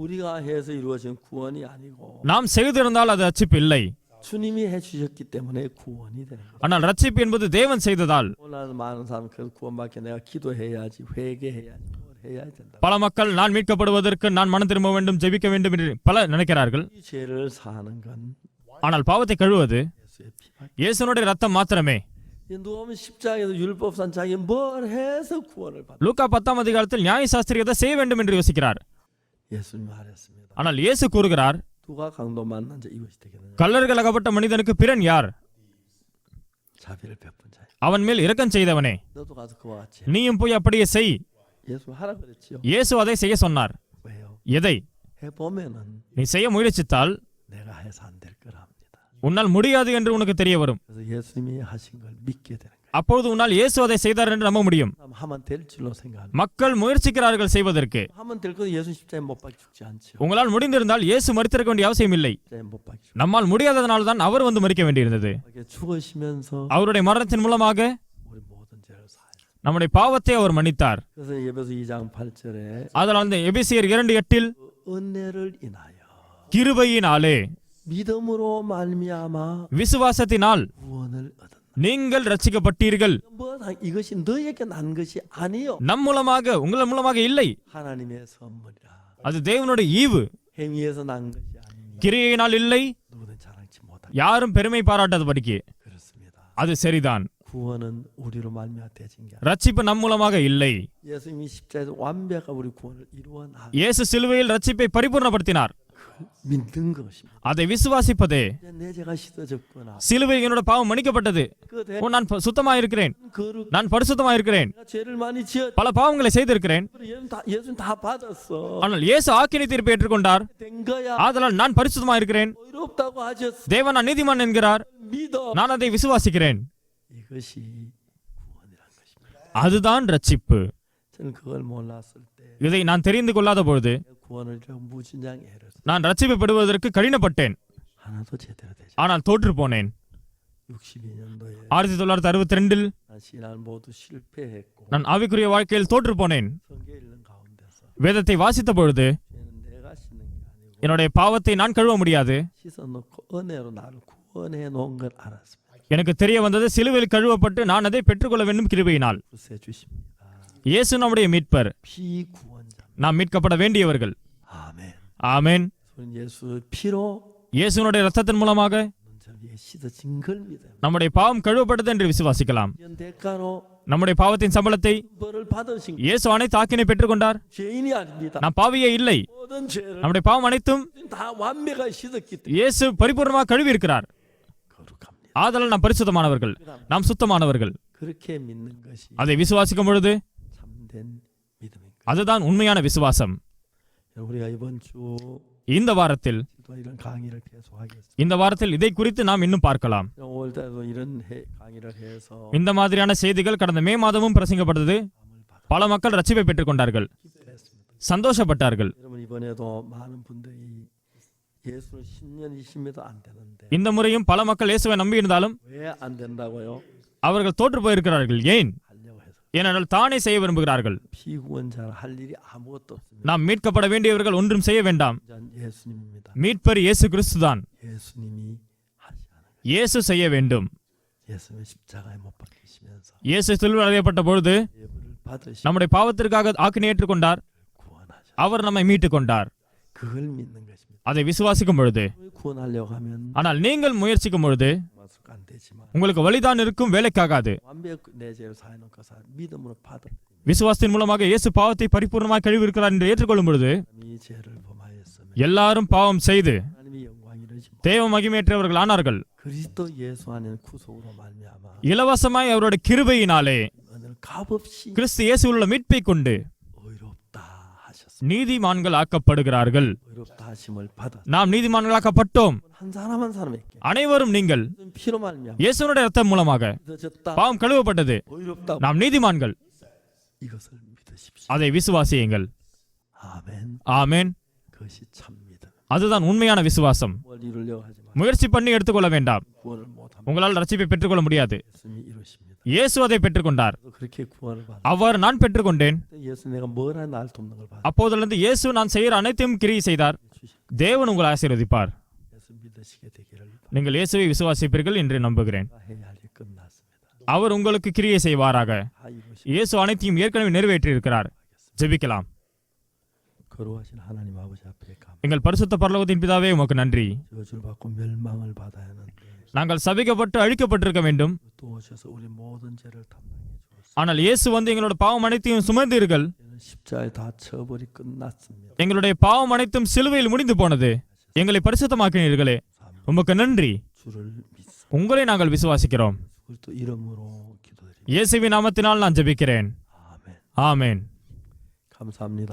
우리가 해서 이루어진 구원이 아니고 நாம் செய்திருந்தால் அது ரட்சிப்பு இல்லை. 주님이 해주셨기 때문에 구원이 되는 거예요. ஆனால் ரட்சிப்பு என்பது தேவன் செய்ததால். 오늘 많은 사람 그 구원받게 내가 기도해야지, 회개해야지, 뭘 해야 된다. பல மக்கள் நான் மீட்கப்படுவதற்கு நான் மனம் திரும்ப வேண்டும், ஜெபிக்க வேண்டும் என்று பல நினைக்கிறார்கள். 이 죄를 사하는 건 ஆனால் பாவத்தை கழுவது 예수의 피밖에. இயேசுனுடைய ரத்தம் மாத்திரமே. 누가 보면 십자가에서 율법산 자기 뭘 해서 구원을 받아. லூக்கா 10ஆம் அதிகாரத்தில் நியாயசாஸ்திரி எதை செய்ய வேண்டும் என்று யோசிக்கிறார். 예수님 말했습니다. ஆனால் இயேசு கூறுகிறார், 누가 강도 만난 자 이것이 되겠느냐. கள்ளர்கள் அகப்பட்ட மனிதனுக்கு பிறன் யார்? 자비를 베푼 자. அவன் மேல் இரக்கம் செய்தவனே, 너도 가서 그와 같이. நீயும் போய் அப்படியே செய். 예수 하라 그랬지요. இயேசு அதை செய்ய சொன்னார். 왜요? எதை? 해보면은 நீ செய்ய முயற்சித்தால் 내가 해서 안 될 거라 합니다. உன்னால் முடியாது என்று உனக்கு தெரிய வரும். 그래서 예수님이 하신 걸 믿게 되는 거예요. அப்பொழுது உன்னால் இயேசு அதை செய்தார் என்று நம்ப முடியும். 하면 될 줄로 생각합니다. மக்கள் முயற்சிக்கிறார்கள் செய்வதற்கு. 하면 될 거 예수 십자가에 못 박혀 죽지 않죠. உங்களால் முடிந்திருந்தால் இயேசு மரித்திருக்க வேண்டிய அவசியம் இல்லை. 십자가에 못 박혀 நம்மால் முடியாததனால் தான் அவர் வந்து மரிக்க வேண்டியிருந்தது. 죽으시면서 அவருடைய மரணத்தின் மூலமாக 우리 모든 죄를 사하셨어요. நம்முடைய பாவத்தை அவர் மன்னித்தார். 그래서 예배서 2장 8절에 அதனால் அந்த எபேசியர் 2:8 은혜를 인하여 கிருபையினாலே 믿음으로 말미암아 விசுவாசத்தினால் 구원을 얻었다. நீங்கள் ரட்சிக்கப்பட்டீர்கள். 이것이 너에게 난 것이 아니요. நம் மூலமாக, உங்கள் மூலமாக இல்லை. 하나님의 선물이라. அது தேவனுடைய ஈவு. 행위에서 난 것이 아닙니다. கிரியையினால் இல்லை, 누구든 자랑치 못하게. யாரும் பெருமை பாராட்டாதபடிக்கு. 그렇습니다. அது சரிதான். 구원은 우리로 말미암아 되진 게 아니에요. ரட்சிப்பு நம் மூலமாக இல்லை. 예수님이 십자가에서 완벽한 우리 구원을 이루어 나. இயேசு சிலுவையில் ரட்சிப்பை பரிபூர்ணப்படுத்தினார். 믿는 것입니다. அதை விசுவாசிப்பதே. 내 죄가 씻어졌구나. சிலுவையில் என்னோட பாவம் மன்னிக்கப்பட்டது. நான் சுத்தமாயிருக்கிறேன், 거룩. நான் பரிசுத்தமாயிருக்கிறேன், 내가 죄를 많이 지었. பல பாவங்களை செய்திருக்கிறேன். 예수는 다 받았어. ஆனால் இயேசு ஆக்கினை தீர்ப்பை ஏற்றுக்கொண்டார். 된 거야. ஆதலால் நான் பரிசுத்தமாயிருக்கிறேன். 의롭다고 하셨어. தேவன் நான் நீதிமான் என்கிறார். 믿어. நான் அதை விசுவாசிக்கிறேன். 이것이 구원이라는 것입니다. அதுதான் ரட்சிப்பு. 저는 그걸 몰랐을 때 இதை நான் தெரிந்து கொள்ளாத பொழுது 구원을 무진장 애를 நான் ரட்சிப்பு பெறுவதற்கு கடினப்பட்டேன். 하나도 제대로 되지. ஆனால் தோற்று போனேன். 62년도에 1962 난 신앙 모두 실패했고 நான் ஆவிக்குரிய வாழ்க்கையில் தோற்று போனேன். 성경 읽는 가운데서 வேதத்தை வாசித்த பொழுது 죄는 내가 씻는 게 아니고 என்னுடைய பாவத்தை நான் கழுவ முடியாது. 씻어놓고 은혜로 나를 구원해 놓은 걸 알았습니다. எனக்கு தெரிய வந்தது, சிலுவையில் கழுவப்பட்டு நான் அதை பெற்றுக்கொள்ள வேண்டும் கிருபையினால். 구세 주십니다. இயேசு நம்முடைய மீட்பர். 피구원자. நாம் மீட்கப்பட வேண்டியவர்கள். 아멘. ஆமென். 예수 피로 இயேசுனுடைய ரத்தத்தின் மூலமாக 문제에 씻어진 걸 믿어요. நம்முடைய பாவம் கழுவப்பட்டது என்று விசுவாசிக்கலாம். 대가로 நம்முடைய பாவத்தின் சம்பளத்தை 벌을 받으신 இயேசு அனைத்து ஆக்கினை பெற்றுக்கொண்டார். 죄인이 아닙니다. நாம் பாவியே இல்லை. 모든 죄를 நம்முடைய பாவம் அனைத்தும் 다 완벽하게 씻었기 때문에 இயேசு பரிபூர்ணமாக கழுவி இருக்கிறார். 거룩합니다. ஆதலால் நாம் பரிசுத்தமானவர்கள், நாம் சுத்தமானவர்கள். 그렇게 믿는 것이 அதை விசுவாசிக்கும் பொழுது 참된 믿음입니다. அதுதான் உண்மையான விசுவாசம். 우리가 이번 주 இந்த வாரத்தில் 이런 강의를 계속하겠습니다. இந்த வாரத்தில் இதை குறித்து நாம் இன்னும் பார்க்கலாம். 5월달도 이런 강의를 해서 இந்த மாதிரியான செய்திகள் கடந்த மே மாதமும் பிரசங்கப்பட்டது. பல மக்கள் ரட்சிப்பை பெற்றுக் கொண்டார்கள், சந்தோஷப்பட்டார்கள். 여러분 이번에도 많은 분들이 예수를 10년 20년도 안 되는데 இந்த முறையும் பல மக்கள் இயேசுவை நம்பியிருந்தாலும் 왜 안 된다고요? அவர்கள் தோற்று போயிருக்கிறார்கள். ஏன்? 하려고 해서. ஏனென்றால் தானே செய்ய விரும்புகிறார்கள். 피구원자를 할 일이 아무것도 없습니다. நாம் மீட்கப்பட வேண்டியவர்கள் ஒன்றும் செய்ய வேண்டாம். 예수님입니다. மீட்பர் இயேசு கிறிஸ்துதான். 예수님이 하시는 இயேசு செய்ய வேண்டும். 예수님의 십자가에 못 박히시면서 இயேசு சிலுவையில் அறையப்பட்ட பொழுது 예물을 받으시 நம்முடைய பாவத்திற்காக ஆக்கினை ஏற்றுக்கொண்டார். 구원하셔. அவர் நம்மை மீட்டுக் கொண்டார். 그걸 믿는 것입니다. அதை விசுவாசிக்கும் பொழுது, 구원하려고 하면 ஆனால் நீங்கள் முயற்சிக்கும் பொழுது 마스크 안 되지만 உங்களுக்கு வழிதான் இருக்கும், வேலைக்காகாது. 완벽 내 죄를 사해놓고 믿음으로 받아 விசுவாசத்தின் மூலமாக இயேசு பாவத்தை பரிபூர்ணமாக கழுவி இருக்கிறார் என்று ஏற்றுக்கொள்ளும் பொழுது 이 죄를 범하였으면 எல்லாரும் பாவம் செய்து 하나님의 영광 이르지 못. தேவ மகிமையற்றவர்கள் ஆனார்கள். 그리스도 예수 안에는 구속으로 말미암아 இலவசமாய் அவருடைய கிருபையினாலே 오늘 값없이 கிறிஸ்து இயேசுவில் உள்ள மீட்பை கொண்டு 의롭다 하셨습니다. நீதிமான்கள் ஆக்கப்படுகிறார்கள். 의롭다 하심을 받아 நாம் நீதிமான்களாக்கப்பட்டோம். 한 사람 한 사람에게 அனைவரும் நீங்கள் 피로 말미암아 இயேசுனுடைய ரத்தம் மூலமாக 믿어졌다. பாவம் கழுவப்பட்டது. 의롭다. நாம் நீதிமான்கள். 이것을 믿으십시오. அதை விசுவாசியுங்கள். 아멘. ஆமென். 그것이 참 믿음. அதுதான் உண்மையான விசுவாசம். 뭘 이루려고 하지 마. முயற்சி பண்ணி எடுத்துக்கொள்ள வேண்டாம். 구원을 못합니다. உங்களால் ரட்சிப்பை பெற்றுக்கொள்ள முடியாது. 예수님이 이루십니다. இயேசு அதை பெற்றுக்கொண்டார். 또 그렇게 구원을 받아. அவர் நான் பெற்றுக்கொண்டேன். 예수 내가 뭘 하나 날 돕는 걸 받아. அப்போதிலிருந்து இயேசு நான் செய்கிற அனைத்தையும் கிரியை செய்தார். தேவன் உங்களை ஆசீர்வதிப்பார். 예수 믿으시게 되기를 நீங்கள் இயேசுவை விசுவாசிப்பீர்கள் என்று நம்புகிறேன். 해야 할 일 끝났습니다. அவர் உங்களுக்கு கிரியை செய்வாராக. 다 이루시. இயேசு அனைத்தையும் ஏற்கனவே நிறைவேற்றி இருக்கிறார். ஜெபிக்கலாம். 거룩하신 하나님 아버지 앞에 감. எங்கள் பரிசுத்த பரலோகத்தின் பிதாவே உமக்கு நன்றி. 저주를 받고 멸망을 받아야 하는데 நாங்கள் சபிக்கப்பட்டு அழிக்கப்பட்டிருக்க வேண்டும். 또 오셔서 우리 모든 죄를 담당해 주었습니다. ஆனால் இயேசு வந்து எங்களோட பாவம் அனைத்தையும் சுமந்தீர்கள். 십자가에 다 처벌이 끝났습니다. எங்களுடைய பாவம் அனைத்தும் சிலுவையில் முடிந்து போனது. எங்களை பரிசுத்தமாக்கினீர்களே, உமக்கு நன்றி. 주를 믿습니다. உங்களை நாங்கள் விசுவாசிக்கிறோம். 그리스도 이름으로 기도드립니다. இயேசுவின் நாமத்தினால் நான் ஜெபிக்கிறேன். 아멘. ஆமென். 감사합니다.